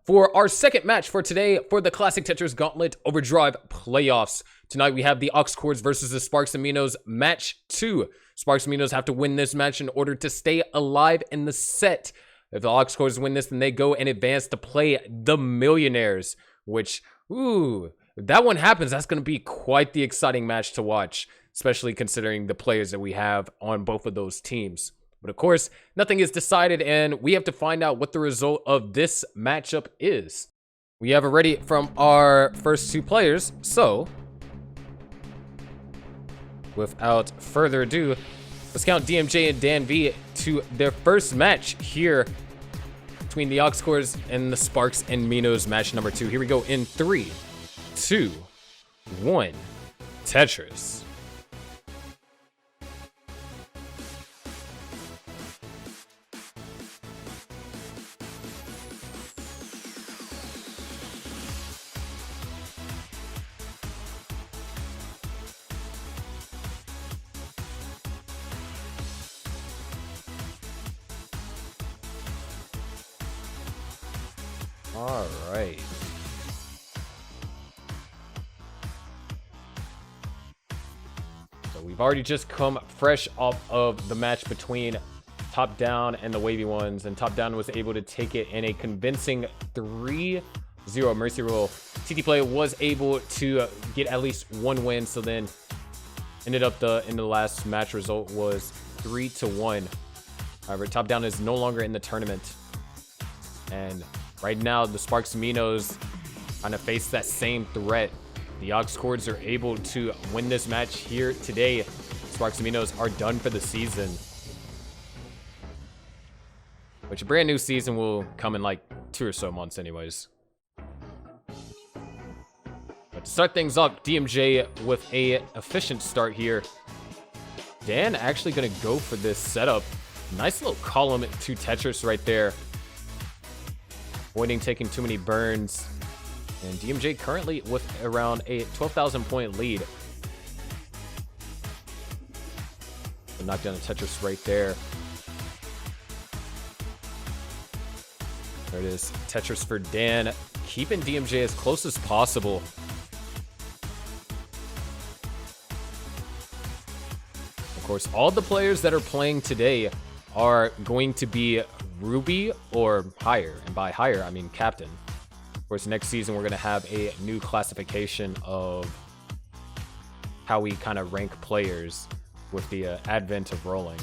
For our second match for today for the Classic Tetris Gauntlet Overdrive playoffs. Tonight we have the Aux Cords versus the Sparks and Minos match 2. Sparks and Minos have to win this match in order to stay alive in the set. If the Aux Cords win this, then they go and advance to play the Millionaires, which, if that one happens, that's going to be quite the exciting match to watch, especially considering the players that we have on both of those teams. But of course, nothing is decided, and we have to find out what the result of this matchup is. We have already from our first two players, so without further ado, let's count DMJ and DanV to their first match here between the Aux Cords and the Sparks and Minos match number 2. Here we go in 3, 2, 1, Tetris. All right. So we've already just come fresh off of the match between Top Down and the Wavy Ones, and Top Down was able to take it in a convincing 3-0 Mercy Rule. TT Play was able to get at least one win, so then ended up in the last match result was 3-1. However, Top Down is no longer in the tournament, and right now, the Sparks and Minos kind of face that same threat. The Aux Cords are able to win this match here today. Sparks and Minos are done for the season, which a brand new season will come in like 2 or so months anyways. But to start things off, DMJ with a efficient start here. Dan actually going to go for this setup. Nice little column to Tetris right there, avoiding taking too many burns. And DMJ currently with around a 12,000 point lead. So knock down the Tetris right there. There it is. Tetris for Dan, keeping DMJ as close as possible. Of course, all the players that are playing today are going to be Ruby or higher, and by higher I mean captain. Of course, next season we're going to have a new classification of how we kind of rank players with the advent of rolling.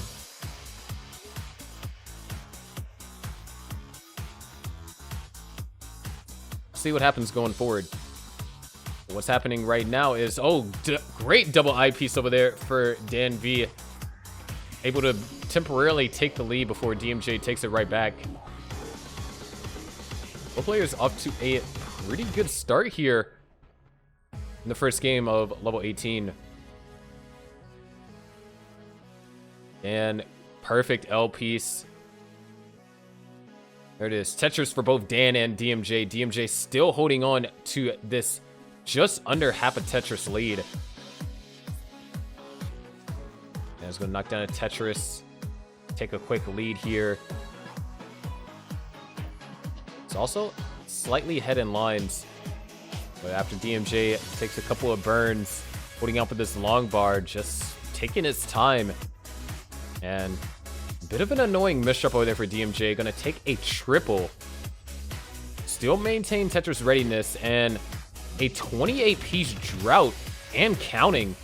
See what happens going forward. What's happening right now is, great double eyepiece over there for DanV, able to temporarily take the lead before DMJ takes it right back. Both players off to a pretty good start here in the first game of level 18. And perfect L piece. There it is. Tetris for both Dan and DMJ. DMJ still holding on to this just under half a Tetris lead. And it's going to knock down a Tetris. Take a quick lead here. It's also slightly ahead in lines, but after DMJ takes a couple of burns, holding up with this long bar, just taking his time. And a bit of an annoying misstep over there for DMJ. Gonna take a triple. Still maintain Tetris readiness, and a 28-piece drought and counting.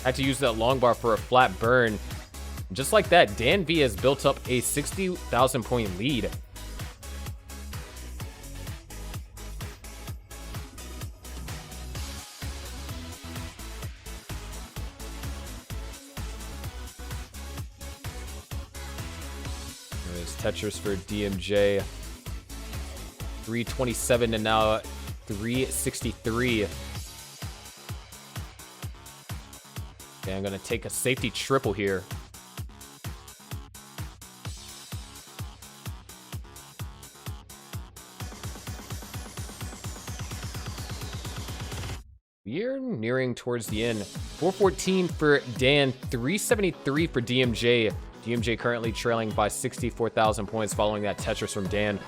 Had to use that long bar for a flat burn. Just like that, DanV has built up a 60,000 point lead. There's Tetris for DMJ. 327 and now 363. Okay, I'm going to take a safety triple here. We're nearing towards the end. 414 for Dan, 373 for DMJ. DMJ currently trailing by 64,000 points following that Tetris from Dan.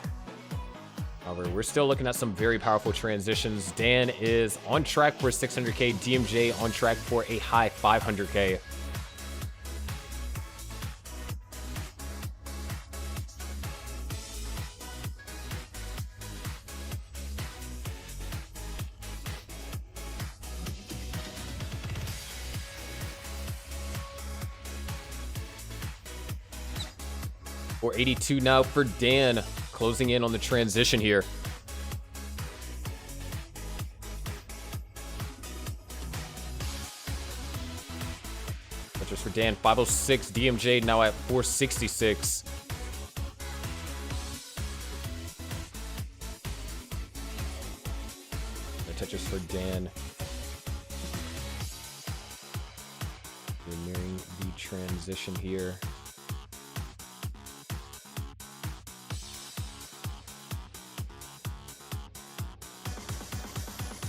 However, we're still looking at some very powerful transitions. Dan is on track for 600k, DMJ on track for a high 500k. Or 82 now for Dan, closing in on the transition here. Tetris for Dan, 506. DMJ now at 466. Tetris for Dan. We're nearing the transition here.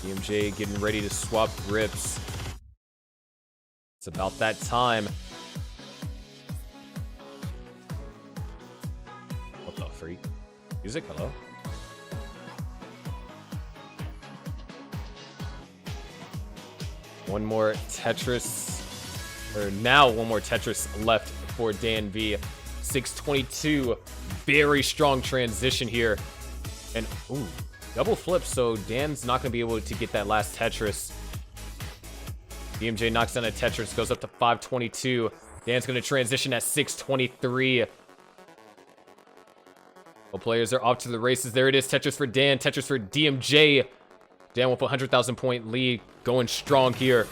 DMJ getting ready to swap grips. It's about that time. What the freak? Music, hello? One more Tetris, or now one more Tetris left for DanV. 622, very strong transition here. And, ooh. Double flip, so Dan's not going to be able to get that last Tetris. DMJ knocks down a Tetris, goes up to 522. Dan's going to transition at 623. Well, players are off to the races. There it is, Tetris for Dan, Tetris for DMJ. Dan with a 100,000 point lead, going strong here.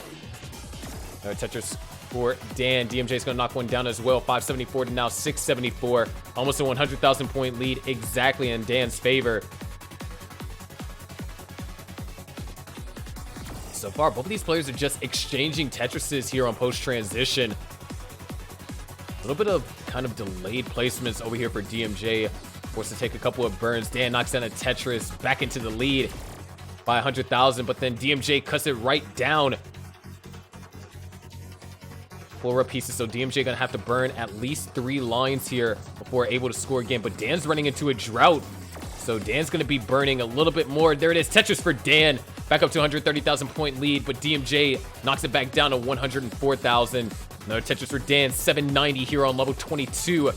Tetris for Dan. DMJ's going to knock one down as well. 574 to now 674. Almost a 100,000 point lead exactly in Dan's favor. So far, both of these players are just exchanging Tetrises here on post-transition. A little bit of kind of delayed placements over here for DMJ. Forced to take a couple of burns. Dan knocks down a Tetris back into the lead by 100,000, but then DMJ cuts it right down. 4 pieces, so DMJ gonna have to burn at least 3 lines here before able to score again, but Dan's running into a drought. So Dan's gonna be burning a little bit more. There it is, Tetris for Dan. Back up to 130,000 point lead, but DMJ knocks it back down to 104,000. Another Tetris for Dan, 790 here on level 22.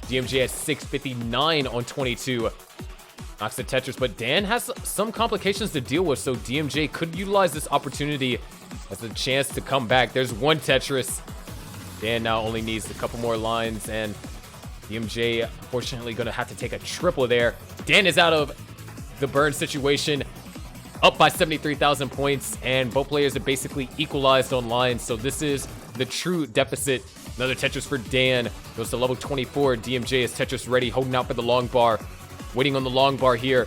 DMJ at 659 on 22. Knocks the Tetris, but Dan has some complications to deal with, so DMJ could utilize this opportunity as a chance to come back. There's one Tetris. Dan now only needs a couple more lines, and DMJ unfortunately going to have to take a triple there. Dan is out of the burn situation, up by 73,000 points, and both players are basically equalized on lines, so this is the true deficit. Another Tetris for Dan, goes to level 24. DMJ is Tetris ready, holding out for the long bar, waiting on the long bar here.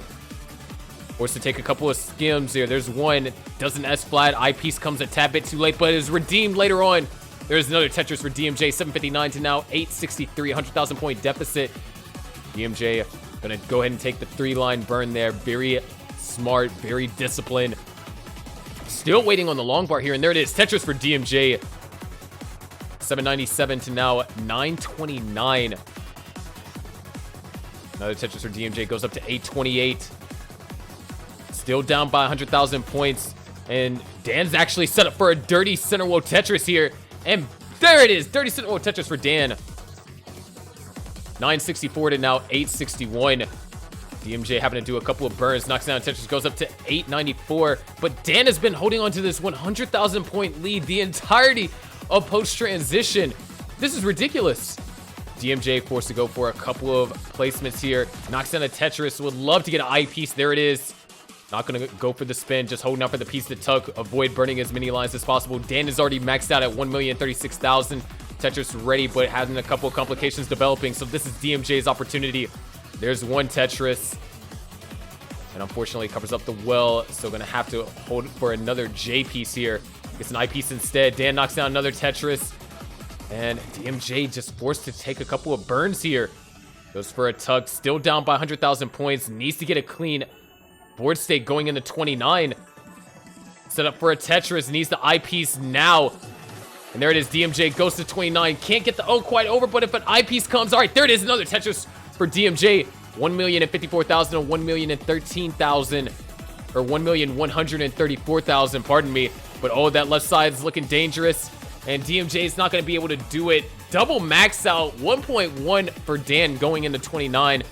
Forced to take a couple of skims here. There's one, doesn't S-flat, eyepiece comes a tad bit too late, but is redeemed later on. There's another Tetris for DMJ, 759 to now 863, 100,000 point deficit. DMJ gonna go ahead and take the 3-line burn there. Very smart, very disciplined. Still waiting on the long bar here, and there it is, Tetris for DMJ. 797 to now 929. Another Tetris for DMJ goes up to 828. Still down by 100,000 points, and Dan's actually set up for a dirty center wall Tetris here, and there it is, dirty center wall Tetris for Dan. 964 to now 861. DMJ having to do a couple of burns, knocks down Tetris, goes up to 894. But Dan has been holding on to this 100,000 point lead the entirety of post-transition. This is ridiculous. DMJ forced to go for a couple of placements here. Knocks down a Tetris, would love to get an eyepiece. There it is. Not gonna go for the spin, just holding out for the piece to tuck, avoid burning as many lines as possible. Dan is already maxed out at 1,036,000. Tetris ready, but having a couple of complications developing, so this is DMJ's opportunity. There's one Tetris, and unfortunately covers up the well, so gonna have to hold for another J piece here. Gets an eyepiece instead. Dan knocks down another Tetris, and DMJ just forced to take a couple of burns here. Goes for a tug, still down by 100,000 points, needs to get a clean board state going into 29. Set up for a Tetris, needs the eyepiece now. And there it is, DMJ goes to 29. Can't get the O quite over, but if an eyepiece comes, all right, there it is, another Tetris for DMJ. 1,054,000 and 1,013,000, or 1,134,000, pardon me. But oh, that left side is looking dangerous, and DMJ is not going to be able to do it. Double max out, 1.1 for Dan going into 29.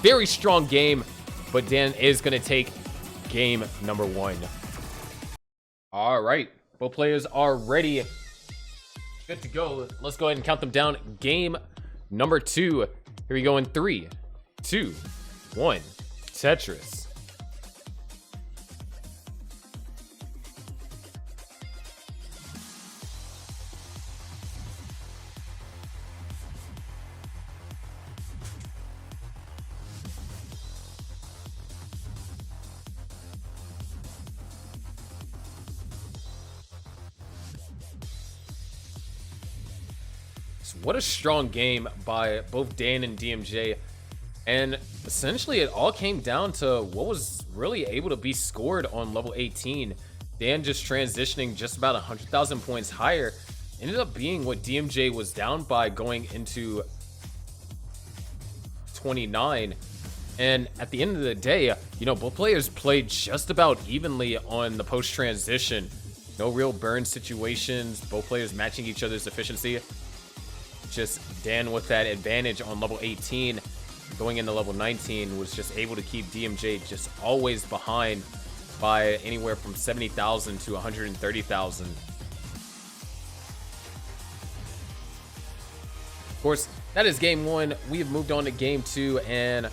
Very strong game, but Dan is going to take game number 1. All right, both players are ready. Good to go. Let's go ahead and count them down. Game number 2. Here we go in 3, 2, 1. Tetris. What a strong game by both Dan and DMJ, and essentially it all came down to what was really able to be scored on level 18. Dan just transitioning just about 100,000 points higher ended up being what DMJ was down by going into 29. And at the end of the day, you know, both players played just about evenly on the post transition. No real burn situations, both players matching each other's efficiency. Just Dan with that advantage on level 18 going into level 19 was just able to keep DMJ just always behind by anywhere from 70,000 to 130,000. Of course, that is game 1. We have moved on to game 2, and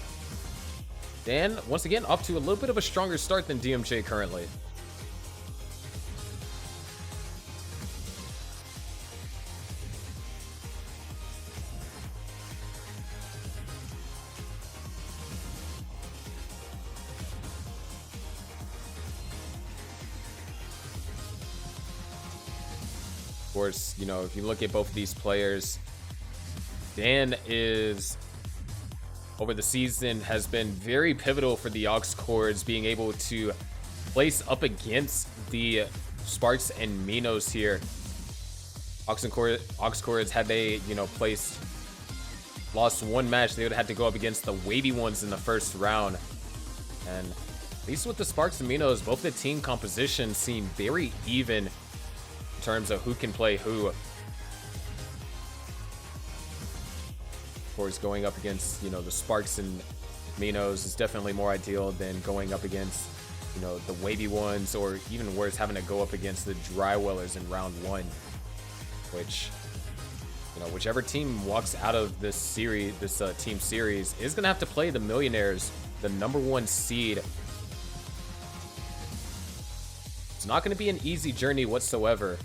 Dan once again off to a little bit of a stronger start than DMJ currently. Of course, you know, if you look at both of these players, Dan is, over the season, has been very pivotal for the Aux Cords, being able to place up against the Sparks and Minos here. Aux Cords, had they, you know, lost one match, they would have had to go up against the wavy ones in the first round. And at least with the Sparks and Minos, both the team compositions seem very even in terms of who can play who. Of course, going up against, you know, the Sparks and Minos is definitely more ideal than going up against, you know, the wavy ones, or even worse, having to go up against the dry wellers in round 1, which, you know, whichever team walks out of this series, this team series, is gonna have to play the Millionaires, the #1 seed. It's not gonna be an easy journey whatsoever.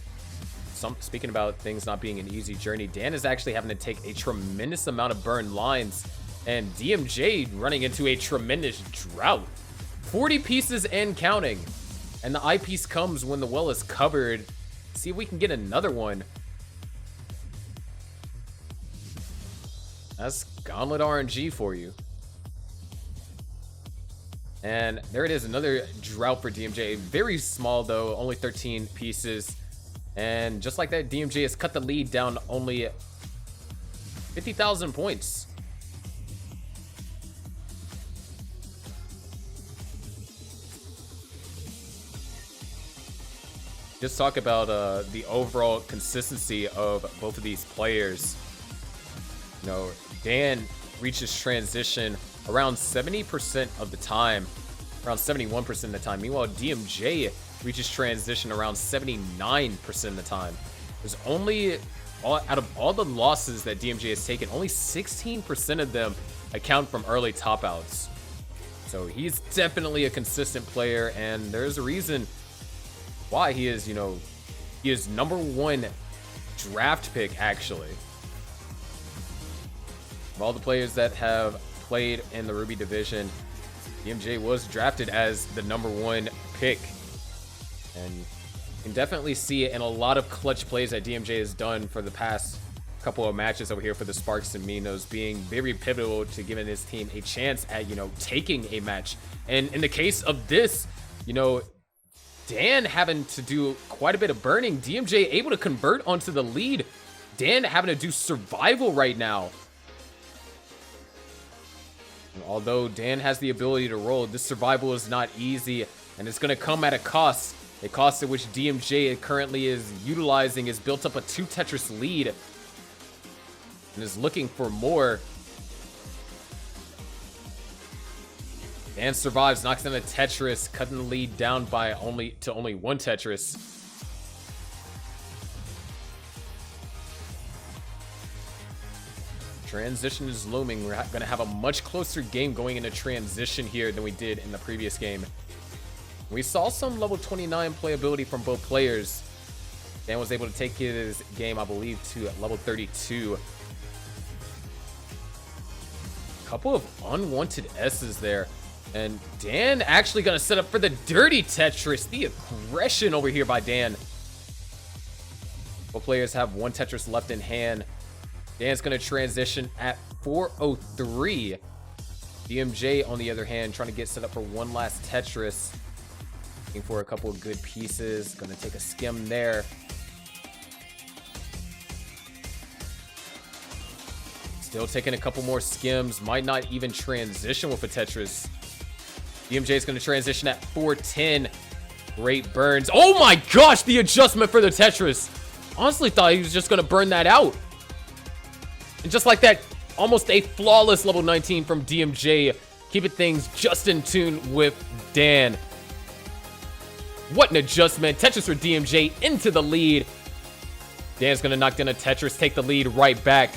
Speaking about things not being an easy journey, Dan is actually having to take a tremendous amount of burn lines, and DMJ running into a tremendous drought. 40 pieces and counting. And the eyepiece comes when the well is covered. See if we can get another one. That's Gauntlet RNG for you. And there it is, another drought for DMJ. Very small though, only 13 pieces. And just like that, DMJ has cut the lead down to only 50,000 points. Just talk about the overall consistency of both of these players. You know, Dan reaches transition around 70% of the time, around 71% of the time. Meanwhile, DMJ reaches transition around 79% of the time. There's only, out of all the losses that DMJ has taken, only 16% of them account from early top outs. So he's definitely a consistent player, and there's a reason why he is, you know, he is #1 draft pick, actually. Of all the players that have played in the Ruby division, DMJ was drafted as the #1 pick. And you can definitely see it in a lot of clutch plays that DMJ has done for the past couple of matches over here for the Sparks and Minos, being very pivotal to giving his team a chance at, you know, taking a match. And in the case of this, you know, Dan having to do quite a bit of burning, DMJ able to convert onto the lead. Dan having to do survival right now. And although Dan has the ability to roll, this survival is not easy, and it's going to come at a cost. A cost at which DMJ currently is utilizing is built up a 2 Tetris lead and is looking for more. Dan survives, knocks down a Tetris, cutting the lead down by only 1 Tetris. Transition is looming. We're going to have a much closer game going into transition here than we did in the previous game. We saw some level 29 playability from both players. Dan was able to take his game, I believe, to level 32. A couple of unwanted S's there. And Dan actually going to set up for the dirty Tetris. The aggression over here by Dan. Both players have 1 Tetris left in hand. Dan's going to transition at 4:03. DMJ, on the other hand, trying to get set up for one last Tetris. Looking for a couple of good pieces. Going to take a skim there. Still taking a couple more skims. Might not even transition with a Tetris. DMJ is going to transition at 4:10. Great burns. Oh my gosh, the adjustment for the Tetris. Honestly thought he was just going to burn that out. And just like that, almost a flawless level 19 from DMJ. Keeping things just in tune with Dan. What an adjustment. Tetris for DMJ into the lead. Dan's going to knock down a Tetris, take the lead right back.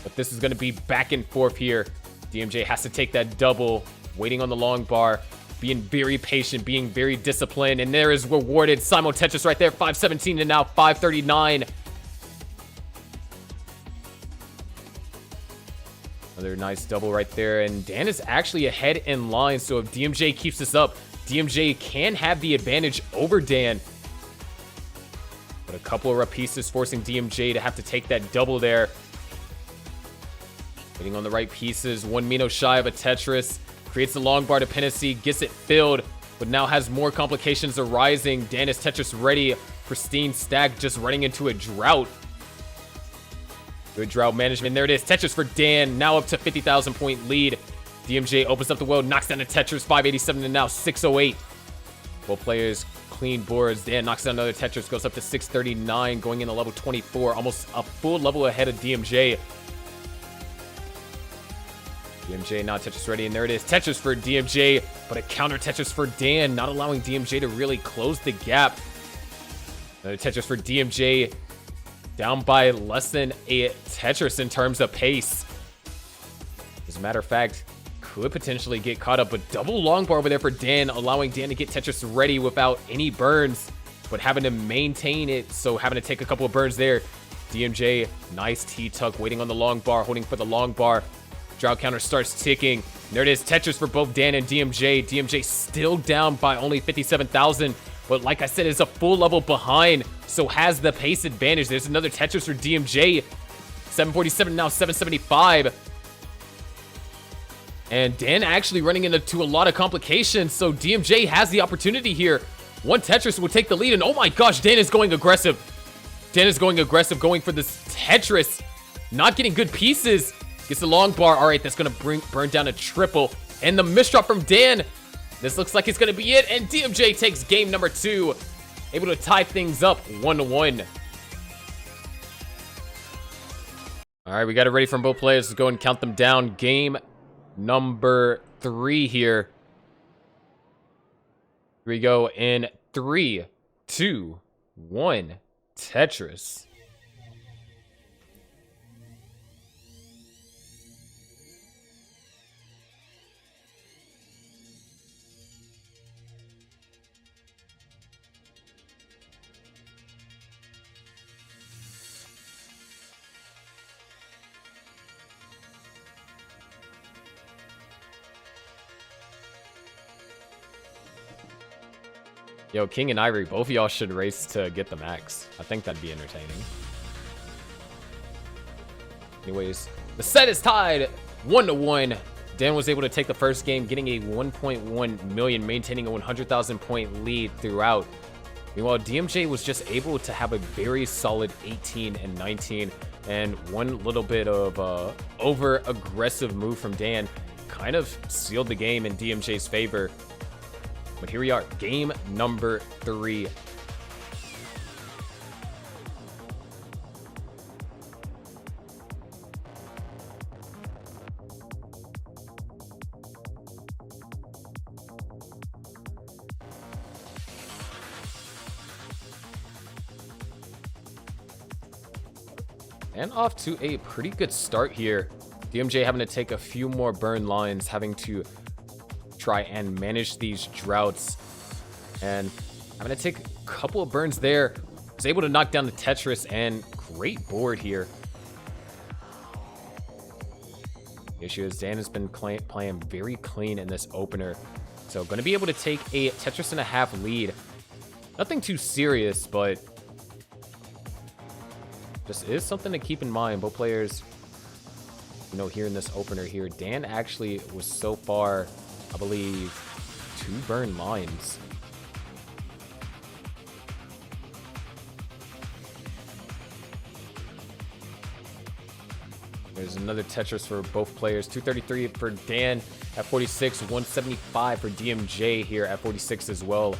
But this is going to be back and forth here. DMJ has to take that double. Waiting on the long bar. Being very patient, being very disciplined. And there is rewarded. Simul Tetris right there. 5:17 and now 5:39. Another nice double right there. And Dan is actually ahead in line. So if DMJ keeps this up, DMJ can have the advantage over Dan. But a couple of pieces forcing DMJ to have to take that double there. Waiting on the right pieces. 1 Minos shy of a Tetris. Creates the long bar dependency. Gets it filled. But now has more complications arising. Dan is Tetris ready. Pristine stack. Just running into a drought. Good drought management. There it is. Tetris for Dan. Now up to 50,000 point lead. DMJ opens up the world. Knocks down the Tetris. 587 and now 608. Both players clean boards. Dan knocks down another Tetris. Goes up to 639. Going into level 24. Almost a full level ahead of DMJ. DMJ now Tetris ready, and there it is. Tetris for DMJ, but a counter Tetris for Dan, not allowing DMJ to really close the gap. Another Tetris for DMJ, down by less than a Tetris in terms of pace. As a matter of fact, could potentially get caught up, but double long bar over there for Dan, allowing Dan to get Tetris ready without any burns, but having to maintain it, so having to take a couple of burns there. DMJ, nice T-tuck, waiting on the long bar, holding for the long bar. Drought counter starts ticking. There it is. Tetris for both Dan and DMJ. DMJ still down by only 57,000. But like I said, is a full level behind. So has the pace advantage. There's another Tetris for DMJ. 747 now 775. And Dan actually running into a lot of complications. So DMJ has the opportunity here. One Tetris will take the lead. And oh my gosh, Dan is going aggressive. Dan is going aggressive, going for this Tetris. Not getting good pieces. Gets the long bar. All right, that's going to burn down a triple. And the misdrop from Dan. This looks like it's going to be it. And DMJ takes game number 2. Able to tie things up 1-1. All right, we got it ready from both players. Let's go and count them down. Game number 3 here. Here we go in 3, 2, 1. Tetris. Yo, King and Ivory, both of y'all should race to get the max. I think that'd be entertaining. Anyways, the set is tied 1-1. Dan was able to take the first game, getting a 1.1 million, maintaining a 100,000 point lead throughout. Meanwhile, DMJ was just able to have a very solid 18 and 19, and one little bit of over-aggressive move from Dan kind of sealed the game in DMJ's favor. But here we are, game number 3. And off to a pretty good start here. DMJ having to take a few more burn lines, having to try and manage these droughts. And having to take a couple of burns there. Was able to knock down the Tetris, and great board here. The issue is Dan has been playing very clean in this opener. So going to be able to take a Tetris and a half lead. Nothing too serious, but this is something to keep in mind. Both players, you know, here in this opener here, Dan actually was so far, I believe, 2 burn lines. There's another Tetris for both players. 233 for Dan at 46, 175 for DMJ here at 46 as well.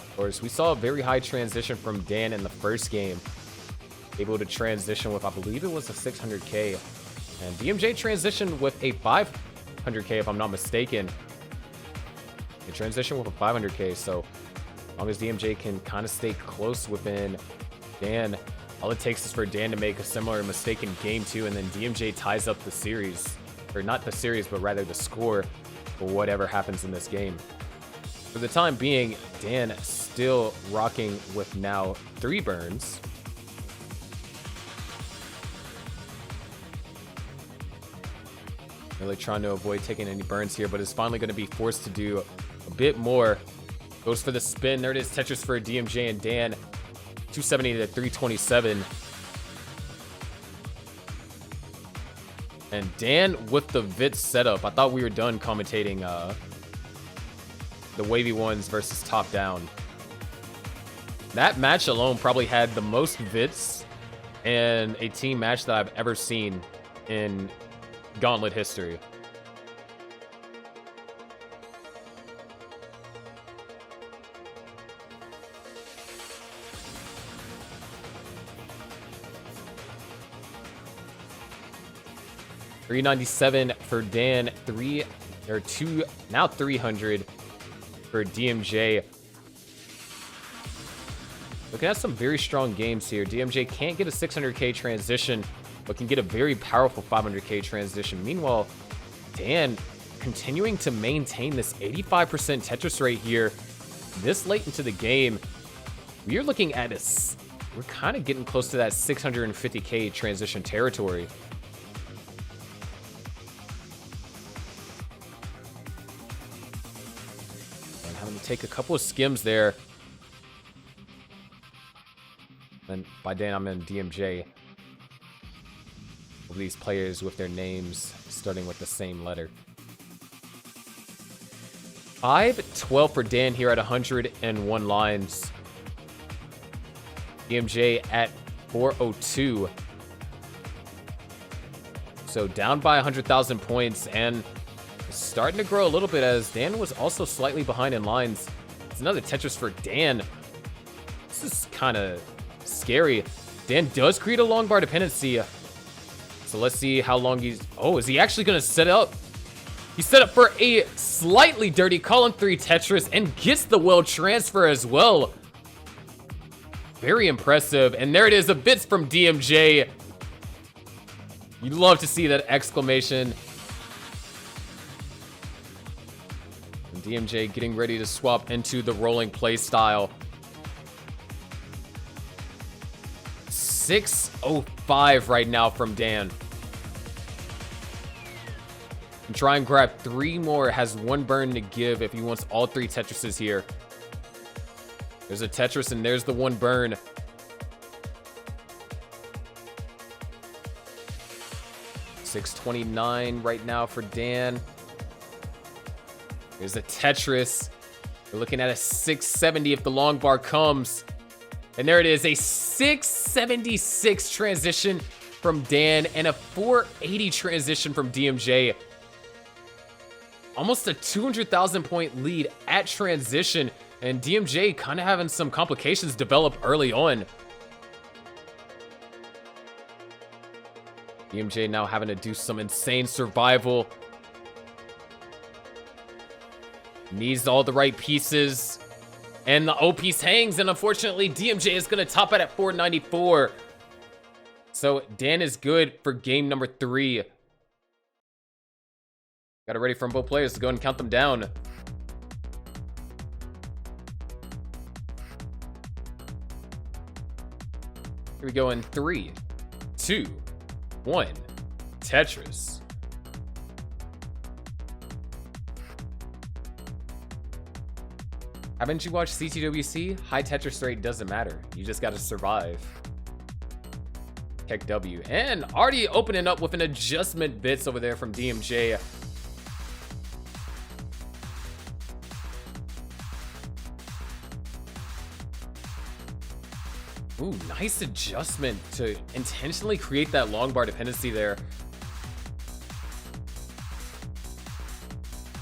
Of course, we saw a very high transition from Dan in the first game. Able to transition with, I believe it was a 600k. And DMJ transitioned with a 500k, if I'm not mistaken. They transitioned with a 500k, so as long as DMJ can kind of stay close within Dan, all it takes is for Dan to make a similar mistake in game 2, and then DMJ ties up the series. Or not the series, but rather the score for whatever happens in this game. For the time being, Dan still rocking with now 3 burns. Really trying to avoid taking any burns here, but is finally going to be forced to do a bit more. Goes for the spin. There it is, Tetris for DMJ and Dan. 270 to 327. And Dan with the Vit setup. I thought we were done commentating the wavy ones versus top down. That match alone probably had the most Vits in a team match that I've ever seen in Gauntlet history. $397 for Dan, 2, now 300 for DMJ. Looking at some very strong games here. DMJ can't get a 600k transition, but can get a very powerful 500k transition. Meanwhile, Dan continuing to maintain this 85% Tetris rate here this late into the game. We are looking at we're kind of getting close to that 650k transition territory. And having to take a couple of skims there. And by Dan, I'm in DMJ. All these players with their names starting with the same letter. 512 for Dan here at 101 lines. DMJ at 402. So down by 100,000 points, and starting to grow a little bit as Dan was also slightly behind in lines. It's another Tetris for Dan. This is kind of scary. Dan does create a long bar dependency. So let's see how long he's... Oh, is he actually going to set up? He set up for a slightly dirty column 3 Tetris and gets the well transfer as well. Very impressive. And there it is, a bits from DMJ. You'd love to see that exclamation. And DMJ getting ready to swap into the rolling play style. 605 right now from Dan. And try and grab 3 more. Has 1 burn to give if he wants all 3 Tetrises here. There's a Tetris and there's the 1 burn. $629 right now for Dan. There's a Tetris. We're looking at a 670 if the long bar comes. And there it is, a 676 transition from Dan and a 480 transition from DMJ. Almost a 200,000 point lead at transition, and DMJ kind of having some complications develop early on. DMJ now having to do some insane survival. Needs all the right pieces. And the O piece hangs, and unfortunately, DMJ is going to top it at 494. So Dan is good for game number 3. Got it ready from both players to go and count them down. Here we go in 3, 2, 1. Tetris. Haven't you watched CTWC? High Tetris rate doesn't matter. You just gotta survive. Heck W. And already opening up with an adjustment bits over there from DMJ. Ooh, nice adjustment to intentionally create that long bar dependency there.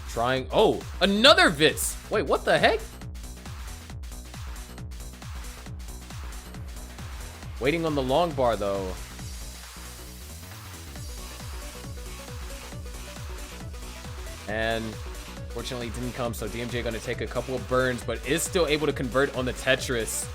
Trying, oh, another Vitz. Wait, what the heck? Waiting on the long bar though. And fortunately it didn't come, so DMJ gonna take a couple of burns, but is still able to convert on the Tetris.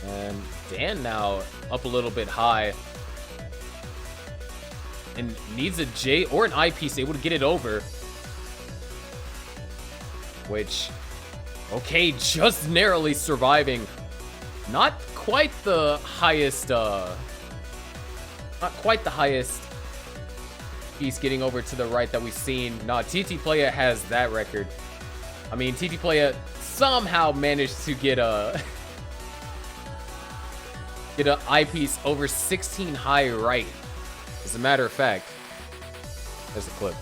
And Dan now up a little bit high. And needs a J or an I piece able to get it over. Which, okay, just narrowly surviving. Not quite the highest, piece getting over to the right that we've seen. Nah, TT Playa has that record. I mean, TT Playa somehow managed to get a eyepiece over 16 high right. As a matter of fact, there's a clip.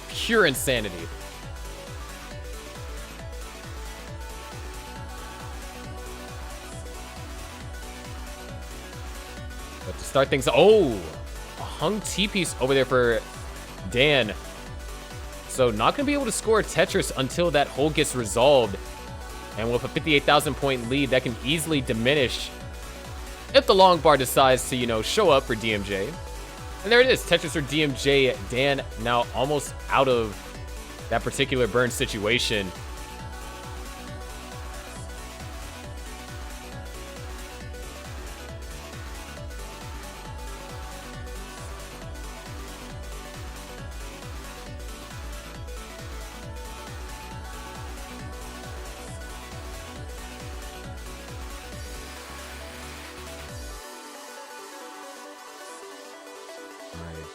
Pure insanity. But to start things, oh, a hung T-piece over there for Dan. So not going to be able to score a Tetris until that hole gets resolved. And with a 58,000 point lead, that can easily diminish if the long bar decides to, you know, show up for DMJ. And there it is, Tetris for DMJ. Dan now almost out of that particular burn situation.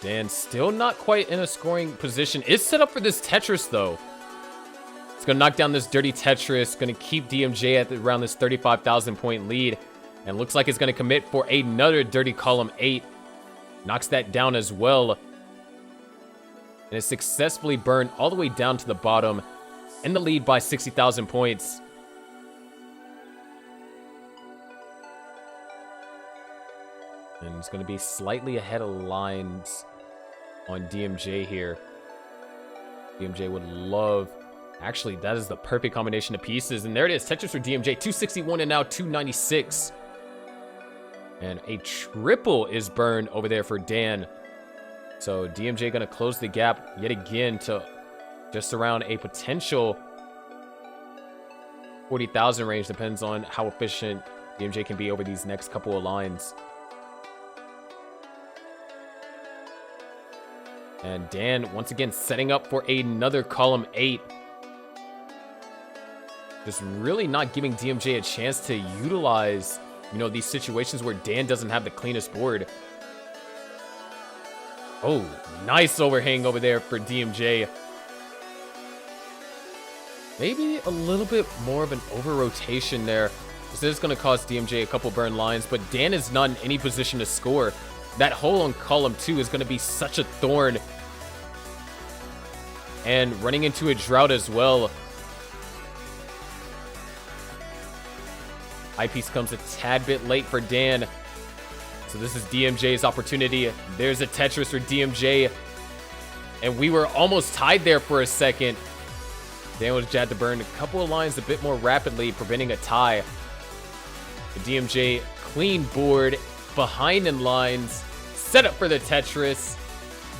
Dan still not quite in a scoring position. Is set up for this Tetris, though. It's going to knock down this dirty Tetris. Going to keep DMJ at around this 35,000 point lead. And looks like it's going to commit for another dirty column 8. Knocks that down as well. And it's successfully burned all the way down to the bottom. In the lead by 60,000 points. And it's going to be slightly ahead of lines on DMJ here. DMJ would love... Actually, that is the perfect combination of pieces. And there it is. Tetris for DMJ. 261 and now 296. And a triple is burned over there for Dan. So DMJ going to close the gap yet again to just around a potential 40,000 range. Depends on how efficient DMJ can be over these next couple of lines. And Dan, once again, setting up for another column 8. Just really not giving DMJ a chance to utilize, you know, these situations where Dan doesn't have the cleanest board. Oh, nice overhang over there for DMJ. Maybe a little bit more of an over-rotation there. This is going to cost DMJ a couple burn lines, but Dan is not in any position to score. That hole on column 2 is going to be such a thorn and running into a drought as well. Eyepiece comes a tad bit late for Dan. So this is DMJ's opportunity. There's a Tetris for DMJ. And we were almost tied there for a second. Dan was had to burn a couple of lines a bit more rapidly, preventing a tie. The DMJ clean board, behind in lines, set up for the Tetris.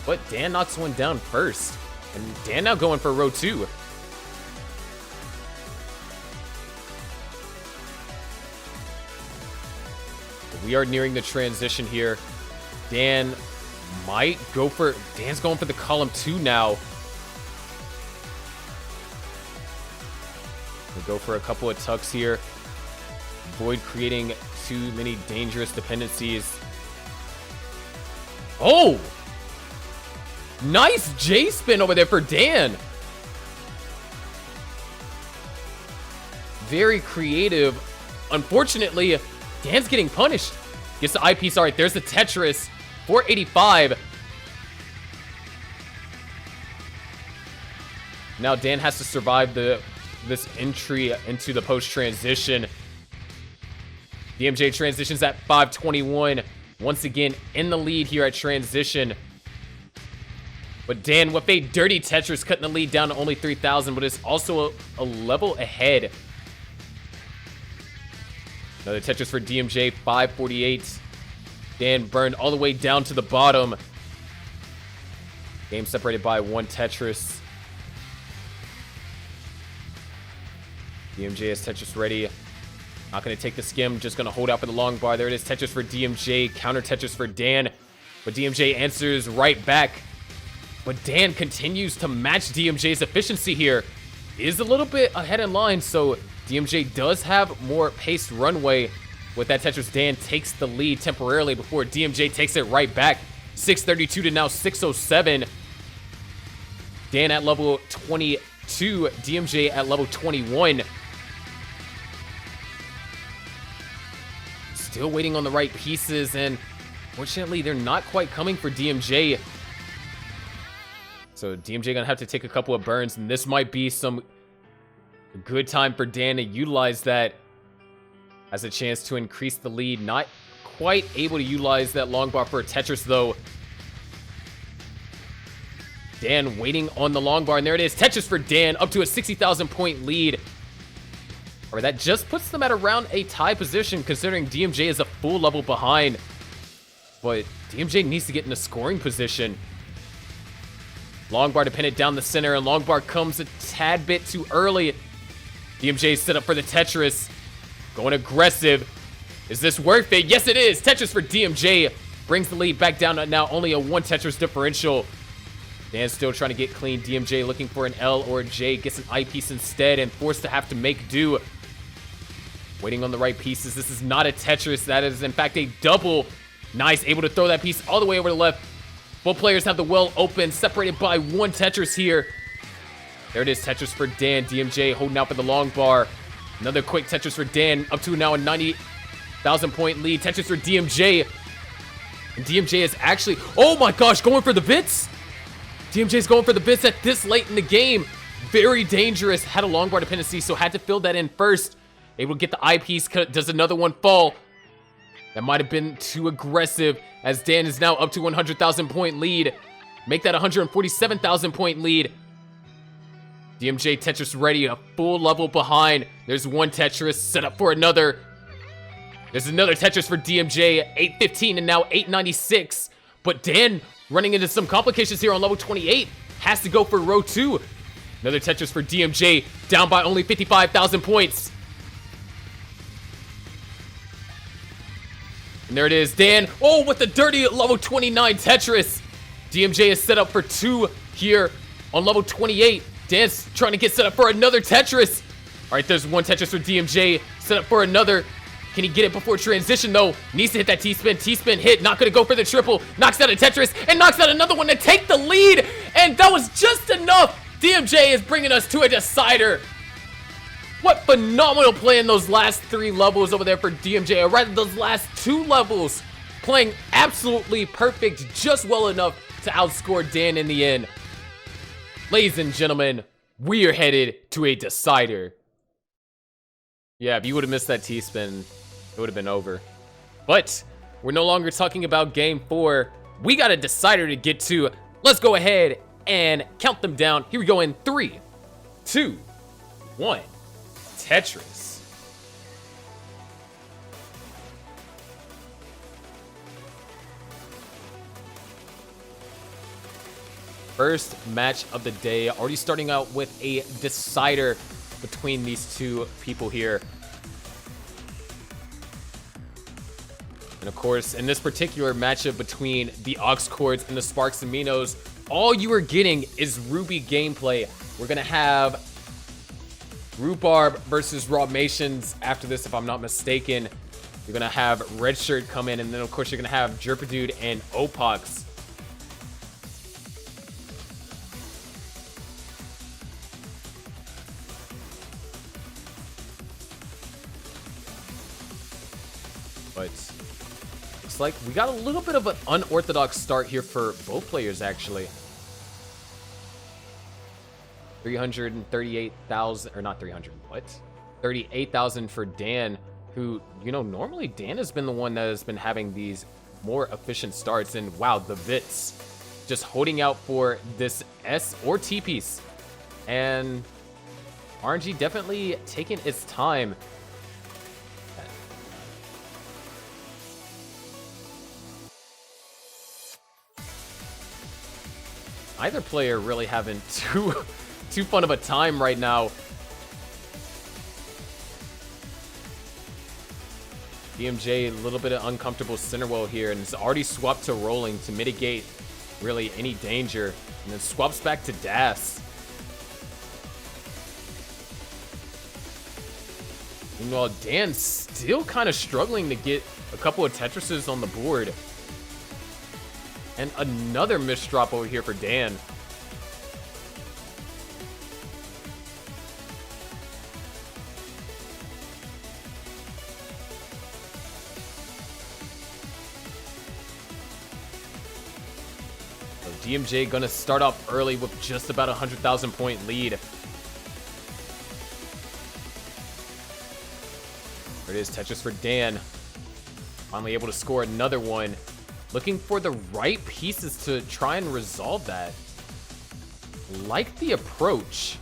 But Dan knocks one down first. And Dan now going for row 2. We are nearing the transition here. Dan might go for... Dan's going for the column 2 now. We'll go for a couple of tucks here. Avoid creating too many dangerous dependencies. Oh! Nice J-spin over there for Dan. Very creative. Unfortunately, Dan's getting punished. Gets the eyepiece. All right, there's the Tetris. 485. Now Dan has to survive this entry into the post transition. DMJ transitions at 521. Once again in the lead here at transition. But Dan with a dirty Tetris cutting the lead down to only 3,000, but it's also a level ahead. Another Tetris for DMJ, 548. Dan burned all the way down to the bottom. Game separated by 1 Tetris. DMJ has Tetris ready. Not going to take the skim, just going to hold out for the long bar. There it is, Tetris for DMJ, counter Tetris for Dan. But DMJ answers right back. But Dan continues to match DMJ's efficiency here. Is a little bit ahead in line, so DMJ does have more paced runway. With that Tetris, Dan takes the lead temporarily before DMJ takes it right back. 632 to now 607. Dan at level 22, DMJ at level 21. Still waiting on the right pieces, and fortunately, they're not quite coming for DMJ. So DMJ gonna have to take a couple of burns, and this might be some good time for Dan to utilize that as a chance to increase the lead. Not quite able to utilize that long bar for a Tetris, though. Dan waiting on the long bar, and there it is. Tetris for Dan, up to a 60,000 point lead. Or that just puts them at around a tie position, considering DMJ is a full level behind. But DMJ needs to get in a scoring position. Long bar to pin it down the center, and long bar comes a tad bit too early. DMJ set up for the Tetris. Going aggressive. Is this worth it? Yes, it is. Tetris for DMJ. Brings the lead back down to now only a 1 Tetris differential. Dan's still trying to get clean. DMJ looking for an L or a J. Gets an eyepiece instead and forced to have to make do. Waiting on the right pieces. This is not a Tetris. That is, in fact, a double. Nice. Able to throw that piece all the way over to the left. Both players have the well open. Separated by 1 Tetris here. There it is. Tetris for Dan. DMJ holding out for the long bar. Another quick Tetris for Dan. Up to now a 90,000 point lead. Tetris for DMJ. And DMJ is actually... Oh my gosh, going for the bits? DMJ's going for the bits at this late in the game. Very dangerous. Had a long bar dependency, so had to fill that in first. Able to get the eyepiece. Does another one fall? That might have been too aggressive, as Dan is now up to 100,000 point lead. Make that 147,000 point lead. DMJ Tetris ready, a full level behind. There's 1 Tetris, set up for another. There's another Tetris for DMJ, 815 and now 896. But Dan running into some complications here on level 28. Has to go for row 2. Another Tetris for DMJ, down by only 55,000 points. And there it is, Dan. Oh, with the dirty level 29 Tetris. DMJ is set up for 2 here on level 28. Dan's trying to get set up for another Tetris. All right, there's 1 Tetris for DMJ. Set up for another. Can he get it before transition, though? Needs to hit that T-spin. T-spin hit. Not going to go for the triple. Knocks out a Tetris and knocks out another one to take the lead. And that was just enough. DMJ is bringing us to a decider. What phenomenal play in those last 3 levels over there for DMJ. Or rather, those last 2 levels. Playing absolutely perfect, just well enough to outscore Dan in the end. Ladies and gentlemen, we are headed to a decider. Yeah, if you would have missed that T-spin, it would have been over. But we're no longer talking about game 4. We got a decider to get to. Let's go ahead and count them down. Here we go in 3, 2, 1. Tetris. First match of the day, already starting out with a decider between these two people here. And of course, in this particular matchup between the Aux Cords and the Sparks and Minos, all you are getting is Ruby gameplay. We're gonna have Rhubarb versus Rahmations after this, if I'm not mistaken. You're gonna have Redshurt come in, and then of course you're gonna have Jerpidude and Opaux. But looks like we got a little bit of an unorthodox start here for both players, actually. 338,000, or not 300, what? 38,000 for Dan, who, you know, normally Dan has been the one that has been having these more efficient starts. And wow, the bits just holding out for this S or T piece. And RNG definitely taking its time. Either player really having too fun of a time right now. DMJ, a little bit of uncomfortable center well here, and it's already swapped to rolling to mitigate really any danger, and then swaps back to Das. Meanwhile, Dan's still kind of struggling to get a couple of Tetrises on the board. And another misdrop over here for Dan. So DMJ gonna start off early with just about a 100,000 point lead. There it is, Tetris for Dan. Finally able to score another one. Looking for the right pieces to try and resolve that. Like the approach.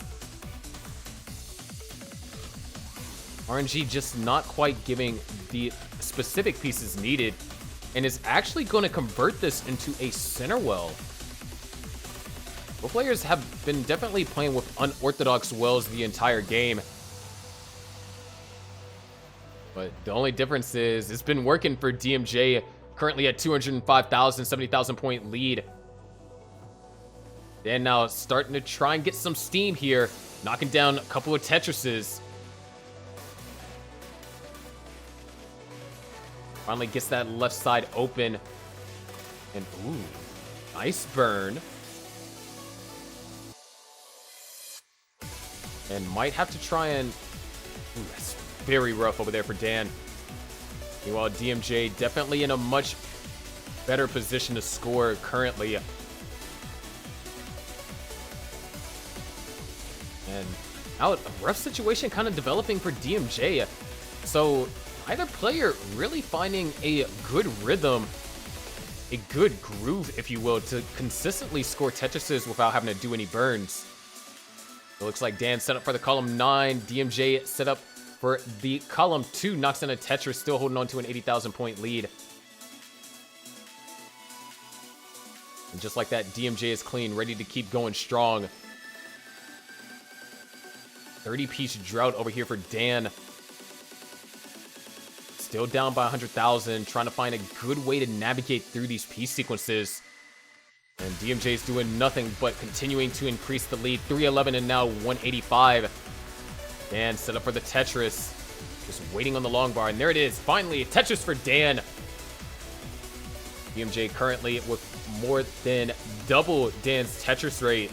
RNG just not quite giving the specific pieces needed, and is actually going to convert this into a center well. Both players have been definitely playing with unorthodox wells the entire game. But the only difference is it's been working for DMJ. Currently at 205,000, 70,000 point lead. Dan now starting to try and get some steam here, knocking down a couple of Tetrises. Finally gets that left side open. And ooh, nice burn. And might have to try and, ooh, that's very rough over there for Dan. Meanwhile, DMJ definitely in a much better position to score currently. And now a rough situation kind of developing for DMJ. So either player really finding a good rhythm, a good groove, if you will, to consistently score Tetrises without having to do any burns. It looks like Dan set up for the column 9. DMJ set up for the column 2, knocks in a Tetris, still holding on to an 80,000 point lead. And just like that, DMJ is clean, ready to keep going strong. 30-piece drought over here for Dan. Still down by 100,000, trying to find a good way to navigate through these piece sequences. And DMJ is doing nothing but continuing to increase the lead. 311 and now 185. Dan set up for the Tetris. Just waiting on the long bar. And there it is. Finally, Tetris for Dan. DMJ currently with more than double Dan's Tetris rate.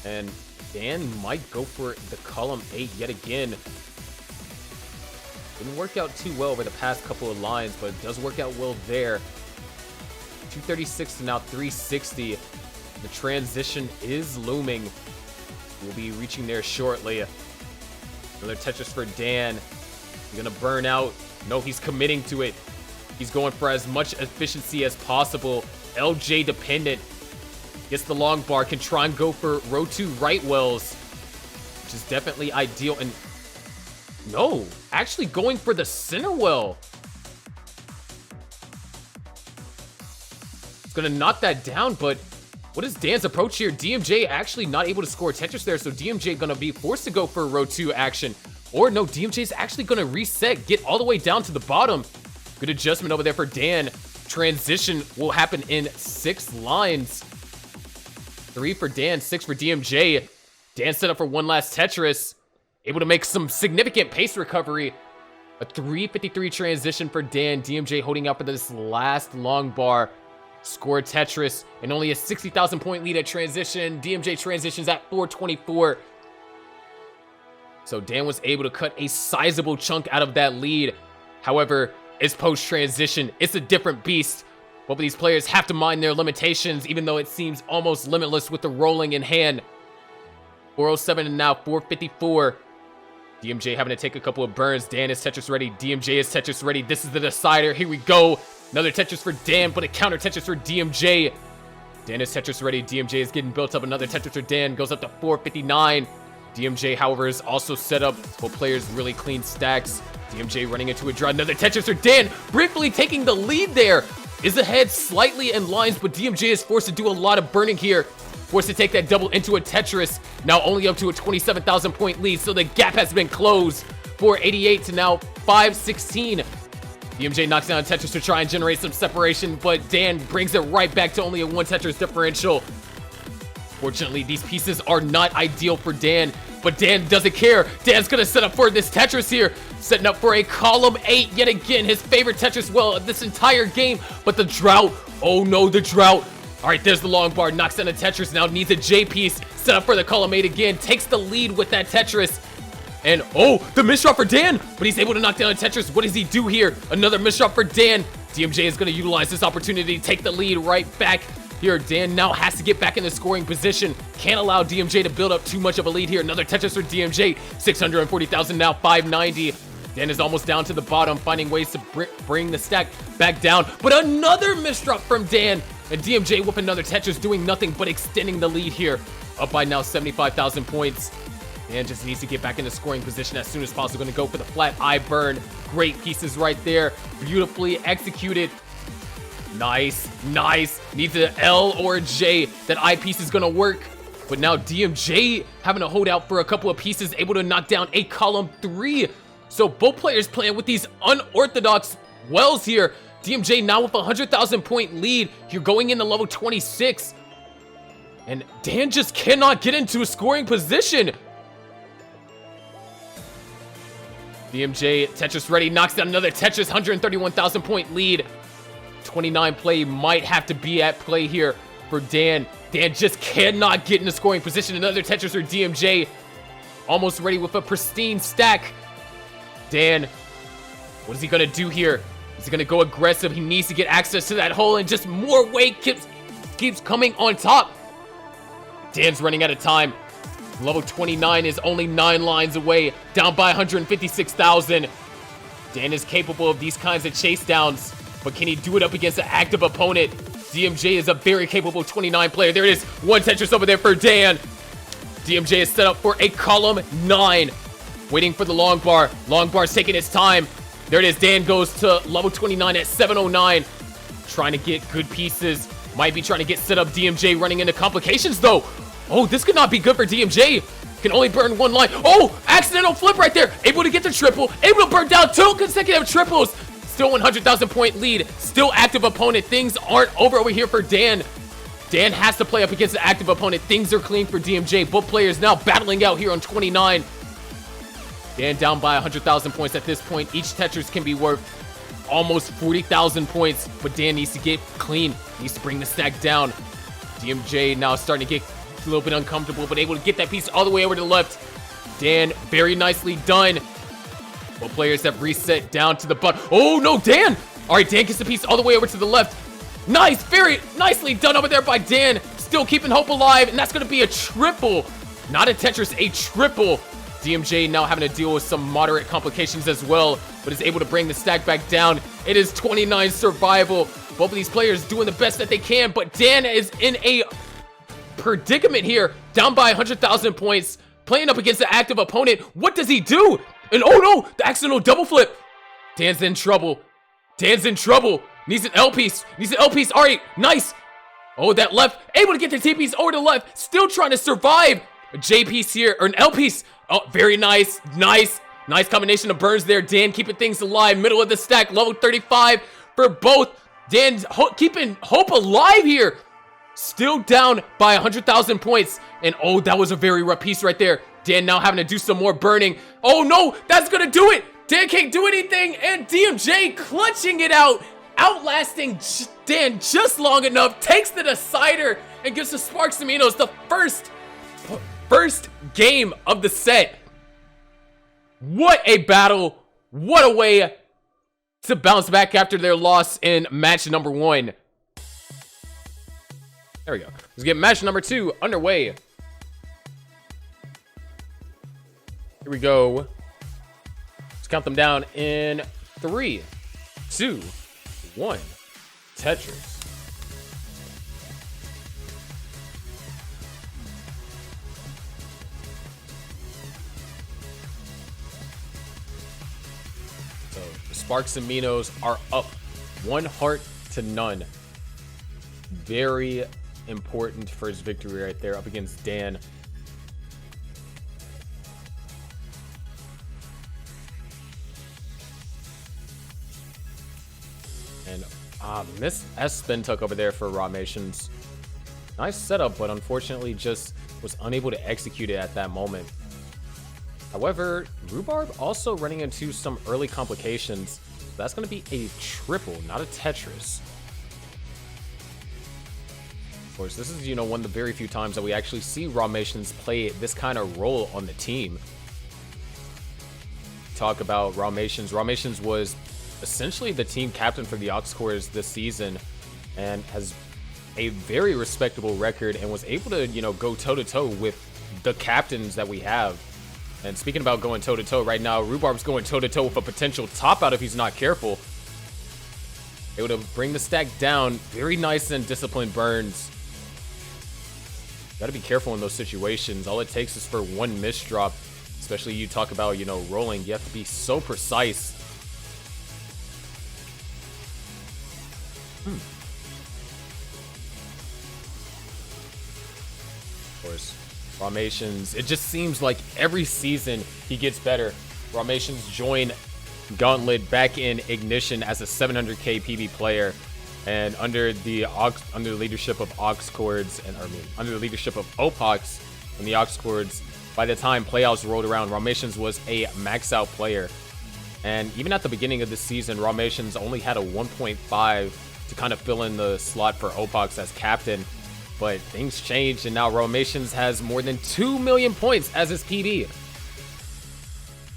And Dan might go for the column 8 yet again. Didn't work out too well over the past couple of lines, but it does work out well there. 236 to now 360. The transition is looming. We'll be reaching there shortly. Another Tetris for Dan. He's gonna burn out. No, he's committing to it. He's going for as much efficiency as possible. LJ dependent. Gets the long bar, can try and go for row 2 right wells, which is definitely ideal. And no, actually going for the center well. It's gonna knock that down, but what is Dan's approach here? DMJ actually not able to score Tetris there, so DMJ gonna be forced to go for row 2 action. Or no, DMJ is actually gonna reset, get all the way down to the bottom. Good adjustment over there for Dan. Transition will happen in 6 lines. 3 for Dan, 6 for DMJ. Dan set up for one last Tetris. Able to make some significant pace recovery. A 353 transition for Dan. DMJ holding out for this last long bar. Score Tetris and only a 60,000 point lead at transition. DMJ transitions at 424. So Dan was able to cut a sizable chunk out of that lead. However, it's post-transition. It's a different beast. Both of these players have to mind their limitations, even though it seems almost limitless with the rolling in hand. 407 and now 454. DMJ having to take a couple of burns. Dan is Tetris ready. DMJ is Tetris ready. This is the decider. Here we go. Another Tetris for Dan, but a counter Tetris for DMJ. Dan is Tetris ready. DMJ is getting built up. Another Tetris for Dan. Goes up to 459. DMJ, however, is also set up. Both players really clean stacks. DMJ running into a draw. Another Tetris for Dan. Briefly taking the lead there. Is ahead slightly in lines, but DMJ is forced to do a lot of burning here. Forced to take that double into a Tetris. Now only up to a 27,000 point lead, so the gap has been closed. 488 to now 516. DMJ knocks down Tetris to try and generate some separation, but Dan brings it right back to only a 1 Tetris differential. Fortunately, these pieces are not ideal for Dan, but Dan doesn't care. Dan's gonna set up for this Tetris here. Setting up for a column 8, yet again, his favorite Tetris well of this entire game. But the drought, oh no, the drought. All right, there's the long bar, knocks down a Tetris, now needs a J piece. Set up for the column 8 again, takes the lead with that Tetris. And oh, the misdrop for Dan, but he's able to knock down a Tetris. What does he do here? Another misdrop for Dan. DMJ is gonna utilize this opportunity to take the lead right back. Here, Dan now has to get back in the scoring position. Can't allow DMJ to build up too much of a lead here. Another Tetris for DMJ. 640,000 now, 590. Dan is almost down to the bottom, finding ways to bring the stack back down. But another misdrop from Dan. And DMJ with another Tetris doing nothing but extending the lead here. Up by now 75,000 points. Dan just needs to get back in the scoring position as soon as possible. Going to go for the flat eye burn. Great pieces right there. Beautifully executed. Nice, nice. Needs an L or a J. That I piece is gonna work. But now DMJ having to hold out for a couple of pieces, able to knock down a column 3. So both players playing with these unorthodox wells here. DMJ now with a 100,000 point lead. You're going into level 26. And Dan just cannot get into a scoring position. DMJ, Tetris ready, knocks down another Tetris, 131,000 point lead. 29 play might have to be at play here for Dan. Dan just cannot get in the scoring position. Another Tetris for DMJ. Almost ready with a pristine stack. Dan, what is he gonna do here? Is he gonna go aggressive? He needs to get access to that hole, and just more weight keeps coming on top. Dan's running out of time. Level 29 is only 9 lines away, down by 156,000. Dan is capable of these kinds of chase downs, but can he do it up against an active opponent? DMJ is a very capable 29 player. There it is, 1 Tetris over there for Dan. DMJ is set up for a column 9. Waiting for the long bar. Long bar's taking its time. There it is, Dan goes to level 29 at 709. Trying to get good pieces. Might be trying to get set up. DMJ running into complications though. Oh, this could not be good for DMJ. Can only burn 1 line. Oh, accidental flip right there. Able to get the triple. Able to burn down 2 consecutive triples. Still 100,000 point lead. Still active opponent. Things aren't over here for Dan. Dan has to play up against an active opponent. Things are clean for DMJ. Both players now battling out here on 29. Dan down by 100,000 points at this point. Each Tetris can be worth almost 40,000 points, but Dan needs to get clean. Needs to bring the stack down. DMJ now starting to get a little bit uncomfortable, but able to get that piece all the way over to the left. Dan, very nicely done. Both players have reset down to the bottom. Oh, no, Dan! All right, Dan gets the piece all the way over to the left. Nice, very nicely done over there by Dan. Still keeping hope alive, and that's going to be a triple. Not a Tetris, a triple. DMJ now having to deal with some moderate complications as well, but is able to bring the stack back down. It is 29 survival. Both of these players doing the best that they can, but Dan is in a predicament here, down by 100,000 points, playing up against an active opponent. What does he do? And oh no, the accidental double flip. Dan's in trouble. Dan's in trouble. Needs an L piece. Needs an L piece. All right, nice. Oh, that left. Able to get the T piece over to the left. Still trying to survive. A J piece here, or an L piece. Oh, very nice. Nice. Nice combination of burns there. Dan keeping things alive. Middle of the stack. Level 35 for both. Dan keeping hope alive here. Still down by 100,000 points. And oh, that was a very rough piece right there. Dan now having to do some more burning. Oh no, that's gonna do it. Dan can't do anything. And DMJ clutching it out. Outlasting Dan just long enough. Takes the decider and gives the Sparks and Minos the first game of the set. What a battle. What a way to bounce back after their loss in match number 1. There we go. Let's get match number 2 underway. Here we go. Let's count them down in 3, 2, 1. Tetris. So the Sparks and Minos are up 1 heart to none. Very important first victory right there up against Dan. And Miss S spin took over there for Rahmations. Nice setup, but unfortunately just was unable to execute it at that moment. However, Rhubarb also running into some early complications. That's going to be a triple, not a Tetris. Of course, this is, one of the very few times that we actually see Rahmations play this kind of role on the team. Talk about Rahmations. Rahmations was essentially the team captain for the Aux Cords this season and has a very respectable record and was able to, go toe-to-toe with the captains that we have. And speaking about going toe-to-toe right now, Rhubarb's going toe-to-toe with a potential top-out if he's not careful. Able to bring the stack down. Very nice and disciplined burns. Got to be careful in those situations. All it takes is for one misdrop. Especially you talk about, rolling. You have to be so precise. Of course, Rahmations. It just seems like every season he gets better. Rahmations joined Gauntlet back in Ignition as a 700k PB player. And under the leadership of Aux Cords, under the leadership of Opaux and the Aux Cords, by the time playoffs rolled around, Rahmations was a max out player. And even at the beginning of the season, Rahmations only had a 1.5 to kind of fill in the slot for Opaux as captain. But things changed, and now Rahmations has more than 2 million points as his PB.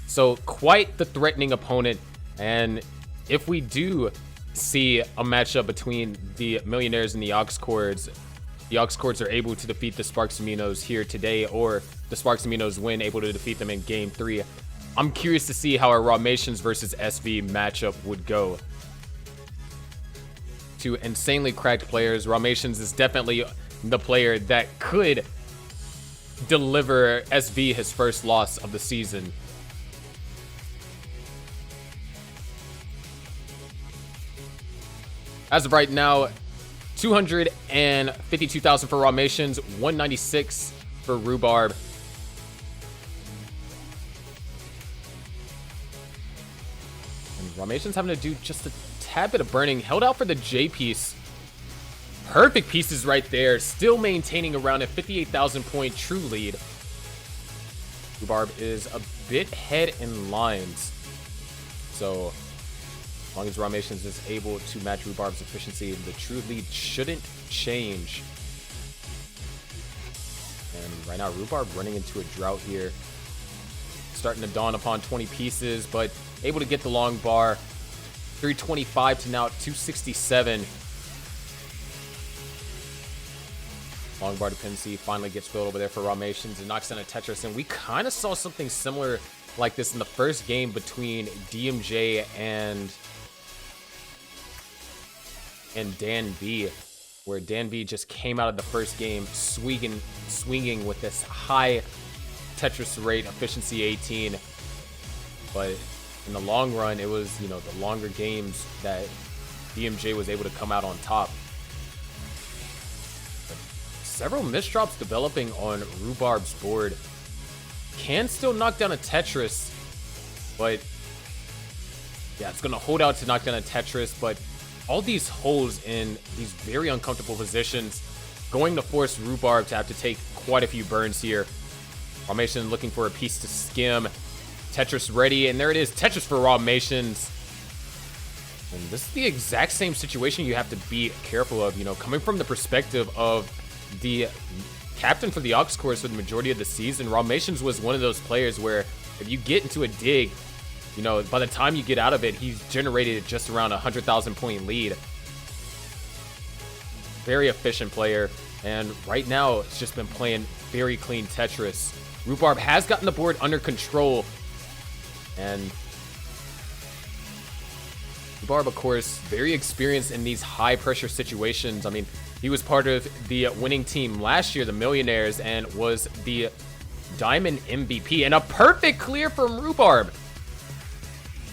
So quite the threatening opponent. And if we do see a matchup between the Millionaires and the Aux Cords are able to defeat the Sparks and Minos here today, or the Sparks and Minos win, able to defeat them in game 3. I'm curious to see how a Rahmations versus SV matchup would go. Two insanely cracked players. Rahmations is definitely the player that could deliver SV his first loss of the season. As of right now, 252,000 for Rahmations, 196 for Rhubarb. And Rahmations having to do just a tad bit of burning. Held out for the J piece. Perfect pieces right there. Still maintaining around a 58,000 point true lead. Rhubarb is a bit head in lines. So as long as Rahmations is able to match Rhubarb's efficiency, the true lead shouldn't change. And right now, Rhubarb running into a drought here. Starting to dawn upon 20 pieces, but able to get the long bar. 325 to now 267. Long bar dependency finally gets filled over there for Rahmations and knocks down a Tetris. And we kind of saw something similar like this in the first game between DMJ and DanV, where DanV just came out of the first game swinging with this high Tetris rate, efficiency 18. But in the long run, it was, you know, the longer games that DMJ was able to come out on top. But several misdrops developing on Rhubarb's board. Can still knock down a Tetris, but yeah, it's gonna hold out to knock down a Tetris. But all these holes in these very uncomfortable positions going to force Rhubarb to have to take quite a few burns here. Rahmations looking for a piece to skim. Tetris ready, and there it is. Tetris for Rahmations. And this is the exact same situation you have to be careful of, you know, coming from the perspective of the captain for the Aux Cords for the majority of the season. Rahmations was one of those players where if you get into a dig, you know, by the time you get out of it, he's generated just around a 100,000 point lead. Very efficient player, and right now it's just been playing very clean Tetris. Rhubarb has gotten the board under control, and Rhubarb, of course, very experienced in these high pressure situations. I mean, he was part of the winning team last year, the Millionaires, and was the Diamond MVP, and a perfect clear from Rhubarb.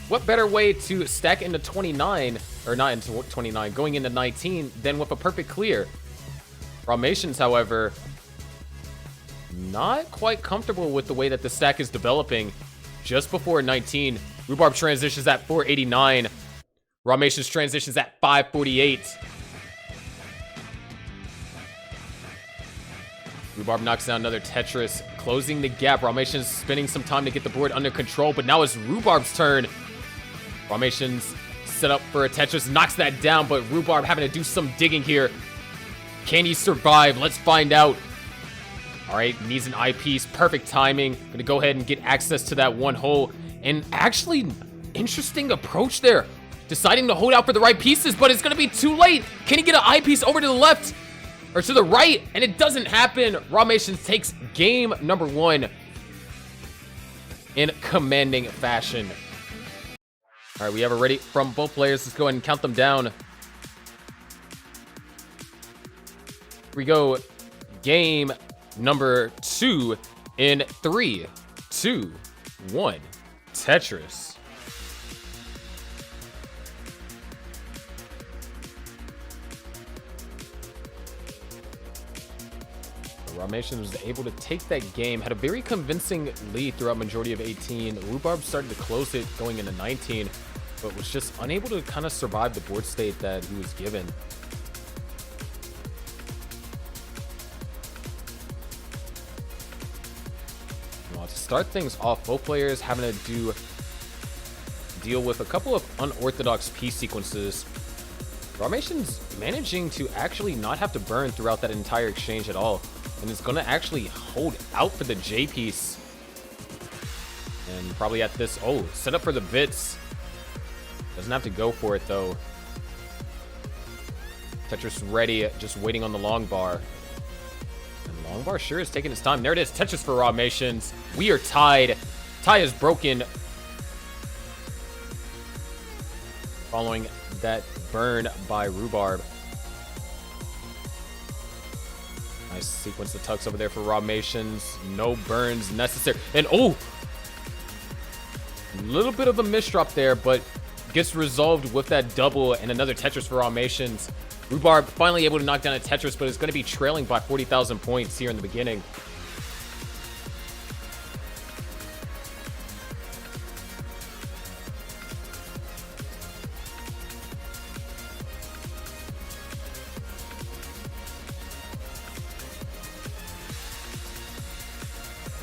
What better way to stack into 29, or not into 29, going into 19, than with a perfect clear? Rahmations, however, not quite comfortable with the way that the stack is developing. Just before 19, Rhubarb transitions at 489. Rahmations transitions at 548. Rhubarb knocks down another Tetris, closing the gap. Rahmations spending some time to get the board under control, but now it's Rhubarb's turn. Rahmations set up for a Tetris, knocks that down, but Rhubarb having to do some digging here. Can he survive? Let's find out. All right, needs an eyepiece. Perfect timing. Gonna go ahead and get access to that one hole. And actually, interesting approach there. Deciding to hold out for the right pieces, but it's gonna be too late. Can he get an eyepiece over to the left or to the right? And it doesn't happen. Rahmations takes game number 1 in commanding fashion. All right, we have it ready from both players. Let's go ahead and count them down. Here we go. Game number 2 in 3, 2, 1. Tetris. Rahmations was able to take that game, had a very convincing lead throughout majority of 18. Rhubarb started to close it going into 19, but was just unable to kind of survive the board state that he was given. Well, to start things off, both players having to deal with a couple of unorthodox piece sequences. Rahmations managing to actually not have to burn throughout that entire exchange at all. And it's going to actually hold out for the J piece. And probably at this, oh, set up for the bits. Doesn't have to go for it, though. Tetris ready, just waiting on the long bar. And long bar sure is taking its time. There it is, Tetris for Rahmations. We are tied. Tie is broken. Following that burn by Rhubarb. Nice sequence of tucks over there for Rahmations. No burns necessary. And oh! A little bit of a misdrop there, but gets resolved with that double and another Tetris for Rahmations. Rhubarb finally able to knock down a Tetris, but is going to be trailing by 40,000 points here in the beginning.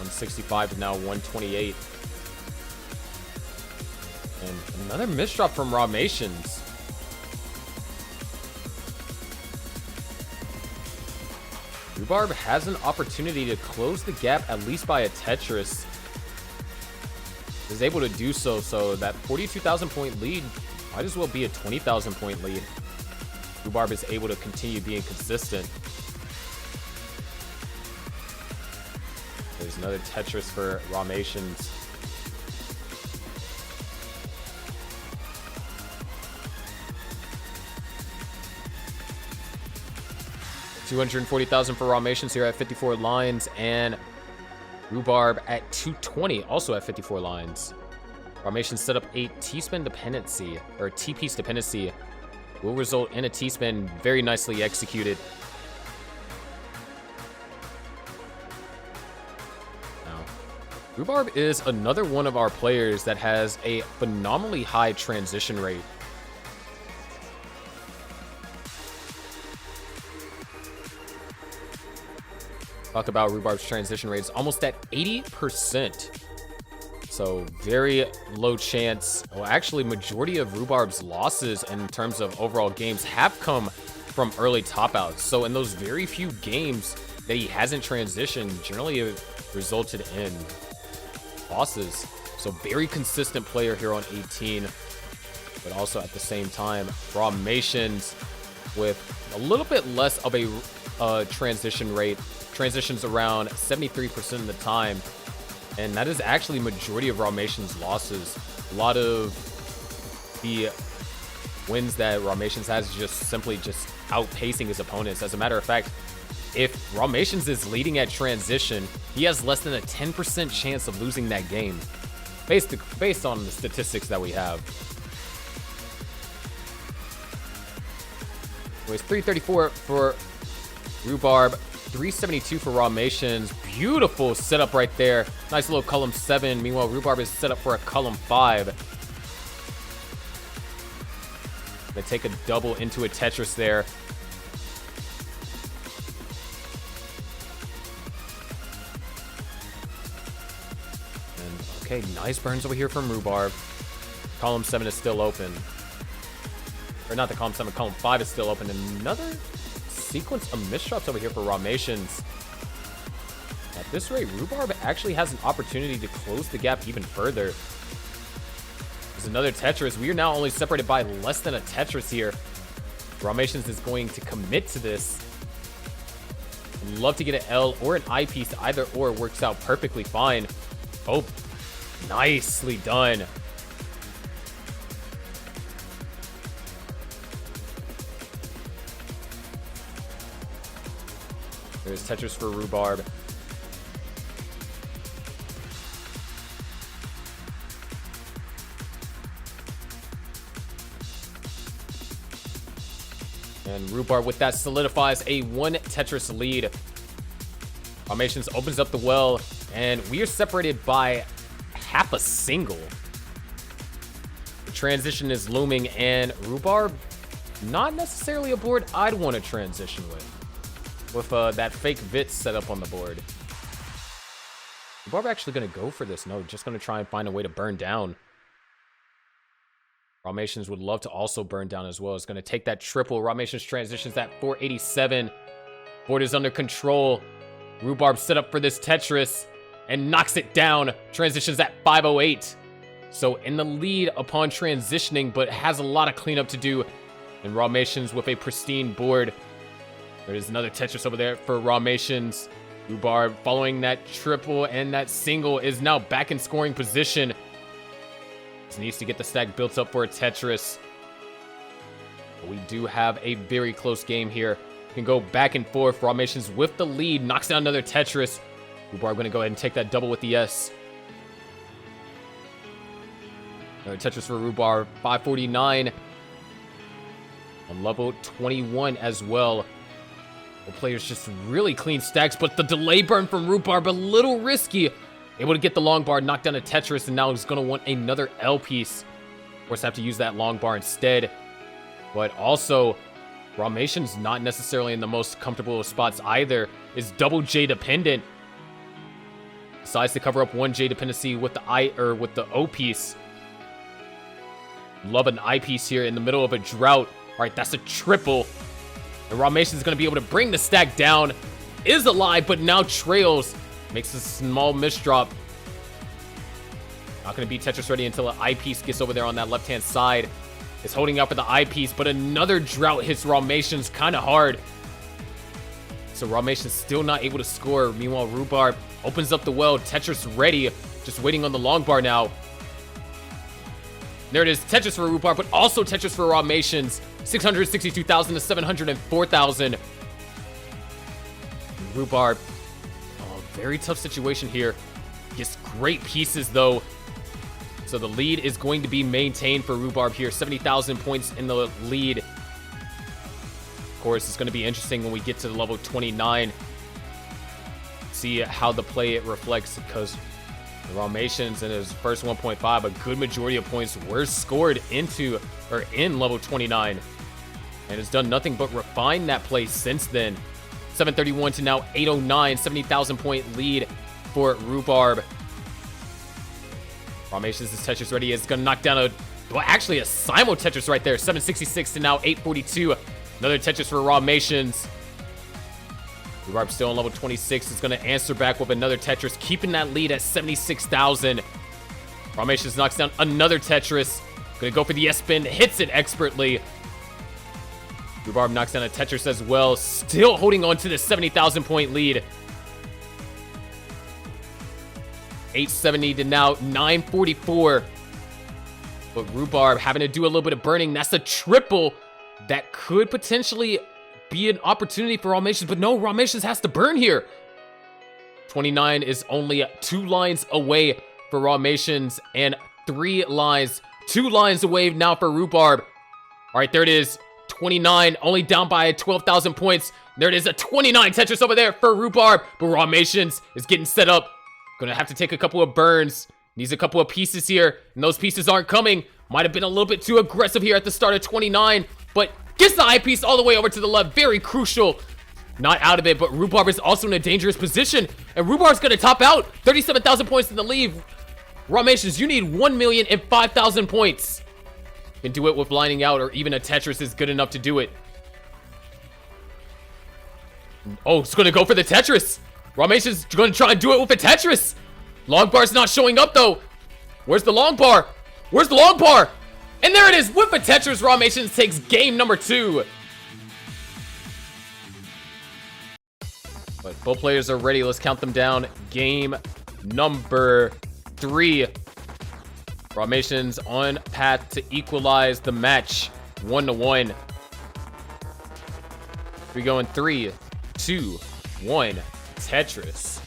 $165 to now 128. And another misdrop from Rahmations. Rhubarb has an opportunity to close the gap at least by a Tetris. is able to do so. So that 42,000 point lead might as well be a 20,000 point lead. Rhubarb is able to continue being consistent. There's another Tetris for Rahmations. $240,000 for Rahmations here at 54 lines, and Rhubarb at 220, also at 54 lines. Rahmations set up a T-spin dependency, or T-piece dependency, will result in a T-spin, very nicely executed. Now, Rhubarb is another one of our players that has a phenomenally high transition rate. Talk about Rhubarb's transition rates, almost at 80%. So very low chance. Well, actually, majority of Rhubarb's losses in terms of overall games have come from early top outs. So in those very few games that he hasn't transitioned, generally it resulted in losses. So very consistent player here on 18, but also at the same time, Rahmations with a little bit less of a transition rate. Transitions around 73% of the time, and that is actually majority of Rahmations' losses. A lot of the wins that Rahmations has just simply just outpacing his opponents. As a matter of fact, if Rahmations is leading at transition, he has less than a 10% chance of losing that game, based on the statistics that we have. Anyways, 334 for Rhubarb, 372 for Rahmations. Beautiful setup right there. Nice little column 7. Meanwhile, Rhubarb is set up for a column 5. They take a double into a Tetris there. And okay, nice burns over here from Rhubarb. Column 7 is still open. Or not the column 7, column 5 is still open. Another sequence of misdrops over here for Rahmations. At this rate, Rhubarb actually has an opportunity to close the gap even further. There's another Tetris. We are now only separated by less than a Tetris here. Rahmations is going to commit to this. I'd love to get an L or an I piece. Either or works out perfectly fine. Oh, nicely done. There's Tetris for Rhubarb. And Rhubarb with that solidifies a 1 Tetris lead. Rahmations opens up the well, and we are separated by half a single. The transition is looming, and Rhubarb, not necessarily a board I'd want to transition with that fake Vit set up on the board. Rhubarb actually going to go for this. No, just going to try and find a way to burn down. Rahmations would love to also burn down as well. It's going to take that triple. Rahmations transitions at 487. Board is under control. Rhubarb set up for this Tetris and knocks it down. Transitions at 508. So in the lead upon transitioning, but has a lot of cleanup to do. And Rahmations with a pristine board. There's another Tetris over there for Rahmations. Rhubarb following that triple and that single is now back in scoring position. Just needs to get the stack built up for a Tetris. But we do have a very close game here. Can go back and forth. Rahmations with the lead. Knocks down another Tetris. Rhubarb going to go ahead and take that double with the S. Another Tetris for Rhubarb. 549. On level 21 as well. The players just really clean stacks, but the delay burn from Rhubarb a little risky. Able to get the long bar, knock down a Tetris, and now he's going to want another L piece. Of course, have to use that long bar instead. But also, Rahmations not necessarily in the most comfortable of spots either. Is double J dependent. Decides to cover up 1 J dependency with the O piece. Love an I piece here in the middle of a drought. All right, that's a triple. And Rahmations is going to be able to bring the stack down. Is alive, but now trails. Makes a small misdrop. Not going to be Tetris ready until an eyepiece gets over there on that left-hand side. Is holding out for the eyepiece, but another drought hits Rahmations kind of hard. So Rahmations still not able to score. Meanwhile, Rhubarb opens up the well. Tetris ready, just waiting on the long bar now. There it is, Tetris for Rhubarb, but also Tetris for Rahmations. 662,000 to 704,000. Rhubarb, oh, very tough situation here. Gets great pieces though. So the lead is going to be maintained for Rhubarb here. 70,000 points in the lead. Of course, it's going to be interesting when we get to the level 29. See how the play it reflects, because the Rahmations in his first 1.5, a good majority of points were scored into or in level 29. And it's done nothing but refine that play since then. 731 to now 809, 70,000 point lead for Rhubarb. Rahmations is Tetris ready. Is going to knock down actually a Simul Tetris right there. 766 to now 842. Another Tetris for Rahmations. Rhubarb still on level 26. Is going to answer back with another Tetris, keeping that lead at 76,000. Rahmations knocks down another Tetris. Going to go for the S-spin. Hits it expertly. Rhubarb knocks down a Tetris as well. Still holding on to the 70,000 point lead. 870 to now 944. But Rhubarb having to do a little bit of burning. That's a triple that could potentially be an opportunity for Rahmations. But no, Rahmations has to burn here. 29 is only 2 lines away for Rahmations and 3 lines. 2 lines away now for Rhubarb. All right, there it is. 29, only down by 12,000 points. There it is, a 29 Tetris over there for Rhubarb. But Rahmations is getting set up. Gonna have to take a couple of burns. Needs a couple of pieces here, and those pieces aren't coming. Might have been a little bit too aggressive here at the start of 29, but gets the eyepiece all the way over to the left. Very crucial. Not out of it, but Rhubarb is also in a dangerous position, and Rhubarb's gonna top out. 37,000 points in the lead. Rahmations, you need 1,005,000 points. Can do it with lining out, or even a Tetris is good enough to do it. Oh, it's gonna go for the Tetris. Rahmations is gonna try and do it with a Tetris. Long bar's not showing up though. Where's the long bar? Where's the long bar? And there it is, with a Tetris. Rahmations takes game number 2. But both players are ready. Let's count them down. Game number 3. Rahmations on path to equalize the match 1-1. We go in 3, 2, 1. Tetris.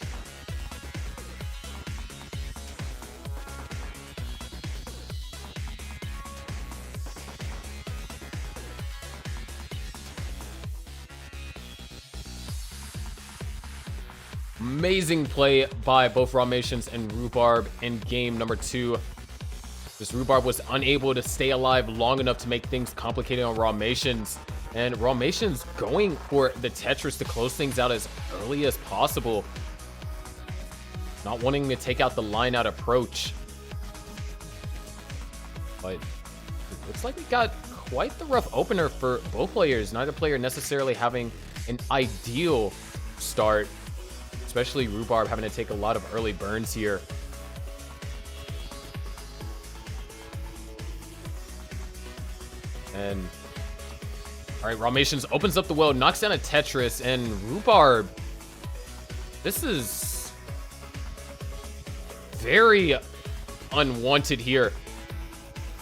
Amazing play by both Rahmations and Rhubarb in game number 2. This Rhubarb was unable to stay alive long enough to make things complicated on Rahmations. And Rahmations going for the Tetris to close things out as early as possible. Not wanting to take out the line out approach. But it looks like we got quite the rough opener for both players. Neither player necessarily having an ideal start. Especially Rhubarb having to take a lot of early burns here. And all right, Rahmations opens up the well, knocks down a Tetris, and Rhubarb. This is very unwanted here.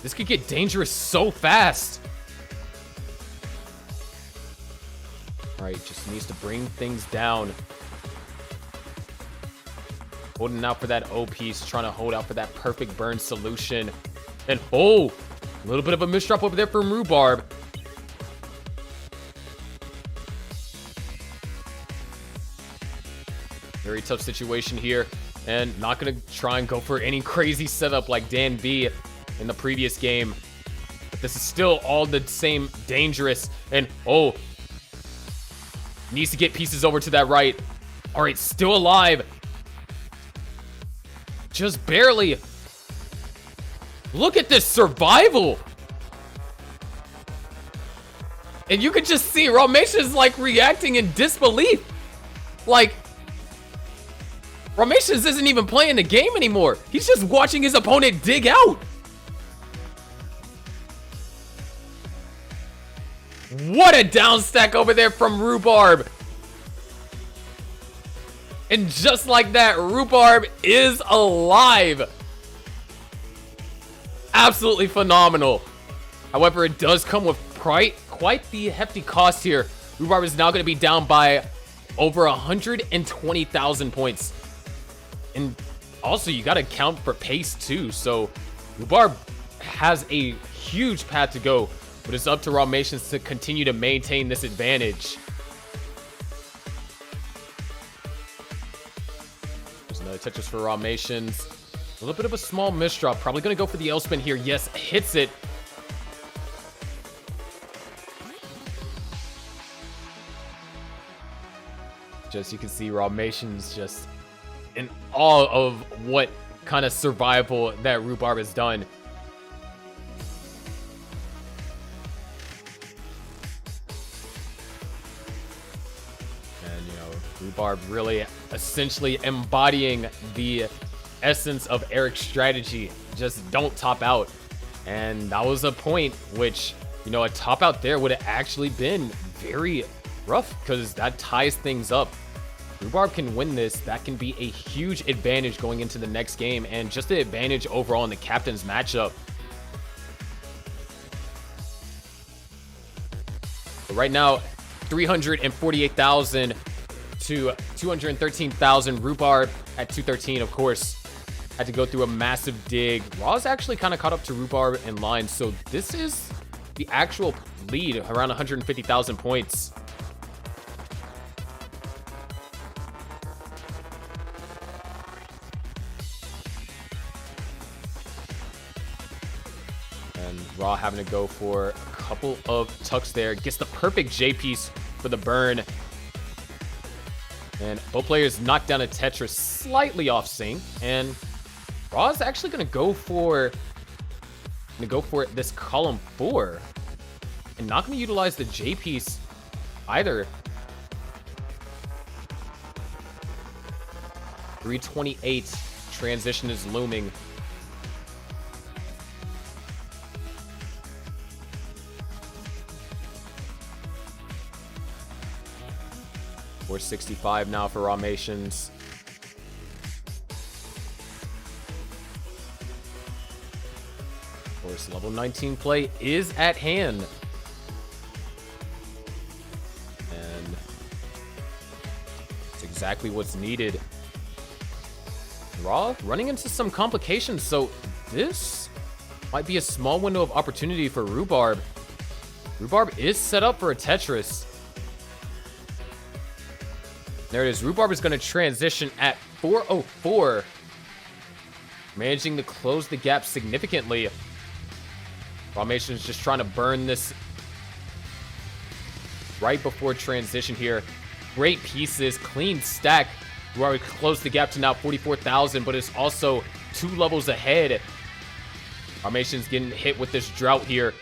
This could get dangerous so fast. All right, just needs to bring things down. Holding out for that O piece, trying to hold out for that perfect burn solution. And oh, a little bit of a misdrop over there from Rhubarb. Very tough situation here, and not going to try and go for any crazy setup like DanV in the previous game. But this is still all the same dangerous, and oh, needs to get pieces over to that right. All right, still alive. Just barely. Look at this survival. And you could just see Rahmations like reacting in disbelief. Like, Rahmations isn't even playing the game anymore. He's just watching his opponent dig out. What a down stack over there from Rhubarb. And just like that, Rhubarb is alive. Absolutely phenomenal. However, it does come with quite the hefty cost here. Rhubarb is now going to be down by over 120,000 points. And also, you got to count for pace too. So Rhubarb has a huge path to go, but it's up to Rahmations to continue to maintain this advantage. There's another Tetris for Rahmations. A little bit of a small misdrop. Probably going to go for the L-spin here. Yes, hits it. Just you can see Rahmations just in awe of what kind of survival that Rhubarb has done. And, you know, Rhubarb really essentially embodying the essence of Eric's strategy. Just don't top out. And that was a point which, you know, a top out there would have actually been very rough because that ties things up. Rhubarb can win this. That can be a huge advantage going into the next game and just the advantage overall in the captain's matchup. But right now, 348,000 to 213,000. Rhubarb at 213, of course, had to go through a massive dig. Raw's actually kind of caught up to Rhubarb in line, so this is the actual lead, around 150,000 points. And Raw having to go for a couple of tucks there. Gets the perfect J piece for the burn. And both players knock down a Tetris slightly off sync. And Raw's actually going to go for this column 4. And not going to utilize the J piece either. 328. Transition is looming. 465 now for Rahmations. Of course, level 19 play is at hand. And it's exactly what's needed. Raw running into some complications, so this might be a small window of opportunity for Rhubarb. Rhubarb is set up for a Tetris. There it is. Rhubarb is going to transition at 404. Managing to close the gap significantly. Rahmations just trying to burn this right before transition here. Great pieces. Clean stack. Rhubarb closed the gap to now 44,000, but it's also 2 levels ahead. Rahmations getting hit with this drought here.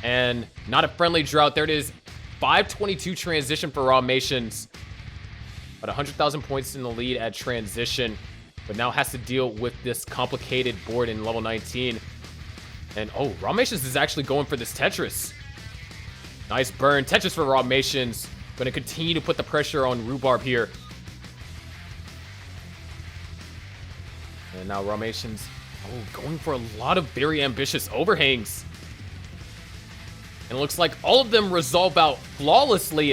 And not a friendly drought. There it is. 522 transition for Rahmations. But 100,000 points in the lead at transition. But now has to deal with this complicated board in level 19. And oh, Rahmations is actually going for this Tetris. Nice burn. Tetris for Rahmations. Going to continue to put the pressure on Rhubarb here. And now Rahmations, going for a lot of very ambitious overhangs. And it looks like all of them resolve out flawlessly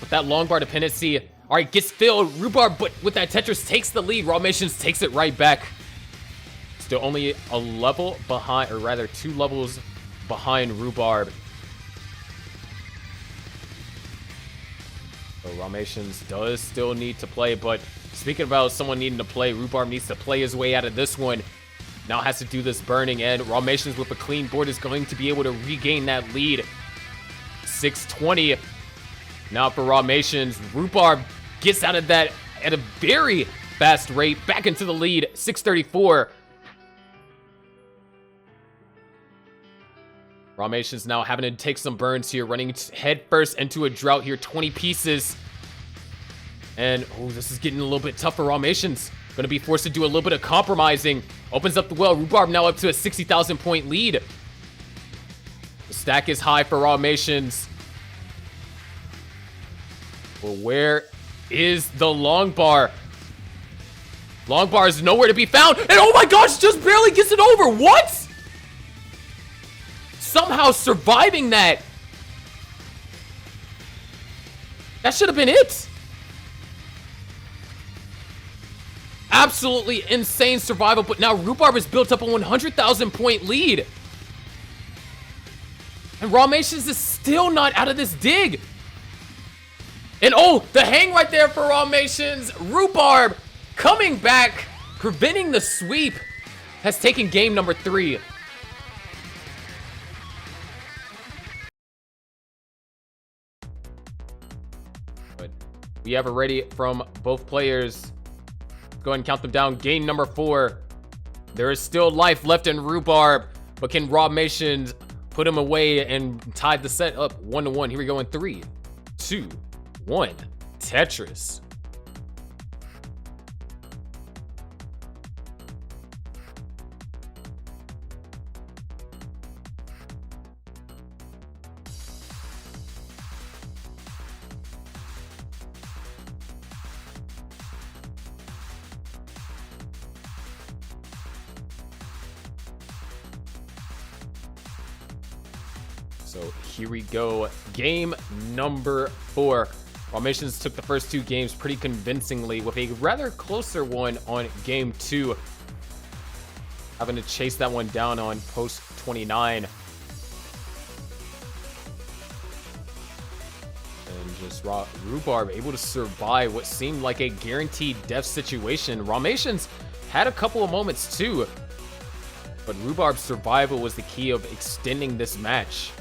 with that long bar dependency. All right, gets filled. Rhubarb, but with that Tetris, takes the lead. Rahmations takes it right back. Still only a level behind, or rather 2 levels behind Rhubarb. So Rahmations does still need to play, but speaking about someone needing to play, Rhubarb needs to play his way out of this one. Now has to do this burning, and Rahmations with a clean board is going to be able to regain that lead. 620 now for Rahmations. Rhubarb gets out of that at a very fast rate, back into the lead. 634. Rahmations now having to take some burns here, running head first into a drought here. 20 pieces. And, oh, this is getting a little bit tough for Rahmations. Gonna be forced to do a little bit of compromising. Opens up the well. Rhubarb now up to a 60,000 point lead. The stack is high for Rahmations. Well, where is the long bar? Long bar is nowhere to be found. And oh my gosh, just barely gets it over. What? Somehow surviving that. That should have been it. Absolutely insane survival, but now Rhubarb has built up a 100,000 point lead. And Rahmations is still not out of this dig. And oh, the hang right there for Rahmations. Rhubarb coming back, preventing the sweep, has taken game number 3. But we have it ready from both players. Go ahead and count them down. Game number 4. There is still life left in Rhubarb, but can Rahmations put him away and tie the set up 1-1? Here we go in 3, 2, 1. Tetris. So here we go. Game number 4. Rahmations took the first 2 games pretty convincingly with a rather closer one on game 2. Having to chase that one down on post 29. And just Rhubarb able to survive what seemed like a guaranteed death situation. Rahmations had a couple of moments too, but Rhubarb's survival was the key of extending this match.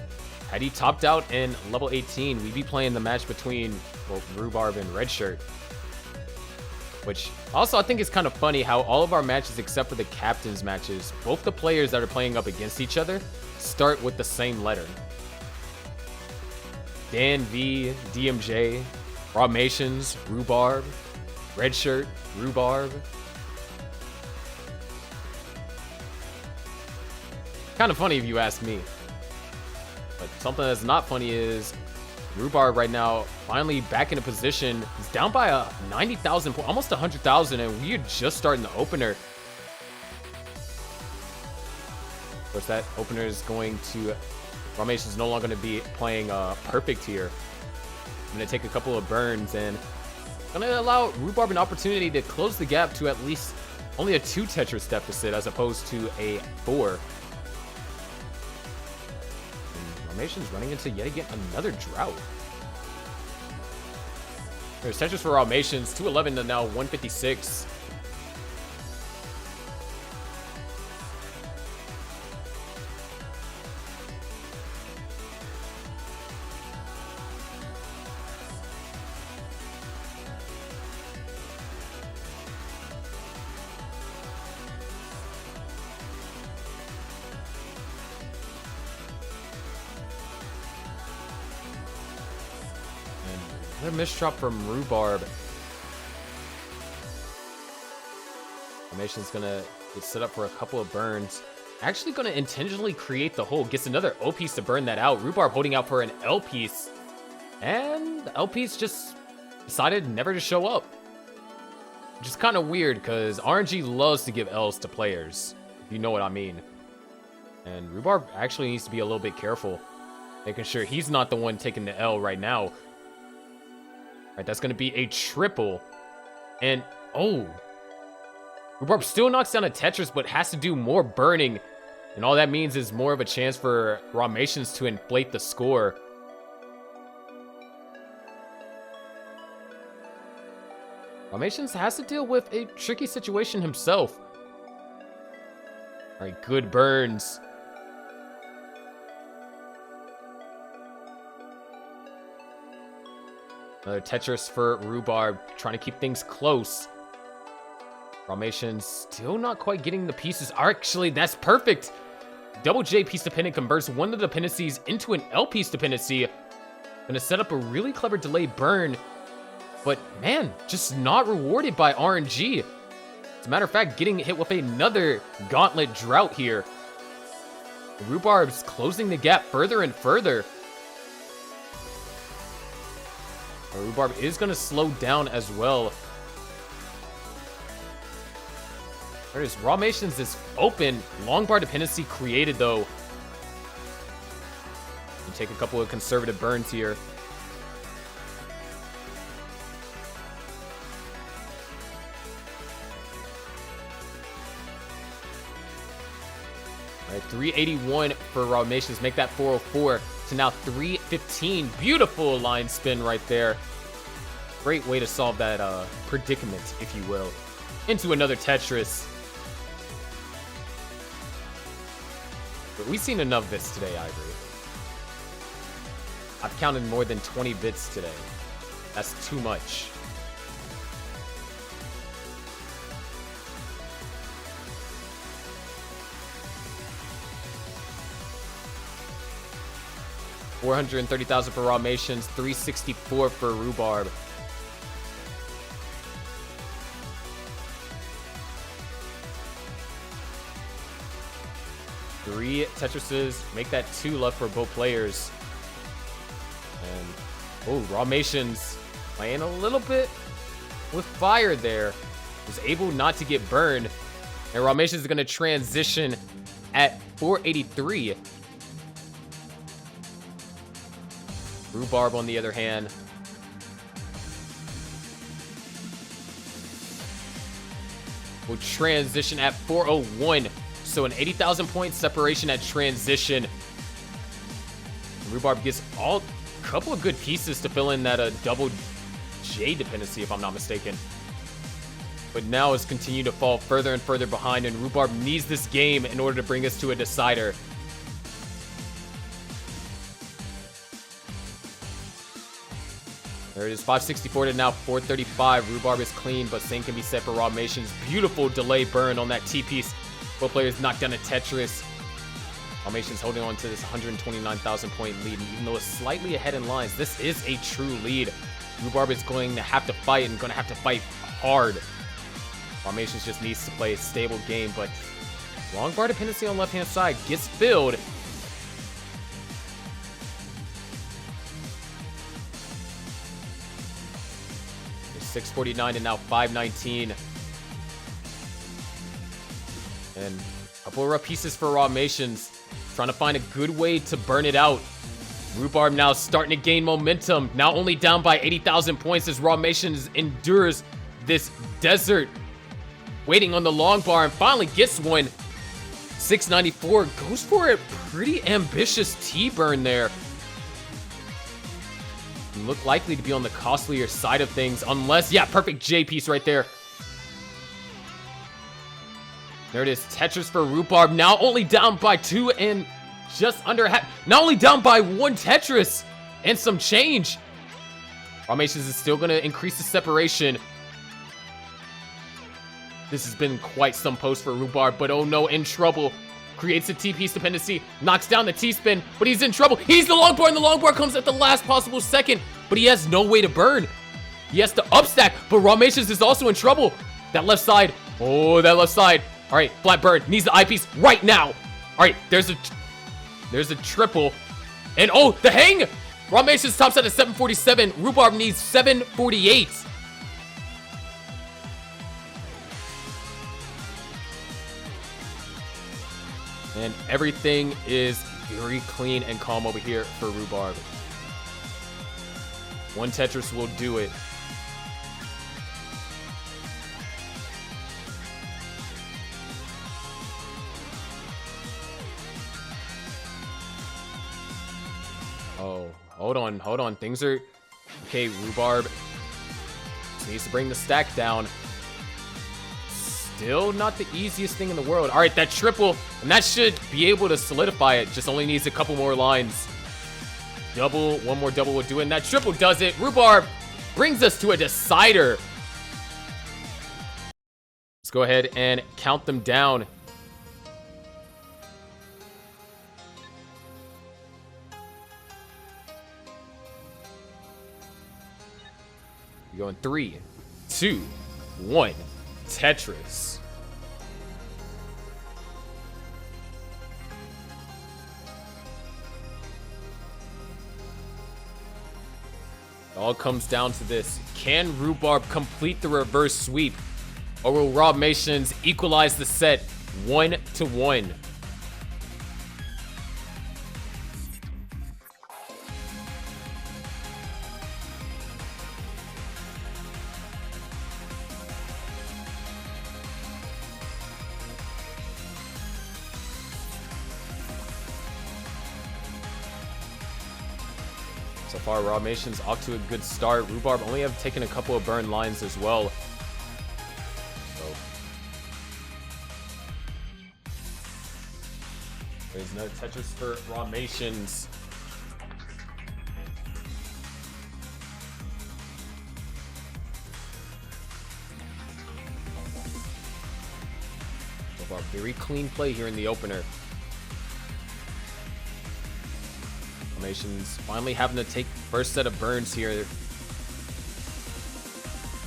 Had he topped out in level 18, we'd be playing the match between, well, Rhubarb and Redshurt. Which also I think is kind of funny how all of our matches except for the captain's matches, both the players that are playing up against each other start with the same letter. DanV, DMJ, Rahmations, Rhubarb, Redshurt, Rhubarb. Kind of funny if you ask me. But something that's not funny is Rhubarb right now finally back in a position. He's down by a 90,000, almost 100,000, and we are just starting the opener. Of course, that opener is going to... Rahmations is no longer going to be playing perfect here. I'm going to take a couple of burns and going to allow Rhubarb an opportunity to close the gap to at least only a 2 Tetris deficit as opposed to a 4. Rahmations running into yet again another drought. There's Tetris for Rahmations, 211 to now 156. Another misdrop from Rhubarb. Rahmations gonna get set up for a couple of burns. Actually gonna intentionally create the hole. Gets another O piece to burn that out. Rhubarb holding out for an L piece. And the L piece just decided never to show up. Which is kind of weird because RNG loves to give L's to players. If you know what I mean. And Rhubarb actually needs to be a little bit careful. Making sure he's not the one taking the L right now. Right, that's going to be a triple. And, oh. Rhubarb still knocks down a Tetris, but has to do more burning. And all that means is more of a chance for Rahmations to inflate the score. Rahmations has to deal with a tricky situation himself. All right, good burns. Another Tetris for Rhubarb, trying to keep things close. Rahmations still not quite getting the pieces. Actually, that's perfect. Double J piece dependent converts one of the dependencies into an L piece dependency. Gonna set up a really clever delay burn But man, just not rewarded by RNG. As a matter of fact, getting hit with another Gauntlet drought here. Rhubarb's closing the gap further and further. Rhubarb is going to slow down as well. There it is. Rahmations is open. Long bar dependency created, though. You take a couple of conservative burns here. All right, 381 for Rahmations. Make that 404 to now 315. Beautiful line spin right there. Great way to solve that predicament, if you will. Into another Tetris. But we've seen enough of this today, Ivory. I've counted more than 20 bits today. That's too much. $430,000 for Rahmations, 364 for Rhubarb. Three Tetrises, make that 2 left for both players. And, oh, Rahmations playing a little bit with fire there. Was able not to get burned. And Rahmations is going to transition at 483. Rhubarb, on the other hand, will transition at 401. So an 80,000 point separation at transition. Rhubarb gets a couple of good pieces to fill in that double J dependency, if I'm not mistaken. But now has continued to fall further and further behind, and Rhubarb needs this game in order to bring us to a decider. There it is, 564 to now 435. Rhubarb is clean, but same can be said for Rahmations. Beautiful delay burn on that T-piece. Both players knocked down a Tetris. Rahmations holding on to this 129,000 point lead, and even though it's slightly ahead in lines, this is a true lead. Rhubarb is going to have to fight, and going to have to fight hard. Rahmations just needs to play a stable game, but long bar dependency on left-hand side gets filled. It's 649 and now 519. And a couple of rough pieces for Rahmations. Trying to find a good way to burn it out. Rhubarb now starting to gain momentum. Now only down by 80,000 points as Rahmations endures this desert. Waiting on the long bar and finally gets one. 694 goes for a pretty ambitious T-burn there. Look likely to be on the costlier side of things unless, yeah, perfect J piece right there. There it is, Tetris for Rhubarb, now only down by 2 and just under half. Not only down by 1 Tetris and some change. Rahmations is still going to increase the separation. This has been quite some post for Rhubarb, but oh no, in trouble. Creates a T-piece dependency, knocks down the T-spin, but he's in trouble. He's the long bar, and the long bar comes at the last possible second, but he has no way to burn. He has to upstack, but Rahmations is also in trouble. That left side, oh, that left side. All right, flat burn, needs the eyepiece right now. All right, there's a triple. And oh, the hang! Rahmations tops out at 747. Rhubarb needs 748. And everything is very clean and calm over here for Rhubarb. 1 Tetris will do it. Oh, hold on. Things are... Okay, Rhubarb needs to bring the stack down. Still not the easiest thing in the world. All right, that triple, and that should be able to solidify it. Just only needs a couple more lines. Double, one more double will do it, and that triple does it. Rhubarb brings us to a decider. Let's go ahead and count them down. We Going 3, 2, 1. Tetris. It all comes down to this. Can Rhubarb complete the reverse sweep? Or will Rahmations equalize the set 1-1? So far, Rahmations off to a good start. Rhubarb only have taken a couple of burn lines as well. So there's no Tetris for Rahmations. So far, very clean play here in the opener. Rahmations finally having to take first set of burns here.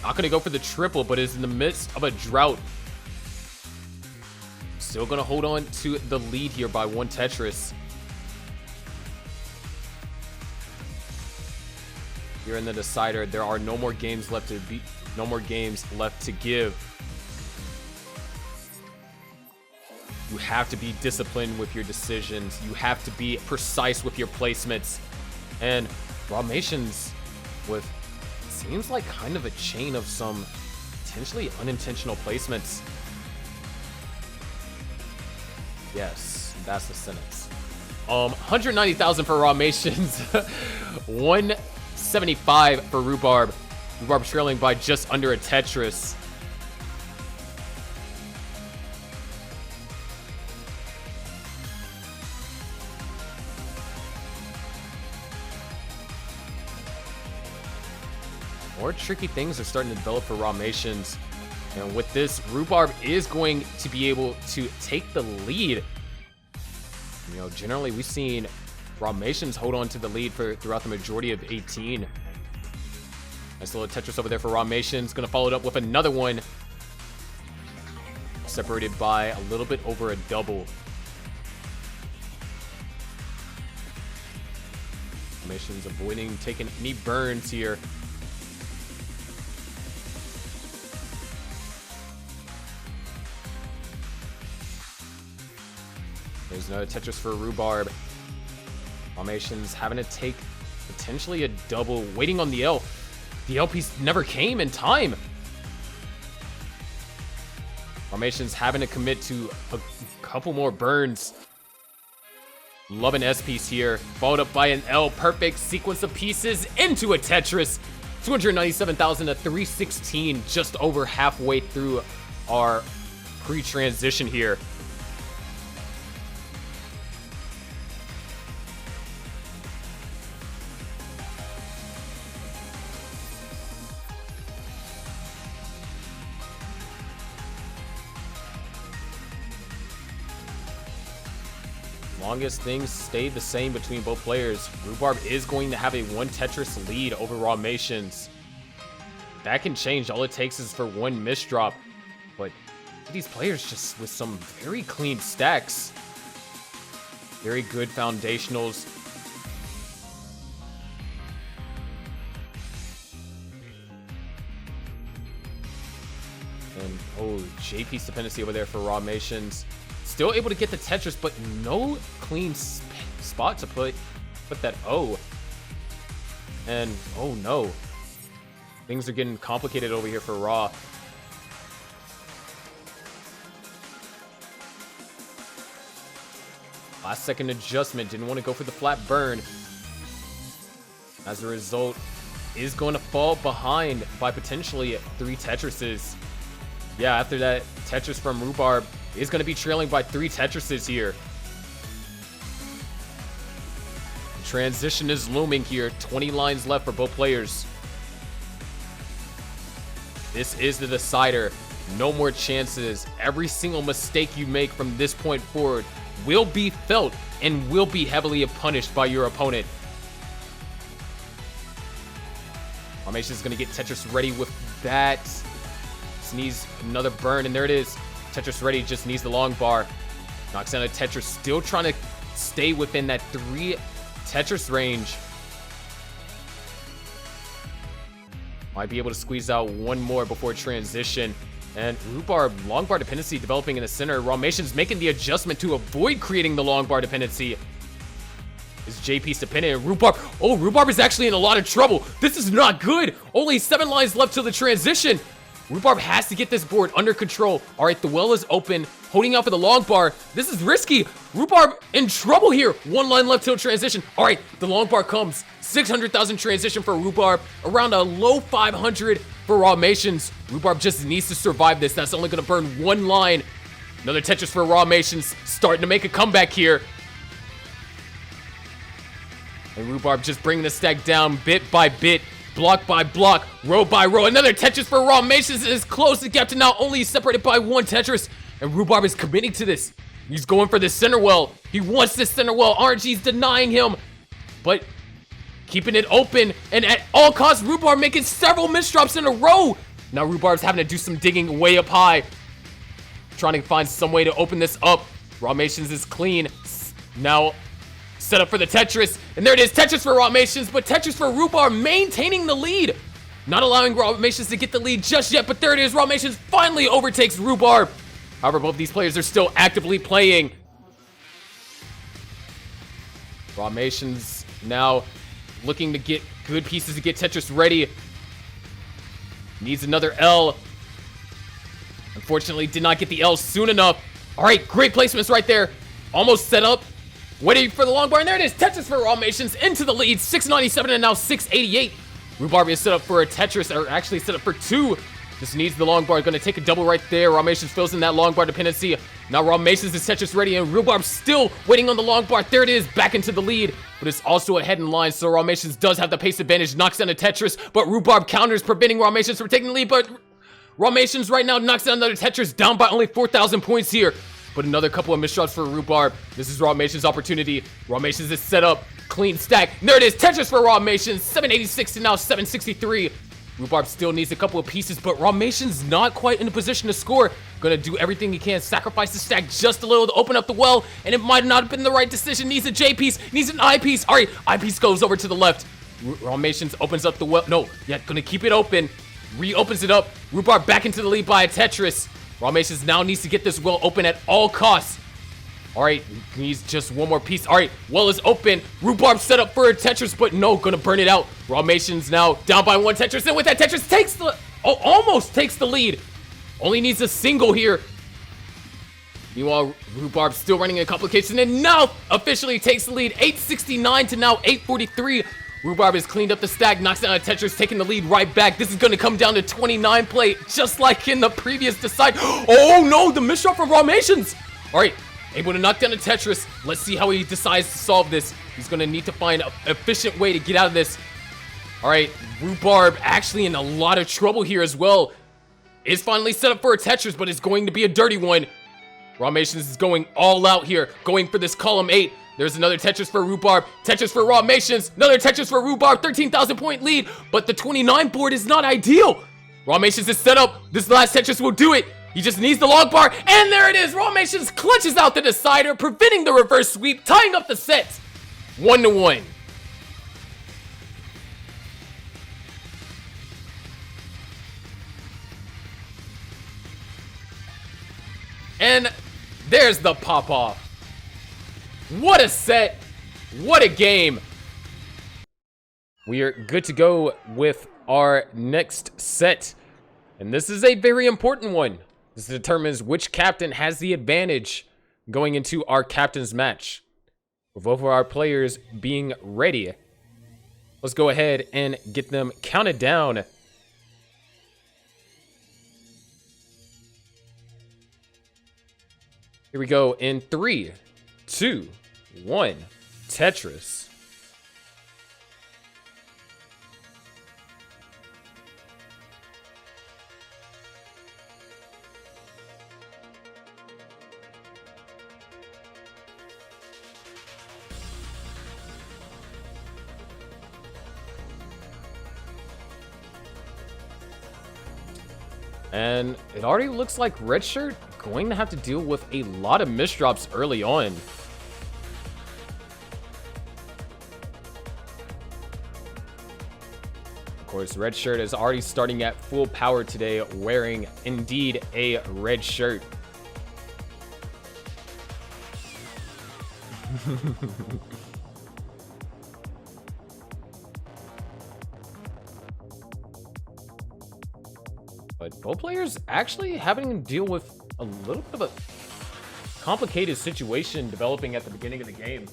Not going to go for the triple, but is in the midst of a drought. Still going to hold on to the lead here by 1 Tetris. Here in the decider, there are no more games left to beat, no more games left to give. You have to be disciplined with your decisions. You have to be precise with your placements. And Rahmations with, seems like kind of a chain of some potentially unintentional placements. Yes, that's the sentence. 190,000 for Rahmations. 175 for Rhubarb. Rhubarb trailing by just under a Tetris. More tricky things are starting to develop for Rahmations. And with this, Rhubarb is going to be able to take the lead. You know, generally we've seen Rahmations hold on to the lead for throughout the majority of 18. Nice little Tetris over there for Rahmations. Gonna follow it up with another one. Separated by a little bit over a double. Rahmations avoiding taking any burns here. There's another Tetris for Rhubarb. Rahmations having to take potentially a double, waiting on the L. The L piece never came in time. Rahmations having to commit to a couple more burns. Love an S piece here, followed up by an L. Perfect sequence of pieces into a Tetris. 297,000 to 316, just over halfway through our pre-transition here. Longest things stayed the same between both players. Rhubarb is going to have a 1 Tetris lead over Rahmations. That can change. All it takes is for 1 misdrop. But these players just with some very clean stacks. Very good foundationals. And oh, J piece dependency over there for Rahmations. Still able to get the Tetris, but no clean spot to put that O. And oh no, things are getting complicated over here for Ra. Last second adjustment, didn't want to go for the flat burn. As a result, is going to fall behind by potentially 3 Tetrises. Yeah, after that Tetris from Rhubarb, is going to be trailing by 3 Tetrises here. The transition is looming here. 20 lines left for both players. This is the decider. No more chances. Every single mistake you make from this point forward will be felt and will be heavily punished by your opponent. Rahmations is going to get Tetris ready with that. Just needs another burn, and there it is. Tetris ready, just needs the long bar. Knocks down a Tetris, still trying to stay within that 3 Tetris range. Might be able to squeeze out one more before transition. And Rhubarb, long bar dependency developing in the center. Rahmations making the adjustment to avoid creating the long bar dependency. Is JP's dependent, and Rhubarb, oh, Rhubarb is actually in a lot of trouble. This is not good. Only 7 lines left till the transition. Rhubarb has to get this board under control. All right, the well is open, holding out for the long bar. This is risky. Rhubarb in trouble here. 1 line left till transition. All right, the long bar comes. 600,000 transition for Rhubarb. Around a low 500 for Rahmations. Rhubarb just needs to survive this. That's only going to burn 1 line. Another Tetris for Rahmations. Starting to make a comeback here. And Rhubarb just bringing the stack down bit by bit. Block by block, row by row. Another Tetris for Rahmations is close. The gap to now only separated by 1 Tetris. And Rhubarb is committing to this. He's going for the center well. He wants this center well. RNG's denying him. But keeping it open. And at all costs, Rhubarb making several misdrops in a row. Now Rhubarb's having to do some digging way up high. Trying to find some way to open this up. Rahmations is clean. Now set up for the Tetris, and there it is, Tetris for Rahmations, but Tetris for Rhubarb maintaining the lead. Not allowing Rahmations to get the lead just yet, but there it is, Rahmations finally overtakes Rhubarb. However, both these players are still actively playing. Rahmations now looking to get good pieces to get Tetris ready. Needs another L. Unfortunately, did not get the L soon enough. All right, great placements right there. Almost set up. Waiting for the long bar, and there it is. Tetris for Rahmations into the lead. 697 and now 688. Rhubarb is set up for a Tetris, or actually set up for 2. Just needs the long bar. Going to take a double right there. Rahmations fills in that long bar dependency. Now Rahmations is Tetris ready, and Rhubarb still waiting on the long bar. There it is, back into the lead. But it's also ahead in line, so Rahmations does have the pace advantage. Knocks down a Tetris, but Rhubarb counters, preventing Rahmations from taking the lead. But Rahmations right now knocks down another Tetris, down by only 4,000 points here. But another couple of misdrops for Rhubarb. This is Rahmations' opportunity. Rahmations is set up. Clean stack. And there it is. Tetris for Rahmations. 786 to now 763. Rhubarb still needs a couple of pieces, but Rahmations not quite in a position to score. Gonna do everything he can. Sacrifice the stack just a little to open up the well, and it might not have been the right decision. Needs a J piece. Needs an I piece. All right, I piece goes over to the left. Rahmations opens up the well. No, yeah, gonna keep it open. Reopens it up. Rhubarb back into the lead by a Tetris. Rahmations now needs to get this well open at all costs. All right, needs just one more piece. All right, well is open. Rhubarb set up for a Tetris, but no, gonna burn it out. Rahmations now down by 1 Tetris, and with that Tetris takes the, almost takes the lead. Only needs a single here. Meanwhile, Rhubarb still running a complication, and now officially takes the lead. 869 to now 843. Rhubarb has cleaned up the stack, knocks down a Tetris, taking the lead right back. This is going to come down to 29 play, just like in the previous decide. Oh no, the misdrop from Rahmations. All right, able to knock down a Tetris. Let's see how he decides to solve this. He's going to need to find an efficient way to get out of this. All right, Rhubarb actually in a lot of trouble here as well. Is finally set up for a Tetris, but it's going to be a dirty one. Rahmations is going all out here, going for this column 8. There's another Tetris for Rhubarb, Tetris for Rahmations, another Tetris for Rhubarb, 13,000 point lead, but the 29 board is not ideal. Rahmations is set up, this last Tetris will do it. He just needs the long bar, and there it is. Rahmations clutches out the decider, preventing the reverse sweep, tying up the set. 1-1. And there's the pop-off. What a set. What a game. We are good to go with our next set. And this is a very important one. This determines which captain has the advantage going into our captain's match. With both of our players being ready, let's go ahead and get them counted down. Here we go in 3, 2, 1. Tetris. And it already looks like Redshurt going to have to deal with a lot of misdrops early on. Of course, Redshurt is already starting at full power today, wearing indeed a red shirt. But both players actually having to deal with a little bit of a complicated situation developing at the beginning of the game.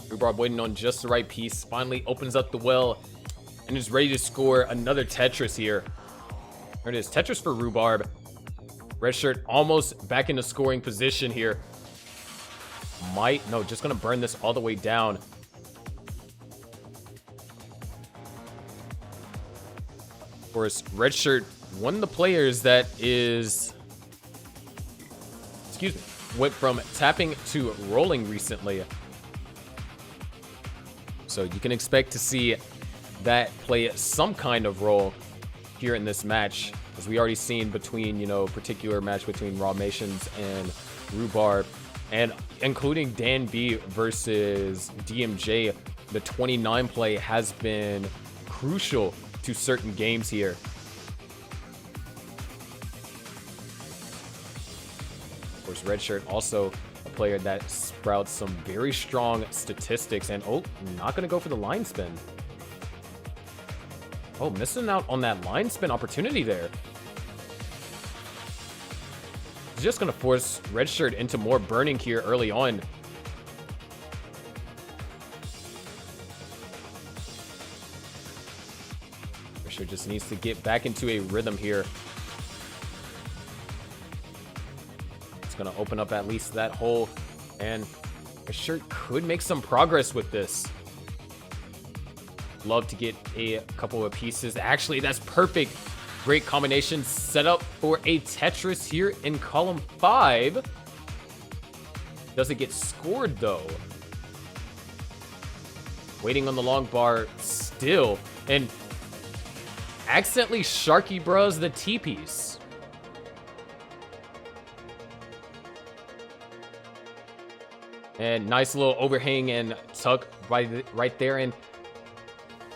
Rhubarb waiting on just the right piece, finally opens up the well and is ready to score another Tetris here. There it is, Tetris for Rhubarb. Redshurt almost back into scoring position here. Just gonna burn this all the way down. Of course, Redshurt, one of the players that went from tapping to rolling recently. So you can expect to see that play some kind of role here in this match, as we already seen between, particular match between Rahmations and Rhubarb, and including DanV versus DMJ. The 29 play has been crucial to certain games here. Of course, Redshurt also a player that sprouts some very strong statistics, and not gonna go for the line spin. Missing out on that line spin opportunity there. He's just gonna force Redshurt into more burning here early on. Redshurt just needs to get back into a rhythm here. It's gonna open up at least that hole, and Redshurt could make some progress with this. Love to get a couple of pieces. Actually, that's perfect. Great combination set up for a Tetris here in column 5. Doesn't get scored though. Waiting on the long bar still, and accidentally Sharky bros the T-piece. And nice little overhang and tuck right there, and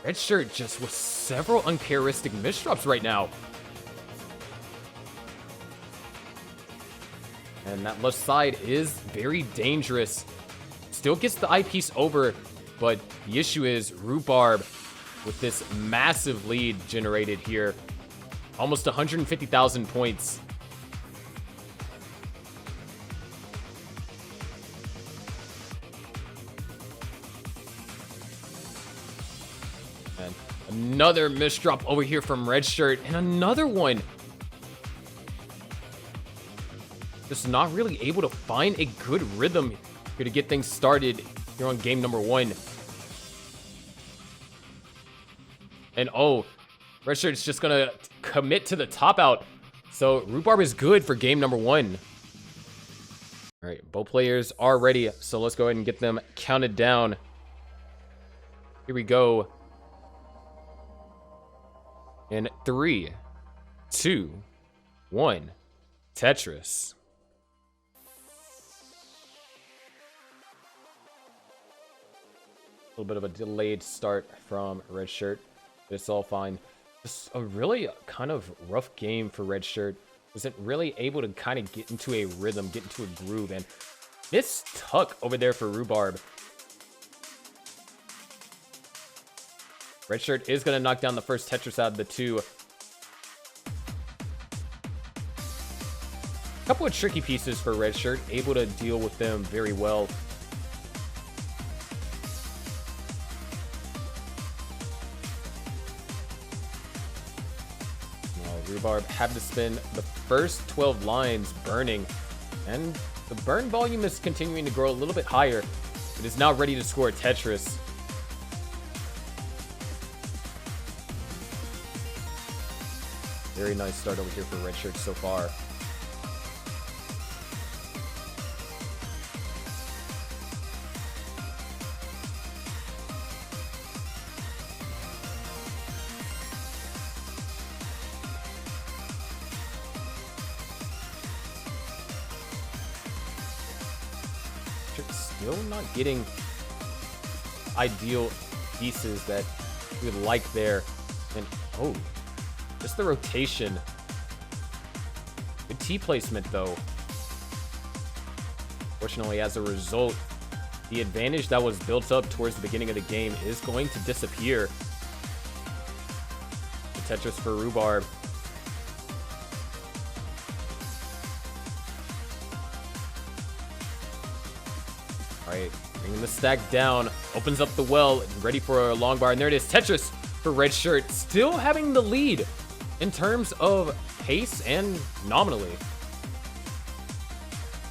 Redshurt just with several uncharacteristic misdrops right now. And that left side is very dangerous. Still gets the eyepiece over, but the issue is Rhubarb with this massive lead generated here. Almost 150,000 points. And another misdrop over here from Redshurt, and another one. Just not really able to find a good rhythm here to get things started here on game number 1. And Redshirt's just gonna commit to the top out. So Rhubarb is good for game number 1. All right, both players are ready, so let's go ahead and get them counted down. Here we go. In 3, 2, 1, Tetris. A little bit of a delayed start from Redshurt. It's all fine. Just a really kind of rough game for Redshurt. Wasn't really able to kind of get into a rhythm, get into a groove, and this tuck over there for Rhubarb. Redshurt is going to knock down the first Tetris out of the 2. A couple of tricky pieces for Redshurt, able to deal with them very well. Rhubarb had to spend the first 12 lines burning, and the burn volume is continuing to grow a little bit higher. It is now ready to score a Tetris. Very nice start over here for Redshurt so far. Still not getting ideal pieces that we would like there. And, oh, just the rotation. Good T placement, though. Fortunately, as a result, the advantage that was built up towards the beginning of the game is going to disappear. The Tetris for Rhubarb. Alright, bringing the stack down, opens up the well, ready for a long bar, and there it is, Tetris for Redshurt, still having the lead in terms of pace and nominally.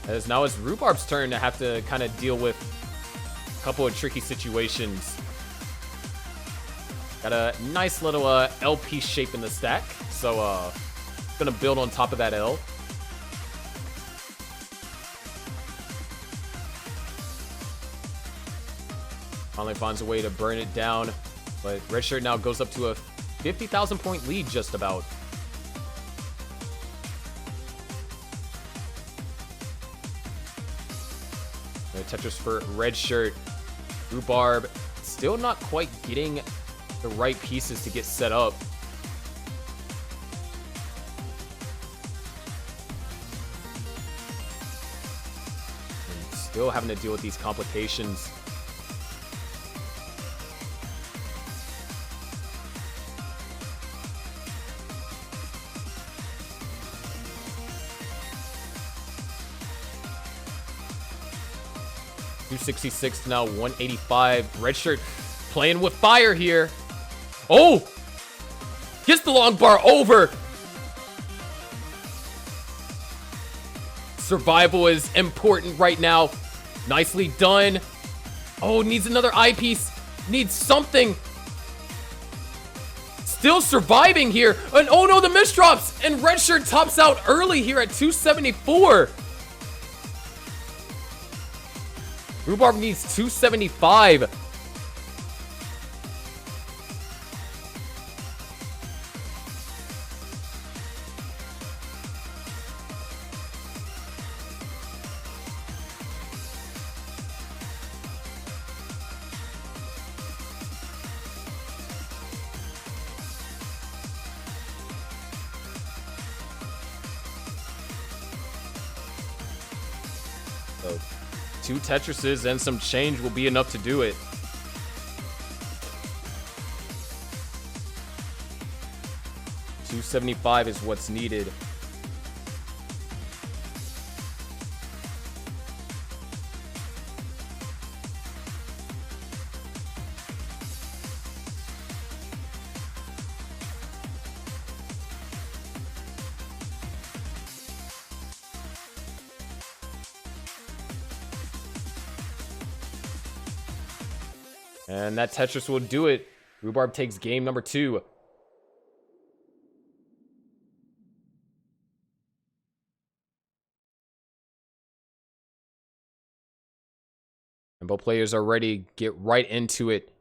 As now it's Rhubarb's turn to have to kind of deal with a couple of tricky situations. Got a nice little LP shape in the stack, so gonna build on top of that L. Finally finds a way to burn it down, but Redshurt now goes up to a 50,000 point lead just about. Tetris for Redshurt. Rhubarb still not quite getting the right pieces to get set up. And still having to deal with these complications. $266 to now 185. Redshurt playing with fire here. Oh! Gets the long bar over. Survival is important right now. Nicely done. Oh, needs another eyepiece. Needs something. Still surviving here. And oh no, the misdrops. And Redshurt tops out early here at 274. Rhubarb needs 275. So 2 Tetrises and some change will be enough to do it. $275 is what's needed. And that Tetris will do it. Rhubarb takes game number 2. And both players are ready. Get right into it.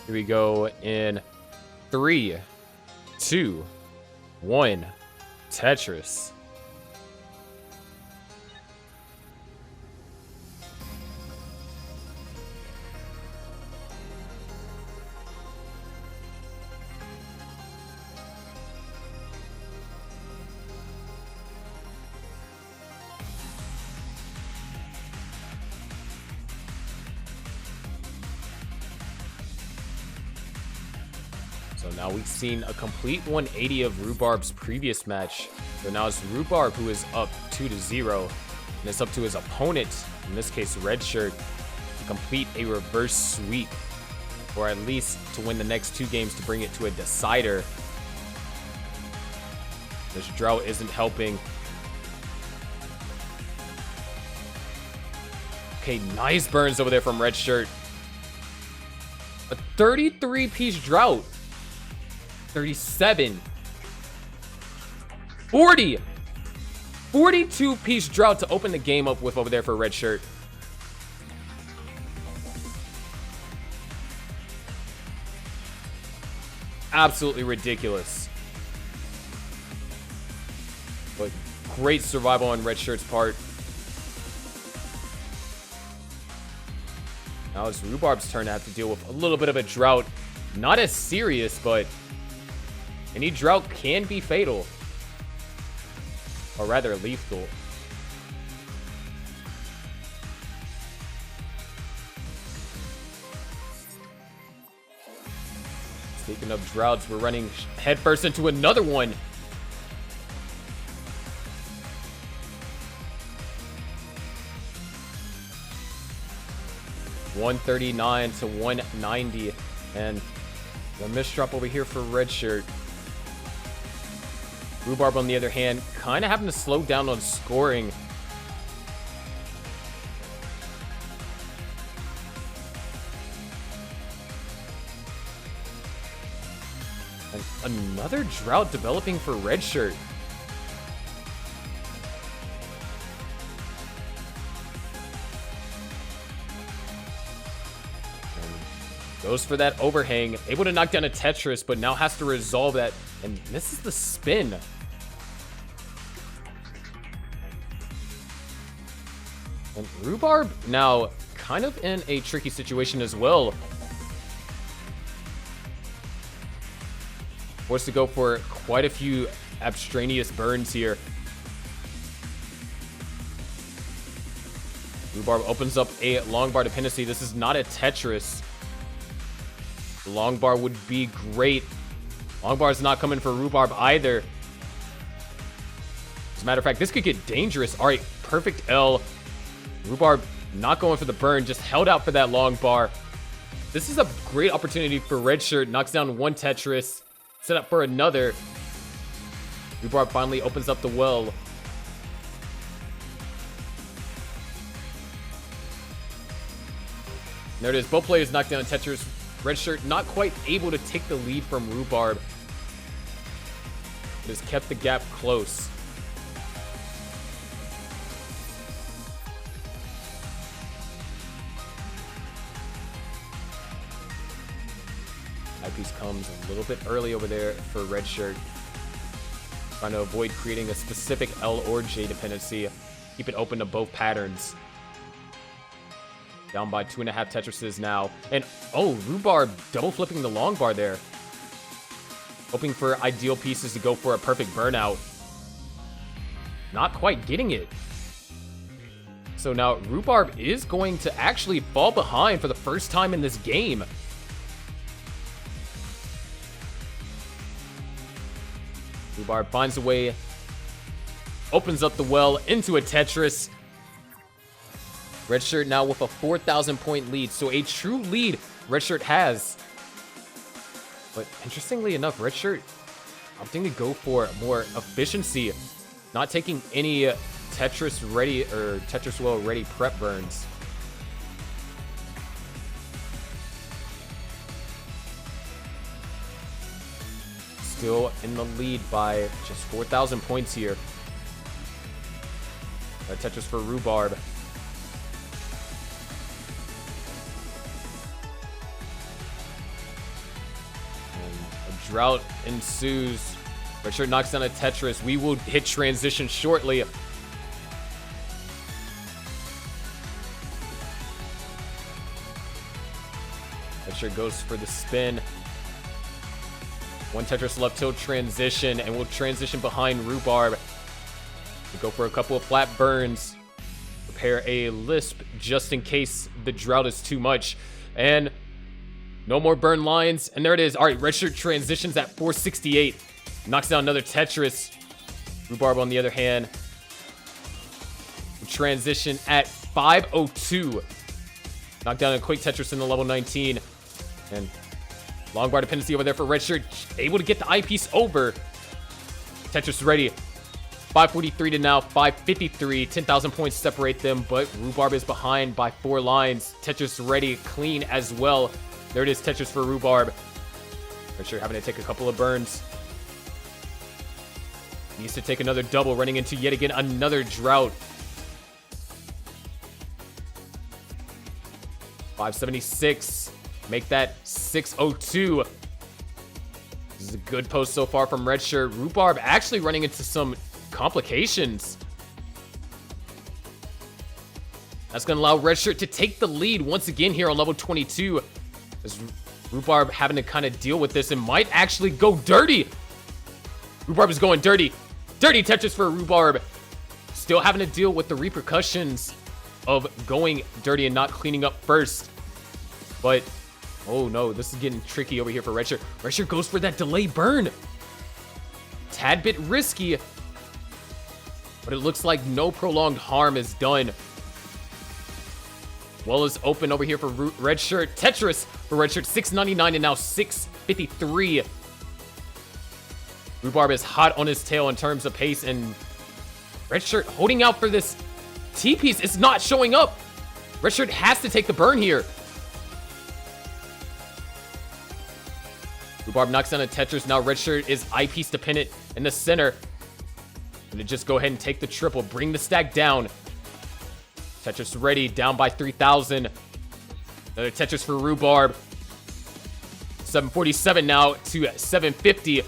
Here we go in 3, 2, 1. Tetris. So now we've seen a complete 180 of Rhubarb's previous match. So now it's Rhubarb who is up 2-0. And it's up to his opponent, in this case Redshurt, to complete a reverse sweep. Or at least to win the next 2 games to bring it to a decider. This drought isn't helping. Okay, nice burns over there from Redshurt. A 33-piece drought. 37. 40. 42-piece drought to open the game up with over there for Redshurt. Absolutely ridiculous. But Great survival on Redshirt's part. Now it's Rhubarb's turn to have to deal with a little bit of a drought. Not as serious, but any drought can be fatal. Or rather, lethal. Speaking of droughts, we're running headfirst into another one. $139 to $190, and the misdrop over here for Redshirt. Rhubarb, on the other hand, kind of having to slow down on scoring. And another drought developing for Redshirt. Goes for that overhang, able to knock down a Tetris, but now has to resolve that, and this is the spin. And Rhubarb now kind of in a tricky situation as well. Forced to go for quite a few abstraneous burns here. Rhubarb opens up a long bar dependency. This is not a Tetris. Long bar would be great. Long bar is not coming for Rhubarb either. As a matter of fact, this could get dangerous. All right, perfect L. Rhubarb not going for the burn, just held out for that long bar. This is a great opportunity for Redshirt. Knocks down one Tetris, set up for another. Rhubarb finally opens up the well. There it is. Both players knocked down Tetris. Redshirt not quite able to take the lead from Rhubarb. It has kept the gap close. Eyepiece comes a little bit early over there for Redshirt. Trying to avoid creating a specific L or J dependency. Keep it open to both patterns. Down by 2.5 Tetrises now. And, oh, Rhubarb double flipping the long bar there. Hoping for ideal pieces to go for a perfect burnout. Not quite getting it. So now Rhubarb is going to actually fall behind for the first time in this game. Rhubarb finds a way. Opens up the well into a Tetris. Redshirt now with a 4,000 point lead, so a true lead Redshirt has. But interestingly enough, Redshirt opting to go for more efficiency, not taking any Tetris ready or Tetris well ready prep burns. Still in the lead by just 4,000 points here. Tetris for Rhubarb. Drought ensues. Redshirt knocks down a Tetris. We will hit transition shortly. Redshirt goes for the spin. One Tetris left till transition, and we'll transition behind Rhubarb. We'll go for a couple of flat burns. Prepare a lisp just in case the drought is too much. And no more burn lines, and there it is. All right, Redshirt transitions at 468. Knocks down another Tetris. Rhubarb, on the other hand, transition at 502. Knock down a quick Tetris in the level 19. And long bar dependency over there for Redshirt. Able to get the eyepiece over. Tetris ready. 543 to now 553. 10,000 points separate them, but Rhubarb is behind by 4 lines. Tetris ready, clean as well. There it is, Tetris for Rhubarb. Redshirt having to take a couple of burns. Needs to take another double, running into yet again another drought. 576. Make that 602. This is a good post so far from Redshurt. Rhubarb actually running into some complications. That's going to allow Redshurt to take the lead once again here on level 22. As Rhubarb having to kind of deal with this and might actually go dirty. Rhubarb is going dirty. Dirty Tetris for Rhubarb. Still having to deal with the repercussions of going dirty and not cleaning up first. But, oh no, this is getting tricky over here for Redshurt. Redshurt goes for that delay burn. Tad bit risky. But it looks like no prolonged harm is done. Well is open over here for Redshurt. Tetris for Redshurt, 699 and now 653. Rhubarb is hot on his tail in terms of pace, and Redshurt holding out for this T-piece. It's not showing up. Redshurt has to take the burn here. Rhubarb knocks down a Tetris. Now Redshurt is eyepiece dependent in the center. Gonna just go ahead and take the triple, bring the stack down. Tetris ready, down by 3,000. Another Tetris for Rhubarb. 747 now to 750.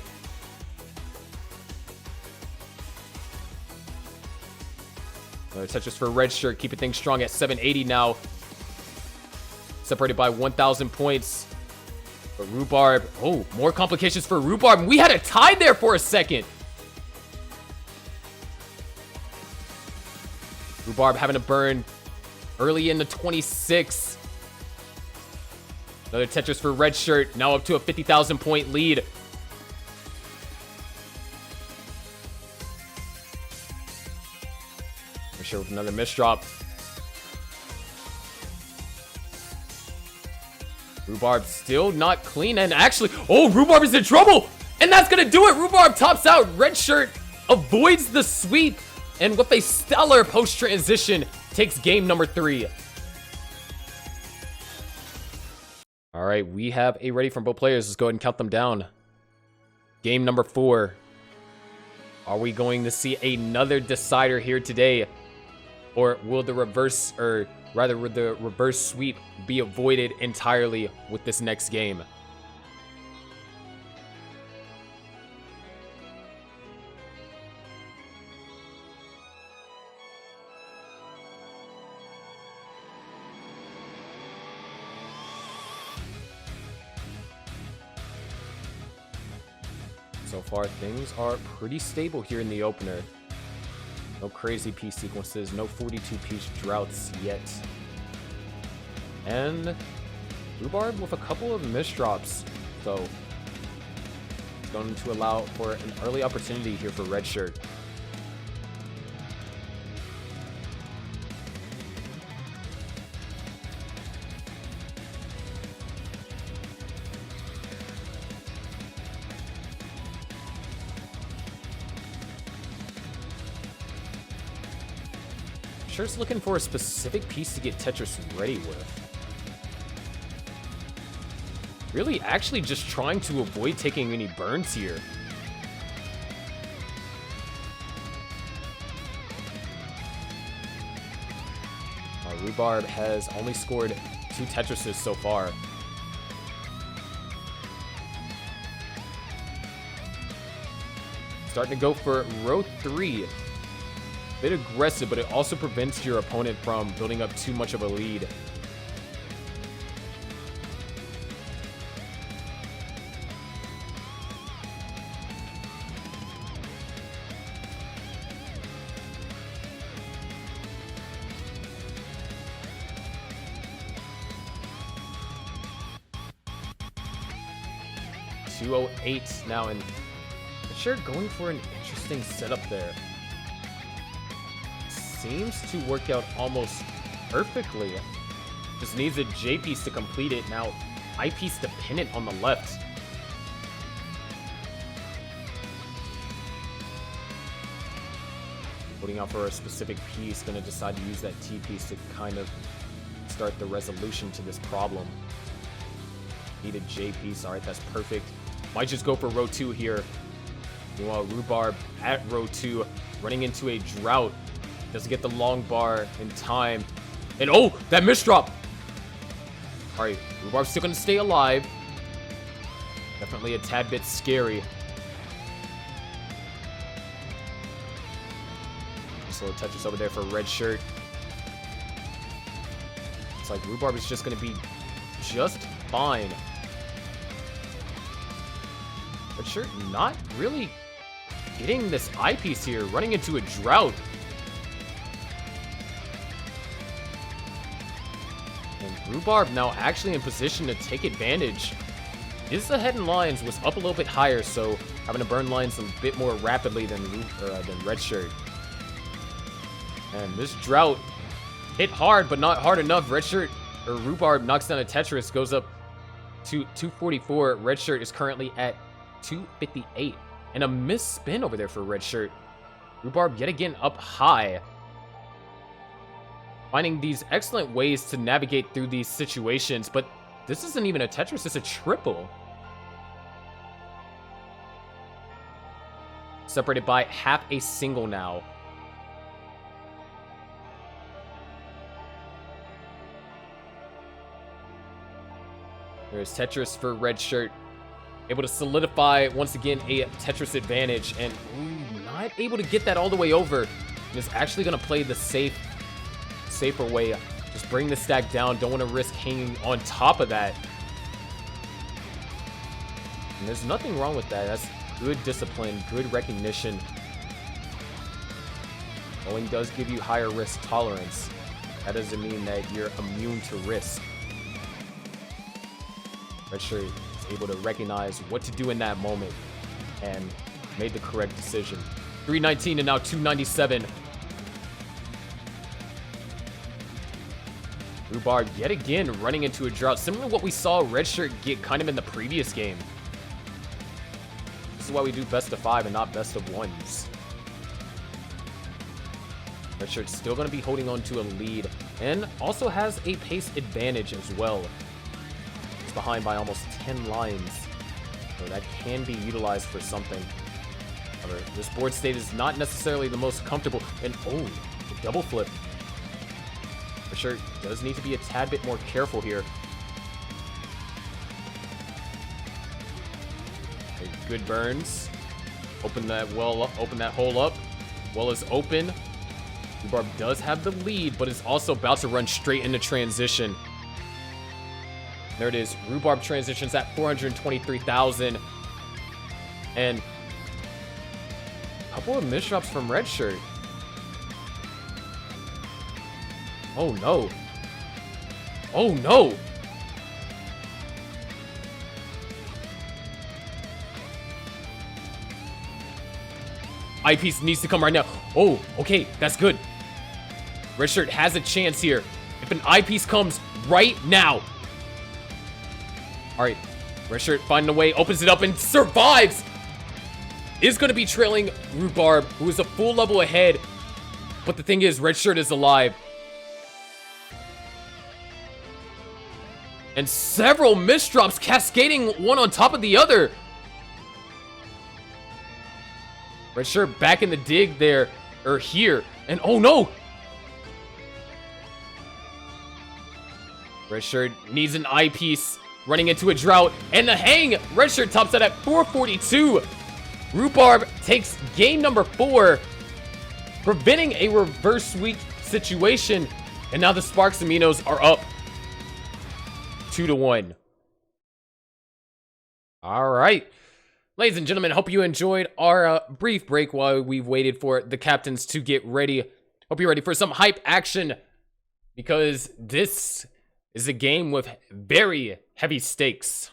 Another Tetris for Redshurt, keeping things strong at 780 now. Separated by 1,000 points. But Rhubarb, oh, more complications for Rhubarb. We had a tie there for a second. Rhubarb having to burn early in the 26. Another Tetris for Redshurt, now up to a 50,000 point lead. Redshurt with another misdrop. Rhubarb still not clean, and actually, oh, Rhubarb is in trouble, and that's gonna do it. Rhubarb tops out. Redshurt avoids the sweep, and with a stellar post-transition, takes game number 3. All right, we have a ready from both players. Let's go ahead and count them down. Game number 4. Are we going to see another decider here today? Or will the reverse, or rather, will the reverse sweep be avoided entirely with this next game? So far, things are pretty stable here in the opener. No crazy piece sequences, no 42-piece droughts yet. And Rhubarb with a couple of misdrops, so it's going to allow for an early opportunity here for Redshurt. Shirt's looking for a specific piece to get Tetris ready with. Really actually just trying to avoid taking any burns here. Rhubarb has only scored 2 Tetrises so far. Starting to go for row 3. Bit aggressive, but it also prevents your opponent from building up too much of a lead. .208 now, and sure, going for an interesting setup there. Seems to work out almost perfectly. Just needs a J piece to complete it. Now, I piece dependent on the left. Holding out for a specific piece, gonna decide to use that T piece to kind of start the resolution to this problem. Need a J piece. All right, that's perfect. Might just go for row 2 here. Meanwhile, Rhubarb at row 2, running into a drought. Doesn't get the long bar in time. And oh, that misdrop. All right, Rhubarb's still going to stay alive. Definitely a tad bit scary. Just a little Tetris over there for Redshurt. It's like Rhubarb is just going to be just fine. Redshurt not really getting this eyepiece here, running into a drought. And Rhubarb now actually in position to take advantage. His ahead in lines was up a little bit higher, so having to burn lines a bit more rapidly than Redshurt. And this drought hit hard, but not hard enough. Redshurt, or Rhubarb, knocks down a Tetris, goes up to 244. Redshurt is currently at 258. And a missed spin over there for Redshurt. Rhubarb yet again up high. Finding these excellent ways to navigate through these situations, but this isn't even a Tetris, it's a triple. Separated by half a single now. There's Tetris for Redshurt. Able to solidify, once again, a Tetris advantage. And not able to get that all the way over. And is actually going to play the safer way. Just bring the stack down. Don't want to risk hanging on top of that. And there's nothing wrong with that. That's good discipline, good recognition. Bowling does give you higher risk tolerance. That doesn't mean that you're immune to risk. Redshurt is able to recognize what to do in that moment and made the correct decision. 319 and now 297. Rhubarb yet again running into a drought, similar to what we saw Redshurt get kind of in the previous game. This is why we do best of 5 and not best of 1s. Redshirt's still going to be holding on to a lead and also has a pace advantage as well. It's behind by almost 10 lines, so that can be utilized for something. However, this board state is not necessarily the most comfortable. And oh, the double flip. Redshurt does need to be a tad bit more careful here. Okay, good burns. Open that well up, open that hole up. Well is open. Rhubarb does have the lead, but is also about to run straight into transition. There it is. Rhubarb transitions at 423,000. And a couple of misdrops from Redshurt. Oh no. Oh no. Eyepiece needs to come right now. Oh, okay, that's good. Redshurt has a chance here. If an eyepiece comes right now. All right, Redshurt finding a way, opens it up and survives. Is going to be trailing Rhubarb, who is a full level ahead. But the thing is, Redshurt is alive. And several misdrops cascading one on top of the other. Redshurt back in the dig there, or here. And oh no! Redshurt needs an eyepiece, running into a drought. And the hang! Redshurt tops that at 442. Rhubarb takes game number 4, preventing a reverse sweep situation. And now the Sparks and Minos are up 2-1. All right. Ladies and gentlemen, hope you enjoyed our brief break while we've waited for the captains to get ready. Hope you're ready for some hype action, because this is a game with very heavy stakes.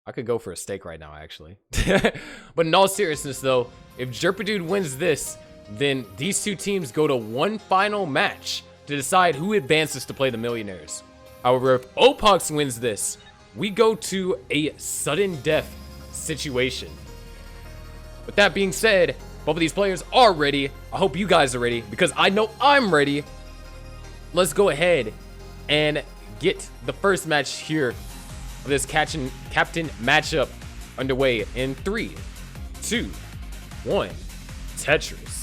I could go for a steak right now, actually. But in all seriousness, though, if Jerpidude wins this, then these two teams go to one final match to decide who advances to play the Millionaires. However, if Opaux wins this, we go to a sudden death situation. With that being said, both of these players are ready. I hope you guys are ready, because I know I'm ready. Let's go ahead and get the first match here of this captain matchup underway in 3, 2, 1. Tetris.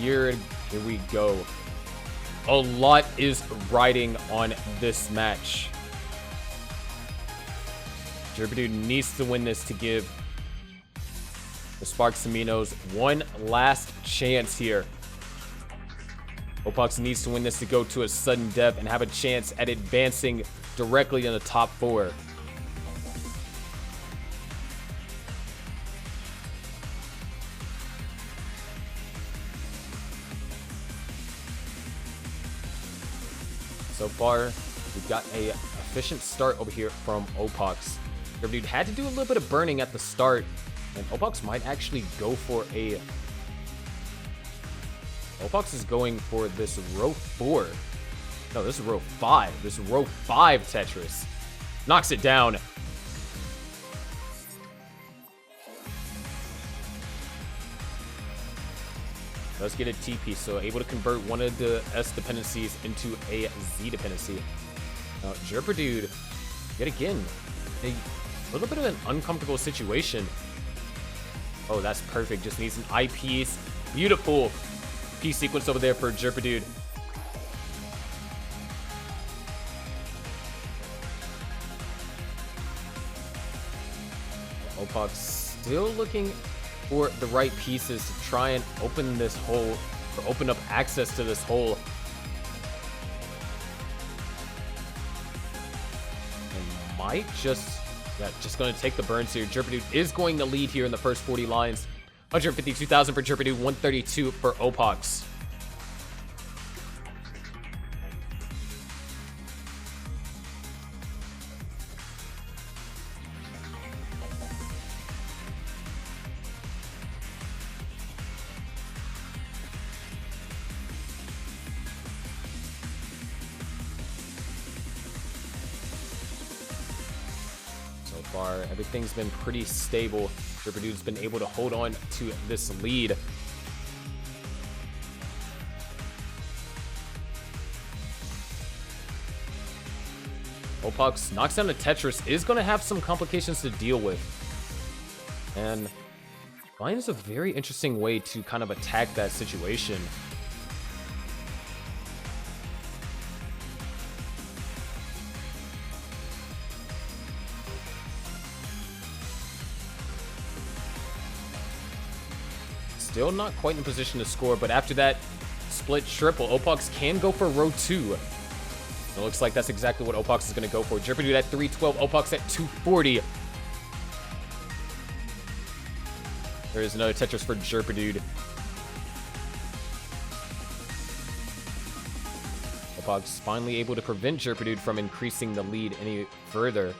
here we go. A lot is riding on this match. Jerpidude needs to win this to give the Sparks and Minos one last chance here. Opaux needs to win this to go to a sudden death and have a chance at advancing directly in the top 4. So far, we've got a efficient start over here from Opaux. Jerpidude had to do a little bit of burning at the start, and Opaux might actually go for a... Opaux is going for this row 4. No, this is row 5. This is row 5 Tetris. Knocks it down. Let's get a T piece, so able to convert one of the S dependencies into a Z dependency. Now, Jerpidude, yet again, a little bit of an uncomfortable situation. Oh, that's perfect. Just needs an I piece. Beautiful piece sequence over there for Jerpidude. Opaux still looking for the right pieces to try and open this hole, or open up access to this hole. And might just going to take the burns here. Jerpidude is going to lead here in the first 40 lines. 152,000 for Jerpidude, 132 for Opaux. Far, everything's been pretty stable. Jerpidude's been able to hold on to this lead. Opaux knocks down the Tetris, is going to have some complications to deal with. And finds a very interesting way to kind of attack that situation. Still not quite in position to score, but after that split triple, Opaux can go for row 2. It looks like that's exactly what Opaux is going to go for. Jerpidude at 312, Opaux at 240. There is another Tetris for Jerpidude. Opaux finally able to prevent Jerpidude from increasing the lead any further.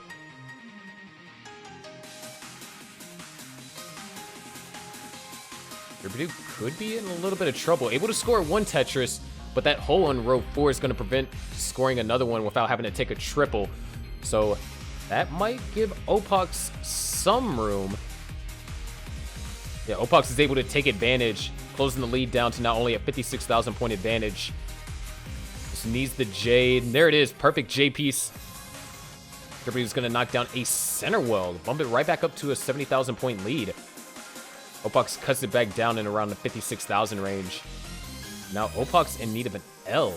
Jerpidude could be in a little bit of trouble. Able to score one Tetris, but that hole on row 4 is going to prevent scoring another one without having to take a triple. So that might give Opaux some room. Yeah, Opaux is able to take advantage, closing the lead down to now only a 56,000 point advantage. Just needs the J. There it is. Perfect J piece. Jerpidude's going to knock down a center weld, bump it right back up to a 70,000 point lead. Opaux cuts it back down in around the 56,000 range. Now Opaux in need of an L.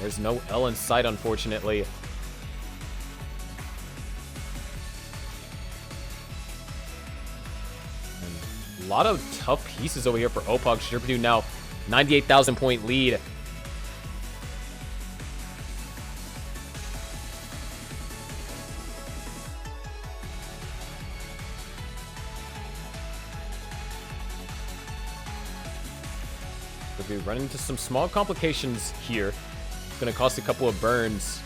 There's no L in sight, unfortunately. And a lot of tough pieces over here for Opaux. Jerpidude now 98,000 point lead. We'll be running into some small complications here. It's going to cost a couple of burns.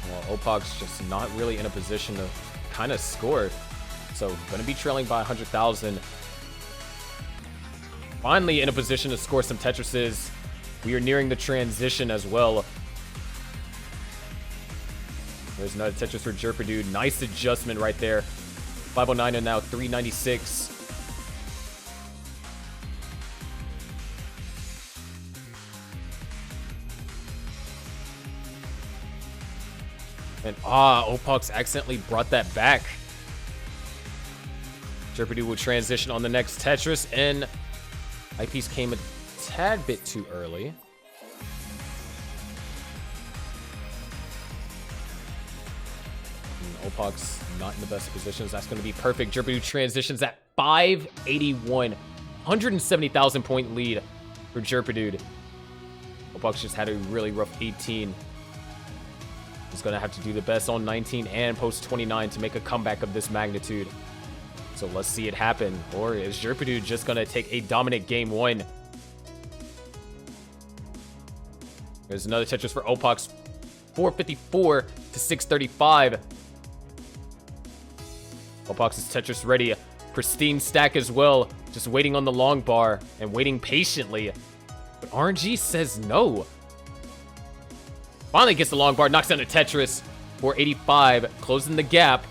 Well, Opaux just not really in a position to kind of score. So going to be trailing by 100,000. Finally in a position to score some Tetrises. We are nearing the transition as well. There's another Tetris for Jerpidude. Nice adjustment right there. 509 and now 396. And Opaux accidentally brought that back. Jerpidude will transition on the next Tetris, and eyepiece came a tad bit too early. And Opaux not in the best positions. That's going to be perfect. Jerpidude transitions at 581. 170,000 point lead for Jerpidude. Opaux just had a really rough 18. He's going to have to do the best on 19 and post 29 to make a comeback of this magnitude. So let's see it happen. Or is Jerpidude just going to take a dominant game 1? There's another Tetris for Opaux. 454 to 635. Opaux is Tetris ready. Pristine stack as well. Just waiting on the long bar and waiting patiently. But RNG says no. Finally gets the long bar, knocks down a Tetris. 485, closing the gap.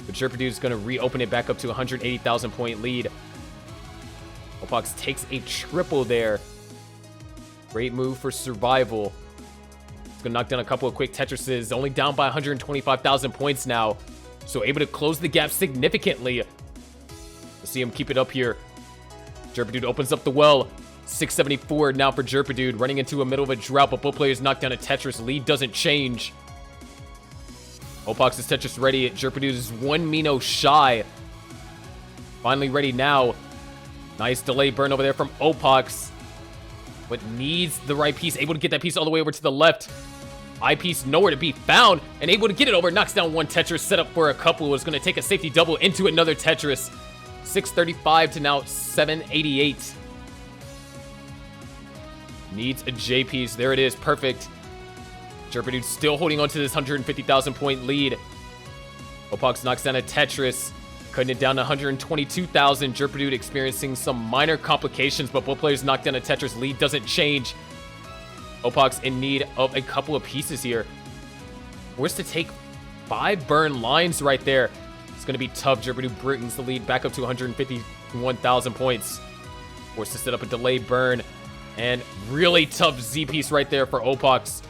But Jerpidude is going to reopen it back up to 180,000 point lead. Opaux takes a triple there. Great move for survival. He's going to knock down a couple of quick Tetrises. Only down by 125,000 points now. So able to close the gap significantly. Let's see him keep it up here. Jerpidude opens up the well. 674 now for Jerpidude, running into a middle of a drought, but both players knock down a Tetris. Lead doesn't change. Opaux is Tetris ready. Jerpidude is 1 Mino shy. Finally ready now. Nice delay burn over there from Opaux. But needs the right piece. Able to get that piece all the way over to the left. Eyepiece nowhere to be found. And able to get it over. Knocks down one Tetris. Set up for a couple. Was going to take a safety double into another Tetris. 635 to now 788. Needs a J piece. There it is. Perfect. Jerpidude still holding on to this 150,000 point lead. Opaux knocks down a Tetris. Cutting it down to 122,000. Jerpidude experiencing some minor complications, but both players knock down a Tetris. Lead doesn't change. Opaux in need of a couple of pieces here. Forced to take 5 burn lines right there. It's going to be tough. Jerpidude brings the lead back up to 151,000 points. Forced to set up a delay burn. And really tough Z piece right there for Opaux.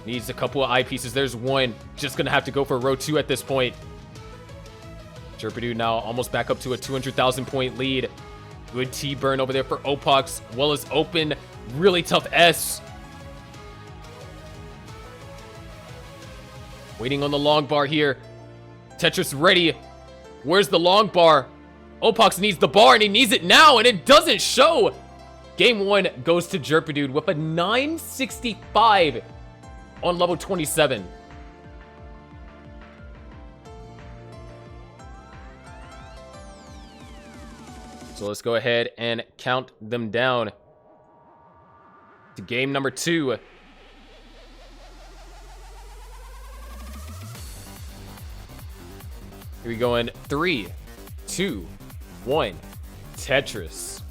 Needs a couple of eye pieces. There's one. Just going to have to go for row 2 at this point. Jerpidude now almost back up to a 200,000 point lead. Good T burn over there for Opaux. Well as open. Really tough S. Waiting on the long bar here. Tetris ready. Where's the long bar? Opaux needs the bar, and he needs it now, and it doesn't show. Game 1 goes to Jerpidude with a 965 on level 27. So let's go ahead and count them down to game number 2. Here we go in 3, 2, 1. Tetris.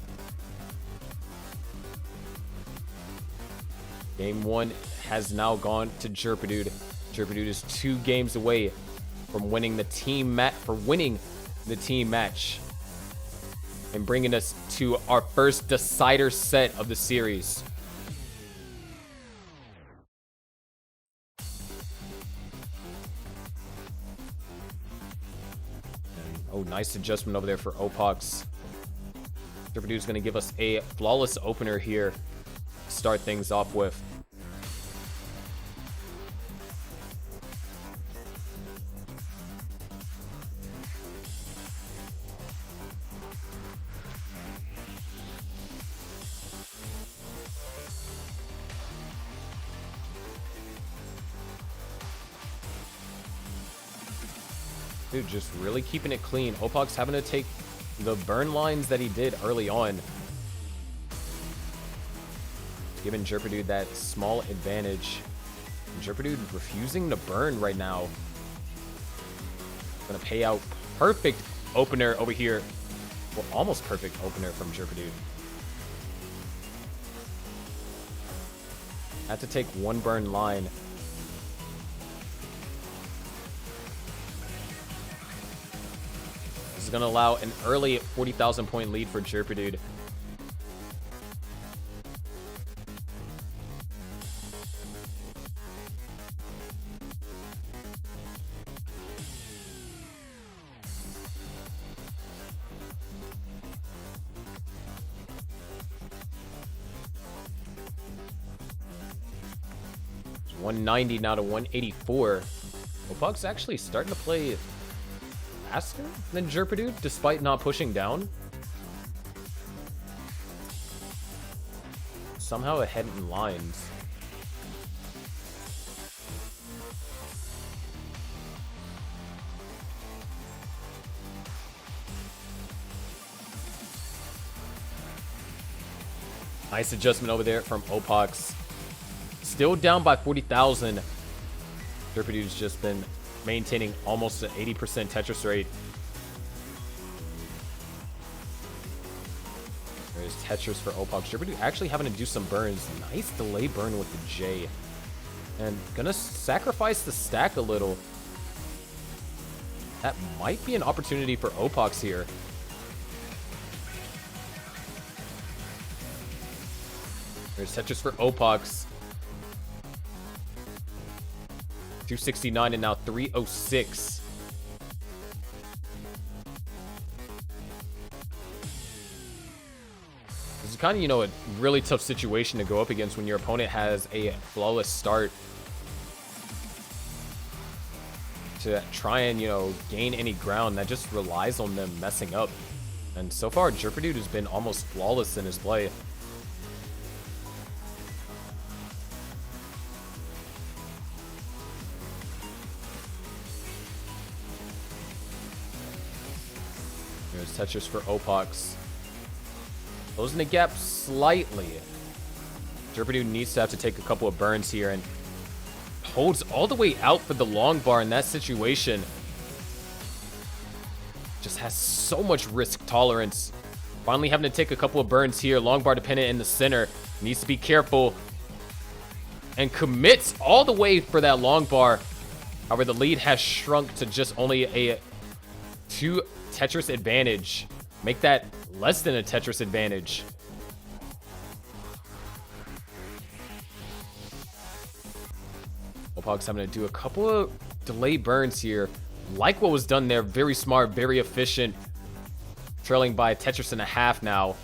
Game 1 has now gone to Jerpidude. Jerpidude is 2 games away from winning the team match, and bringing us to our first decider set of the series. Oh, nice adjustment over there for Opaux. Jerpidude's going to give us a flawless opener here to start things off with. Dude, just really keeping it clean. Opaux having to take the burn lines that he did early on. Giving Jerpidude that small advantage. And Jerpidude refusing to burn right now. Gonna pay out. Perfect opener over here. Well, almost perfect opener from Jerpidude. Had to take 1 burn line. This is going to allow an early 40,000 point lead for Jerpidude. 190 now to 184. Opaux actually starting to play faster than Jerpidude, despite not pushing down. Somehow ahead in lines. Nice adjustment over there from Opaux. Still down by 40,000. Jerpidude's just been maintaining almost an 80% Tetris rate. There's Tetris for Opaux. Jerpidude actually having to do some burns. Nice delay burn with the J. And gonna sacrifice the stack a little. That might be an opportunity for Opaux here. There's Tetris for Opaux. 269 and now 306. This is kind of, you know, a really tough situation to go up against when your opponent has a flawless start. To try and, you know, gain any ground that just relies on them messing up. And so far, Jerpidude has been almost flawless in his play. There's Tetris for Opaux. Closing the gap slightly. Jerpidude needs to have to take a couple of burns here and holds all the way out for the long bar in that situation. Just has so much risk tolerance. Finally having to take a couple of burns here. Long bar dependent in the center. Needs to be careful. And commits all the way for that long bar. However, the lead has shrunk to just only a 2 Tetris advantage. Make that less than a Tetris advantage. Opaux having to do a couple of delay burns here. Like what was done there. Very smart, very efficient. Trailing by a Tetris and a half now.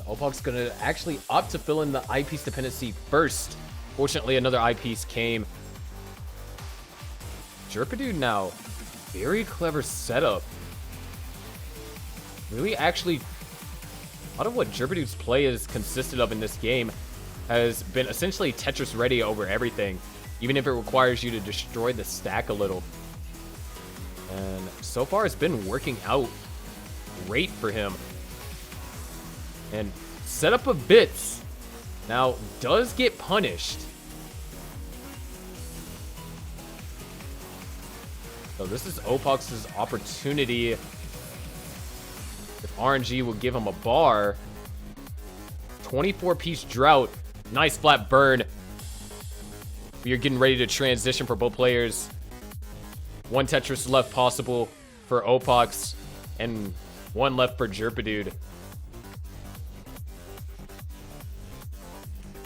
Opaux gonna actually opt to fill in the eyepiece dependency first. Fortunately, another eyepiece came. Jerpidude now, very clever setup. Really, actually, a lot of what Jerpidude's play has consisted of in this game has been essentially Tetris ready over everything, even if it requires you to destroy the stack a little. And so far, it's been working out great for him. And setup of bits now does get punished. So this is Opaux's opportunity. If RNG will give him a bar. 24-piece drought. Nice flat burn. We are getting ready to transition for both players. 1 Tetris left possible for Opaux and 1 left for Jerpidude.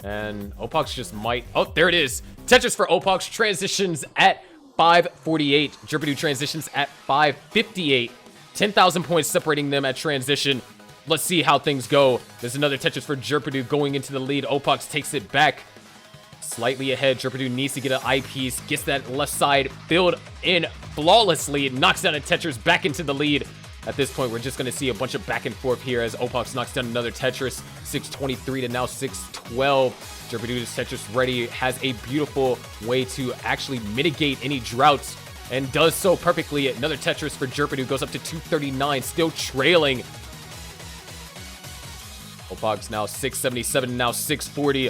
And Opaux just might... Oh, there it is. Tetris for Opaux transitions at 548. Jerpidude transitions at 558. 10,000 points separating them at transition. Let's see how things go. There's another Tetris for Jerpidude going into the lead. Opaux takes it back. Slightly ahead. Jerpidude needs to get an eyepiece. Gets that left side filled in flawlessly. It knocks down a Tetris back into the lead. At this point, we're just going to see a bunch of back and forth here as Opaux knocks down another Tetris. 623 to now 612. Jerpidude is Tetris ready. Has a beautiful way to actually mitigate any droughts and does so perfectly. Another Tetris for Jerpidude goes up to 239, still trailing. Opaux now 677, now 640.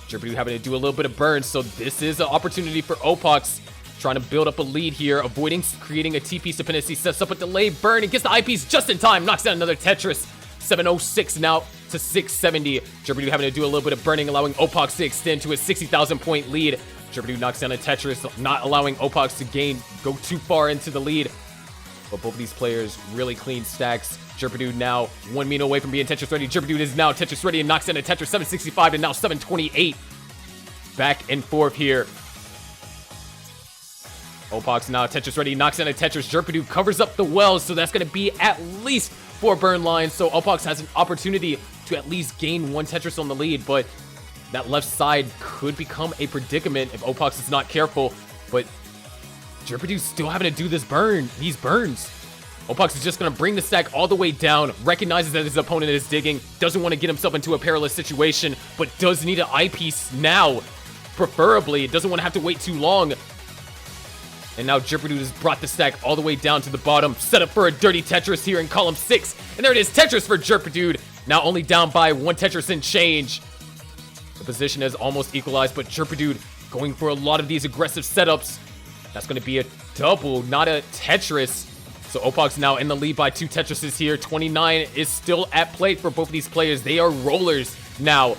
Jerpidude having to do a little bit of burn, so this is an opportunity for Opaux. Trying to build up a lead here, avoiding creating a T-piece dependency, sets up a delay burn and gets the eyepiece just in time, knocks down another Tetris. 706 now to 670. Jerpidude having to do a little bit of burning, allowing Opaux to extend to a 60,000 point lead. Jerpidude knocks down a Tetris, not allowing Opaux to go too far into the lead. But both of these players really clean stacks. Jerpidude now 1 Mino away from being Tetris ready. Jerpidude is now Tetris ready and knocks down a Tetris. 765 and now 728. Back and forth here. Opaux now Tetris ready, knocks down a Tetris. Jerpidude covers up the wells, so that's going to be at least 4 burn lines. So Opaux has an opportunity to at least gain 1 Tetris on the lead, but that left side could become a predicament if Opaux is not careful. But Jerpidude's still having to do these burns. Opaux is just going to bring the stack all the way down, recognizes that his opponent is digging, doesn't want to get himself into a perilous situation, but does need an eyepiece now. Preferably, doesn't want to have to wait too long. And now Jerpidude has brought the stack all the way down to the bottom, set up for a dirty Tetris here in column 6. And there it is, Tetris for Jerpidude, now only down by 1 Tetris and change. The position is almost equalized, but Jerpidude going for a lot of these aggressive setups. That's going to be a double, not a Tetris. So Opaux now in the lead by 2 Tetrises here. 29 is still at play for both of these players. They are rollers now.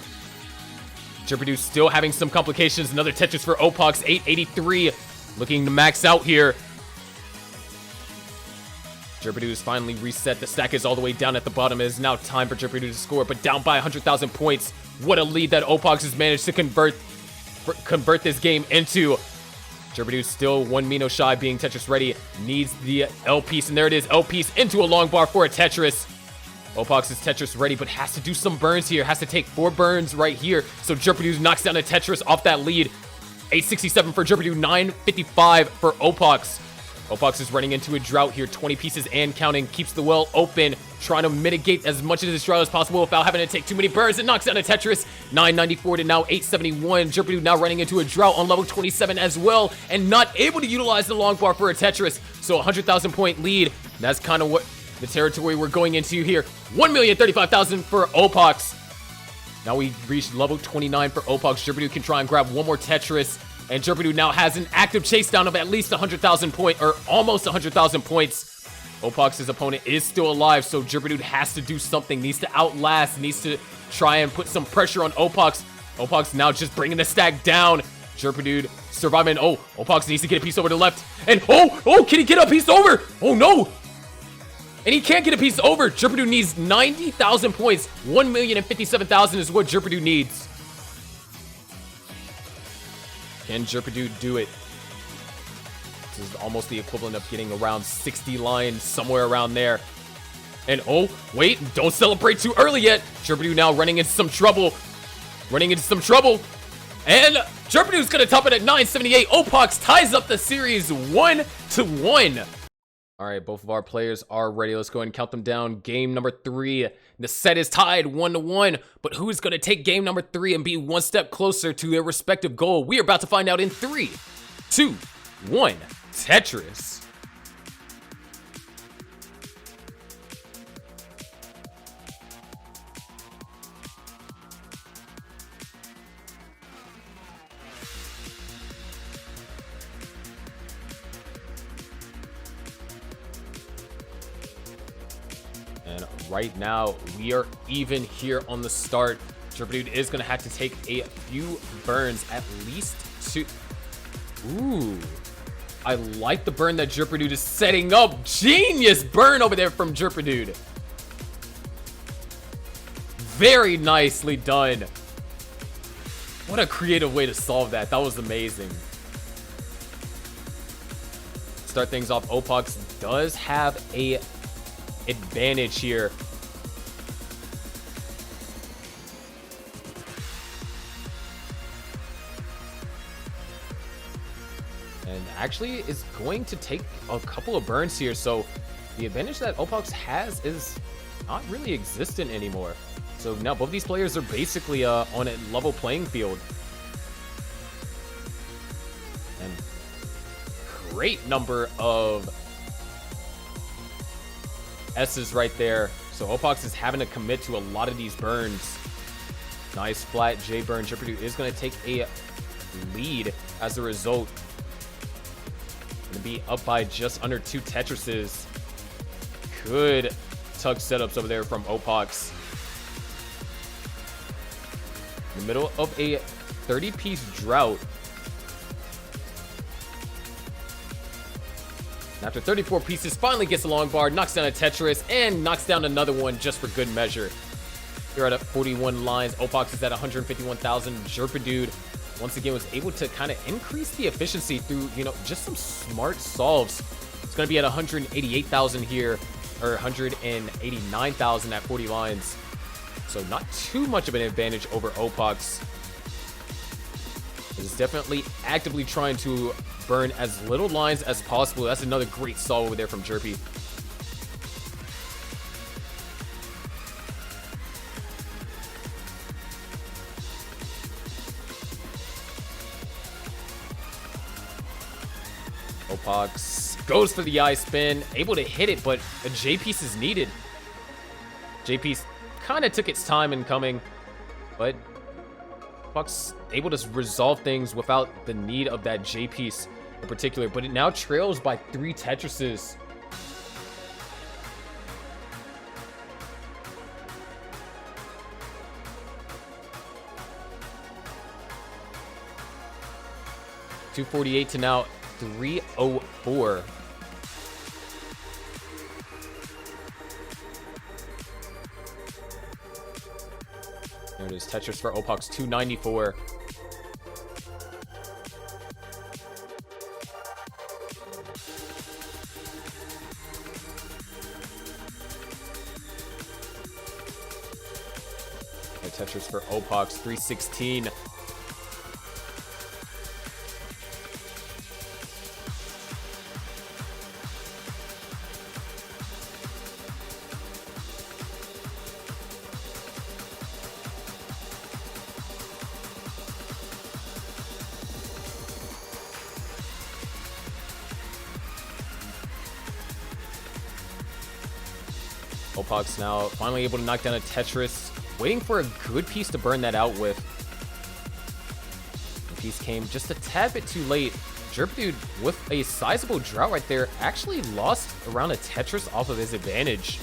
Jerpidude still having some complications. Another Tetris for Opaux. 883 looking to max out here. Jerpidude is finally reset. The stack is all the way down at the bottom. It is now time for Jerpidude to score, but down by 100,000 points. What a lead that Opaux has managed to convert this game into. Jerpidude still 1 Mino shy, being Tetris ready. Needs the L piece, and there it is. L piece into a long bar for a Tetris. Opaux is Tetris ready, but has to do some burns here. Has to take 4 burns right here. So Jerpidude knocks down a Tetris off that lead. 867 for Jerpidude, 955 for Opaux. Opaux is running into a drought here, 20 pieces and counting. Keeps the well open, trying to mitigate as much of this drought as possible without having to take too many burns. It knocks down a Tetris, 994 to now 871. Jerpidude now running into a drought on level 27 as well, and not able to utilize the long bar for a Tetris. So 100,000 point lead. That's kind of what the territory we're going into here. 1,035,000 for Opaux. Now we reached level 29 for Opaux. Jerpidude can try and grab 1 more Tetris. And Jerpidude now has an active chase down of at least 100,000 points, or almost 100,000 points. Opaux's opponent is still alive, so Jerpidude has to do something, needs to outlast, needs to try and put some pressure on Opaux. Opaux now just bringing the stack down. Jerpidude surviving. Oh, Opaux needs to get a piece over to the left. And oh, can he get a piece over? Oh no! And he can't get a piece over. Jerpidude needs 90,000 points. 1,057,000 is what Jerpidude needs. Can Jerpidude do it? This is almost the equivalent of getting around 60 lines, somewhere around there. And oh, wait, don't celebrate too early yet. Jerpidude now running into some trouble. And Jerpidude's gonna top it at 978. Opaux ties up the series 1-1. All right, both of our players are ready. Let's go ahead and count them down. Game number 3. The set is tied 1-1, but who is going to take game number 3 and be 1 step closer to their respective goal? We are about to find out in 3, 2, 1. Tetris. And right now, we are even here on the start. Jerpidude is going to have to take a few burns, at least 2. Ooh. I like the burn that Jerpidude is setting up. Genius burn over there from Jerpidude. Very nicely done. What a creative way to solve that. That was amazing. Start things off, Opaux does have a advantage here. And actually is going to take a couple of burns here, so the advantage that Opaux has is not really existent anymore. So now both these players are basically on a level playing field. And great number of S's right there. So Opaux is having to commit to a lot of these burns. Nice flat J burn. Jerpidude is going to take a lead as a result. Going to be up by just under 2 Tetrises. Good tug setups over there from Opaux. In the middle of a 30-piece drought. After 34 pieces, finally gets a long bar, knocks down a Tetris, and knocks down another one just for good measure. You're at 41 lines. Opaux is at 151,000. Jerpidude once again, was able to kind of increase the efficiency through, you know, just some smart solves. It's going to be at 188,000 here, or 189,000 at 40 lines. So not too much of an advantage over Opaux. Is definitely actively trying to burn as little lines as possible. That's another great solve over there from Jerpy. Opaux goes for the eye spin, able to hit it, but a J piece is needed. J piece kind of took its time in coming, but Opaux able to resolve things without the need of that J piece in particular, but it now trails by 3 Tetrises. $248 to now $304. There it is, Tetris for Opaux, $294. Tetris for Opaux, $316. Opaux now finally able to knock down a Tetris, waiting for a good piece to burn that out with. The piece came just a tad bit too late. Jerpidude, with a sizable drought right there, actually lost around a Tetris off of his advantage.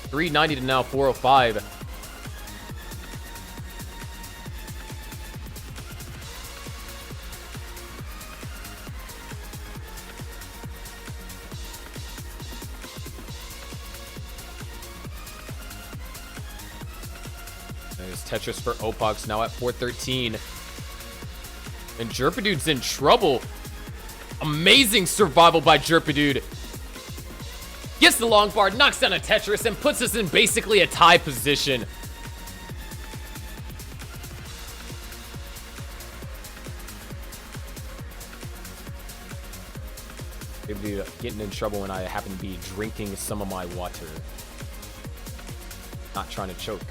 390 to now 405. There's Tetris for Opaux now at 413. And Jerpidude's in trouble. Amazing survival by Jerpidude. Gets the long bar, knocks down a Tetris, and puts us in basically a tie position. Maybe getting in trouble when I happen to be drinking some of my water. Not trying to choke.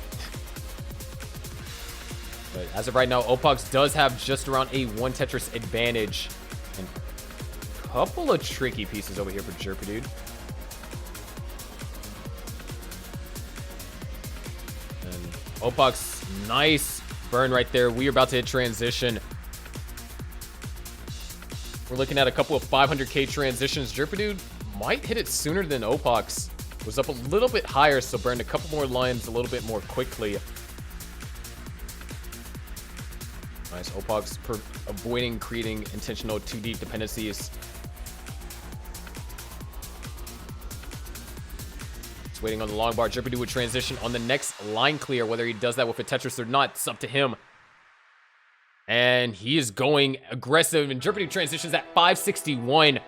But as of right now, Opaux does have just around a 1 Tetris advantage. And a couple of tricky pieces over here for Jerpidude. And Opaux, nice burn right there. We are about to hit transition. We're looking at a couple of 500k transitions. Jerpidude might hit it sooner than Opaux. Was up a little bit higher, so burned a couple more lines a little bit more quickly. Nice. Opaux avoiding creating intentional 2D dependencies. Just waiting on the long bar. Jerpidude would transition on the next line clear. Whether he does that with a Tetris or not, it's up to him. And he is going aggressive. And Jerpidude transitions at 561.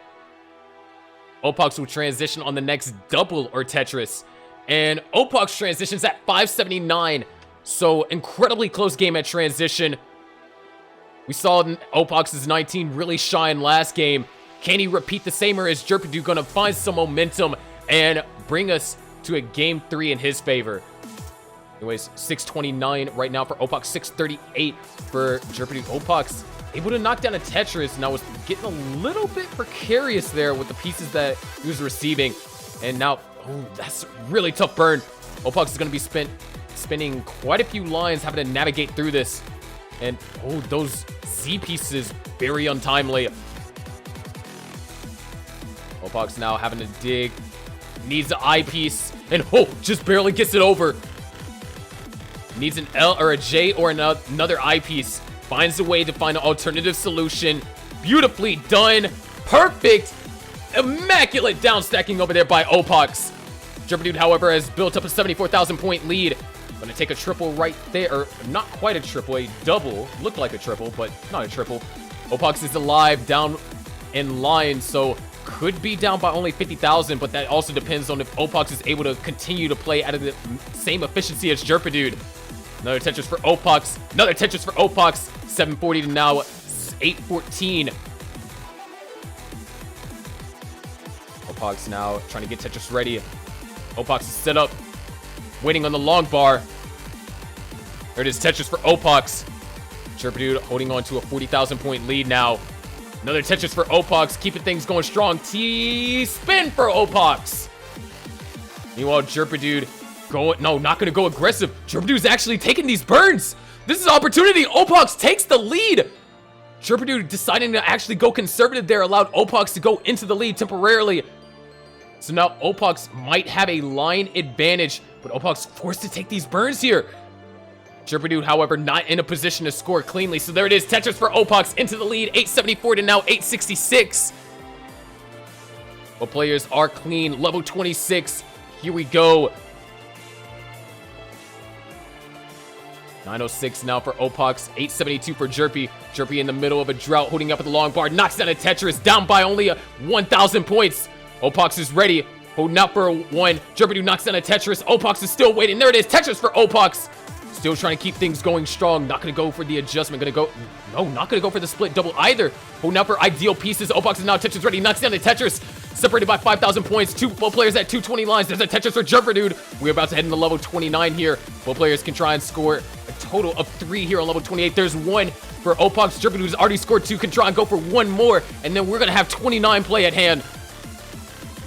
Opaux will transition on the next double or Tetris. And Opaux transitions at 579. So incredibly close game at transition. We saw Opaux' 19 really shine last game. Can he repeat the same, or is Jerpidude going to find some momentum and bring us to a game 3 in his favor? Anyways, 629 right now for Opaux, 638 for Jerpidude. Opaux able to knock down a Tetris. Now was getting a little bit precarious there with the pieces that he was receiving. And now, oh, that's a really tough burn. Opaux is going to be spinning quite a few lines, having to navigate through this. And, oh, those Z pieces, very untimely. Opaux now having to dig. Needs an I piece. And, oh, just barely gets it over. Needs an L or a J or another I piece. Finds a way to find an alternative solution. Beautifully done. Perfect. Immaculate down stacking over there by Opaux. Jerpidude, however, has built up a 74,000 point lead. Gonna take a triple right there, or not quite a triple, a double. Looked like a triple, but not a triple. Opaux is alive, down in line, so could be down by only 50,000, but that also depends on if Opaux is able to continue to play at the same efficiency as Jerpidude. Another Tetris for Opaux. Another Tetris for Opaux. 740 to now 814. Opaux now trying to get Tetris ready. Opaux is set up, waiting on the long bar. There it is, Tetris for Opaux. Jerpidude holding on to a 40,000 point lead now. Another Tetris for Opaux, keeping things going strong. T-spin for Opaux. Meanwhile, Jerpidude not gonna go aggressive. Jerpidude's actually taking these burns. This is an opportunity. Opaux takes the lead. Jerpidude deciding to actually go conservative there allowed Opaux to go into the lead temporarily. So now Opaux might have a line advantage, but Opaux forced to take these burns here. Jerpidude, however, not in a position to score cleanly. So there it is, Tetris for Opaux into the lead, 874 to now 866. Both players are clean, level 26. Here we go. 906 now for Opaux, 872 for Jerpy. Jerpy in the middle of a drought, holding up at the long bar, knocks down a Tetris, down by only 1,000 points. Opaux is ready, holding out for a 1. Jerpidude knocks down a Tetris. Opaux is still waiting. There it is, Tetris for Opaux. Still trying to keep things going strong. Not going to go for the adjustment. Not going to go for the split double either. Holding out for ideal pieces. Opaux is now Tetris ready. Knocks down the Tetris. Separated by 5,000 points. Both players at 220 lines. There's a Tetris for Jerpidude. We're about to head into level 29 here. Both players can try and score a total of 3 here on level 28. There's 1 for Opaux. Jerpidude has already scored 2. Can try and go for 1 more. And then we're going to have 29 play at hand.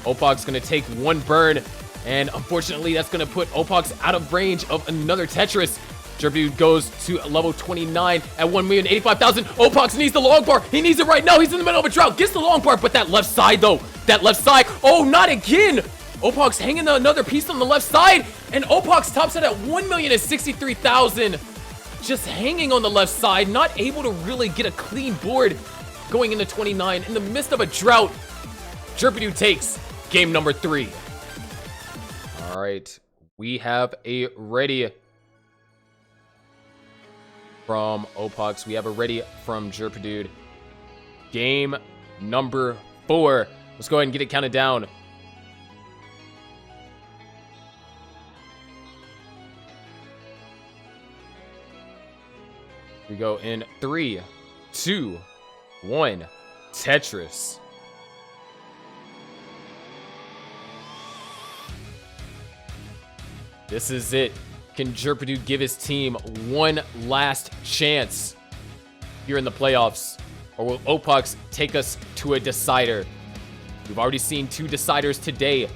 Opaux going to take 1 burn. And unfortunately, that's going to put Opaux out of range of another Tetris. Jerpidude goes to level 29 at 1,085,000. Opaux needs the long bar. He needs it right now. He's in the middle of a drought. Gets the long bar, but that left side, though. That left side. Oh, not again. Opaux hanging another piece on the left side. And Opaux tops it at 1,063,000. Just hanging on the left side. Not able to really get a clean board going into 29. In the midst of a drought, Jerpidude takes game number 3. All right. We have a ready from Opaux. We have a ready from Jerpidude. Game number 4. Let's go ahead and get it counted down. We go in 3, 2, 1. Tetris. This is it. Can Jerpidude give his team one last chance here in the playoffs? Or will Opaux take us to a decider? We've already seen 2 deciders today.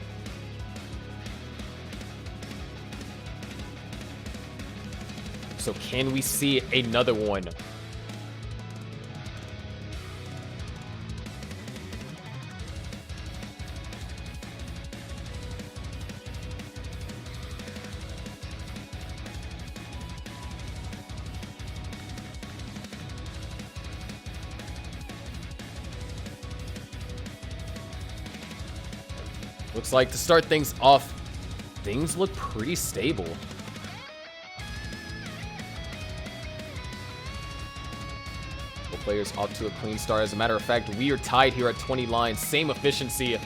So can we see another one? Looks like to start things off, things look pretty stable. Both players off to a clean start. As a matter of fact, we are tied here at 20 lines. Same efficiency.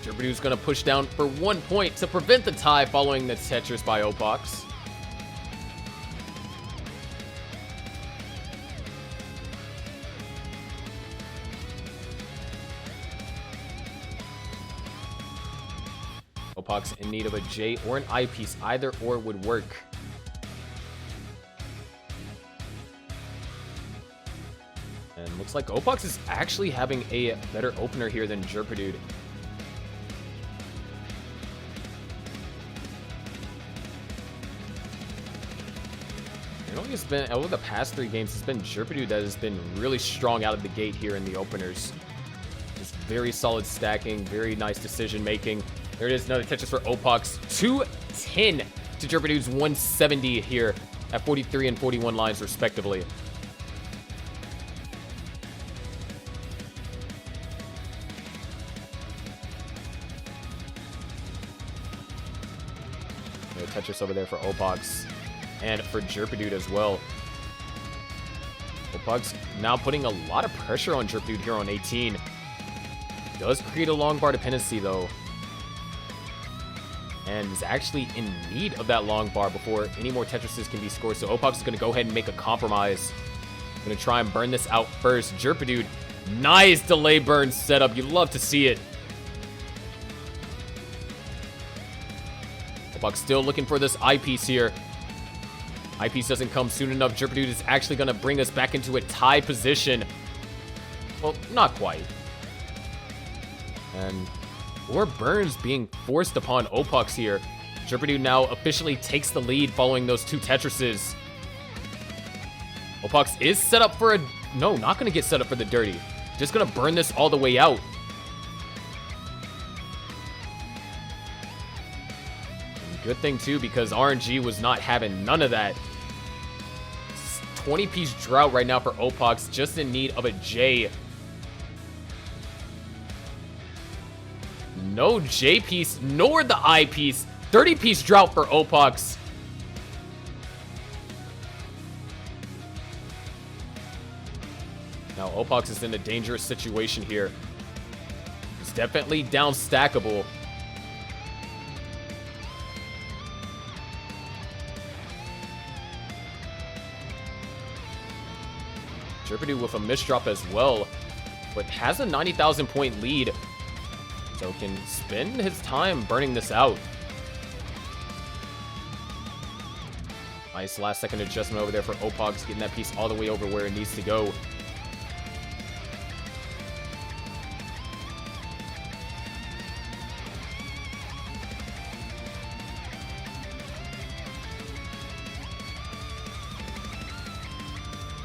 Jerpidude's going to push down for 1 point to prevent the tie following the Tetris by Opaux. Opaux in need of a J or an I piece. Either or would work. And looks like Opaux is actually having a better opener here than Jerpidude. It's been over the past 3 games, it's been Jerpidude that has been really strong out of the gate here in the openers. Just very solid stacking, very nice decision making. There it is, another Tetris for Opaux. 210 to Jerpidude's 170 here at 43 and 41 lines, respectively. Tetris over there for Opaux and for Jerpidude as well. Opaux now putting a lot of pressure on Jerpidude here on 18. Does create a long bar dependency though, and is actually in need of that long bar before any more Tetrises can be scored. So Opaux is going to go ahead and make a compromise. Going to try and burn this out first. Jerpidude, nice delay burn setup. You love to see it. Opaux still looking for this eyepiece here. Eyepiece doesn't come soon enough. Jerpidude is actually going to bring us back into a tie position. Well, not quite. And more burns being forced upon Opaux here. Jerpidude now officially takes the lead following those two Tetrises. Opaux is set up for a... No, not going to get set up for the dirty. Just going to burn this all the way out. Good thing, too, because RNG was not having none of that. 20-piece drought right now for Opaux, just in need of a J. No J piece, nor the I piece. 30-piece drought for Opaux. Now, Opaux is in a dangerous situation here. He's definitely down stackable. Jerpidude with a misdrop as well, but has a 90,000 point lead, so can spend his time burning this out. Nice last second adjustment over there for Opaux, getting that piece all the way over where it needs to go.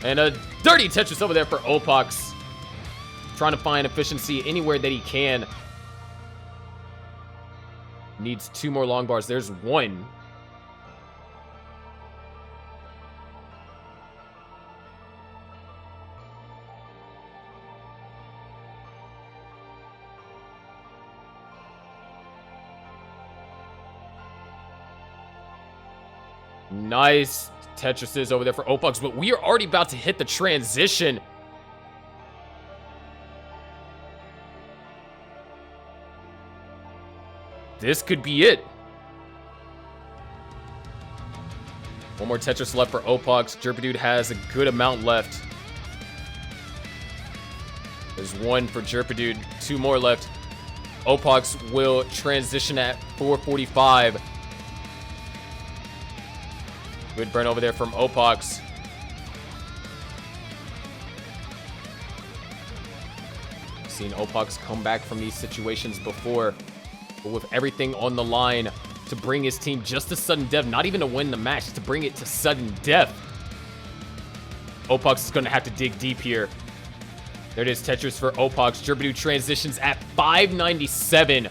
And a dirty Tetris over there for Opaux. Trying to find efficiency anywhere that he can. Needs 2 more long bars. There's 1. Nice Tetrises over there for Opaux, but we are already about to hit the transition. This could be it. One more Tetris left for Opaux. Jerpidude has a good amount left. There's 1 for Jerpidude, 2 more left. Opaux will transition at 445. Good burn over there from Opaux. Seen Opaux come back from these situations before, but with everything on the line to bring his team just to sudden death, not even to win the match, to bring it to sudden death. Opaux is going to have to dig deep here. There it is, Tetris for Opaux. Jerpidude transitions at 597.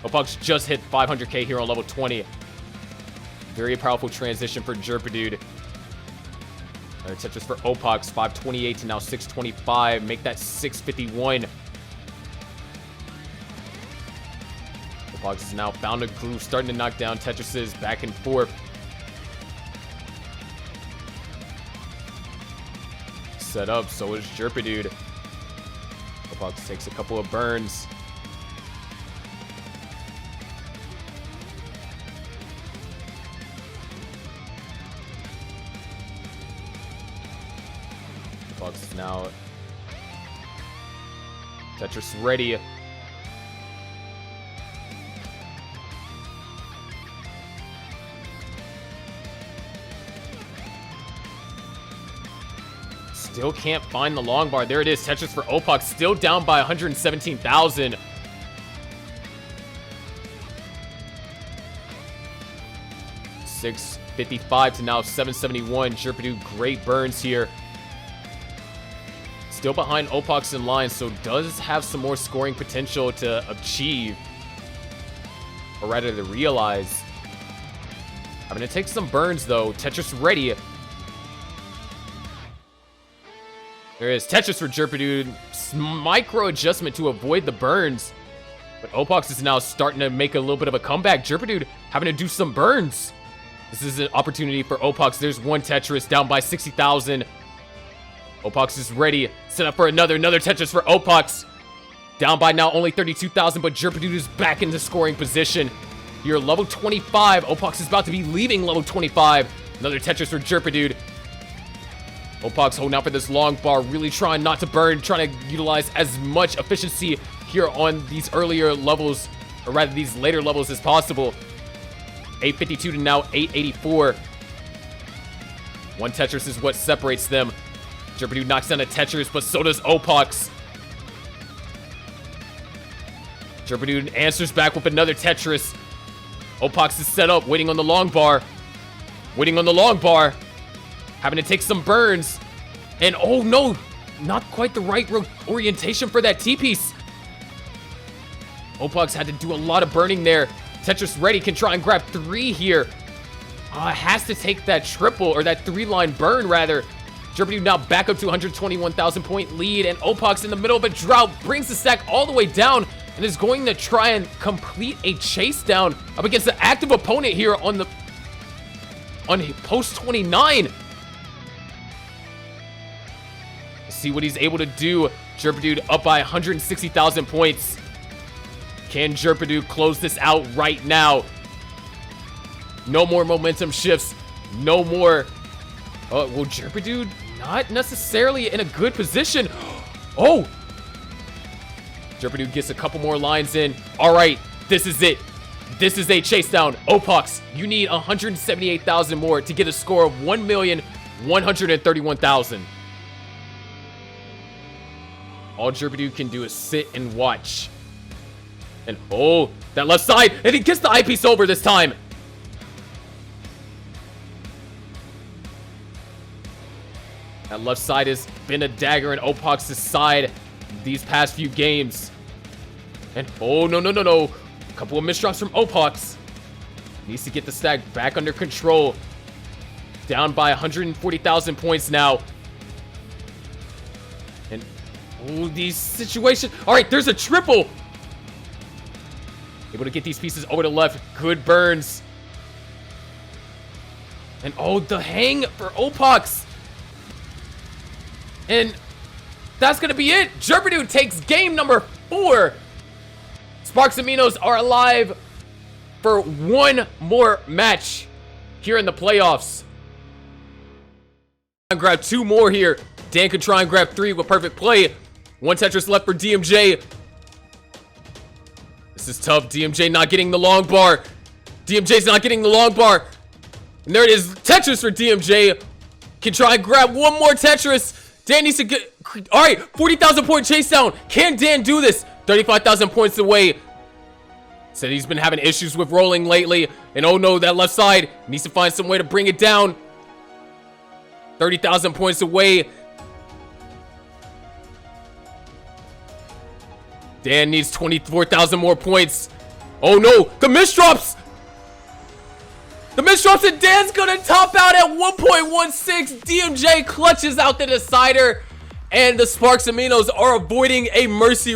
Opaux just hit 500k here on level 20. Very powerful transition for Jerpidude. Another Tetris for Opaux, 528 to now 625. Make that 651. Opaux has now found a groove, starting to knock down Tetrises back and forth. Set up, so is Jerpidude. Opaux takes a couple of burns. Now Tetris ready. Still can't find the long bar. There it is, Tetris for Opaux, still down by 117,000. $655 to now 771. Jerpidude, great burns here. Still behind Opaux in line, so does have some more scoring potential to achieve. Or rather, they realize. I'm going to take some burns, though. Tetris ready. There is Tetris for Jerpidude. Micro adjustment to avoid the burns. But Opaux is now starting to make a little bit of a comeback. Jerpidude having to do some burns. This is an opportunity for Opaux. There's one Tetris down by 60,000. Opaux is ready. Set up for another Tetris for Opaux. Down by now only 32,000, but Jerpidude is back into scoring position. Here, level 25. Opaux is about to be leaving level 25. Another Tetris for Jerpidude. Opaux holding out for this long bar, really trying not to burn, trying to utilize as much efficiency here on these earlier levels, or rather these later levels as possible. 852 to now 884. One Tetris is what separates them. Jerpidude knocks down a Tetris, but so does Opaux. Jerpidude answers back with another Tetris. Opaux is set up, waiting on the long bar. Waiting on the long bar. Having to take some burns. And oh no, not quite the right orientation for that T-piece. Opaux had to do a lot of burning there. Tetris ready, can try and grab 3 here. Has to take that triple, or that 3-line burn rather. Jerpidude now back up to 121,000 point lead, and Opaux in the middle of a drought brings the stack all the way down and is going to try and complete a chase down up against the active opponent here on post 29. Let's see what he's able to do. Jerpidude up by 160,000 points. Can Jerpidude close this out right now? No more momentum shifts. No more. Well, Jerpidude not necessarily in a good position. Oh! Jerpidude gets a couple more lines in. All right, this is it. This is a chase down. Opaux, you need 178,000 more to get a score of 1,131,000. All Jerpidude can do is sit and watch. And oh, that left side, and he gets the eyepiece over this time. That left side has been a dagger in Opaux' side these past few games. And oh, no. A couple of misdrops from Opaux. Needs to get the stack back under control. Down by 140,000 points now. And oh, these situations. All right, there's a triple. Able to get these pieces over to left. Good burns. And oh, the hang for Opaux. And that's going to be it. Jerpidude takes game number 4. Sparks and Minos are alive for one more match here in the playoffs. Grab 2 more here. Dan can try and grab 3 with perfect play. 1 Tetris left for DMJ. This is tough. DMJ not getting the long bar. DMJ's not getting the long bar. And there it is. Tetris for DMJ. Can try and grab 1 more Tetris. Dan needs to get... Alright, 40,000 point chase down. Can Dan do this? 35,000 points away. Said he's been having issues with rolling lately. And oh no, that left side needs to find some way to bring it down. 30,000 points away. Dan needs 24,000 more points. Oh no, the misdrops! The misdrops, and Dan's gonna top out at 1.16. DMJ clutches out the decider, and the Sparks and Minos are avoiding a mercy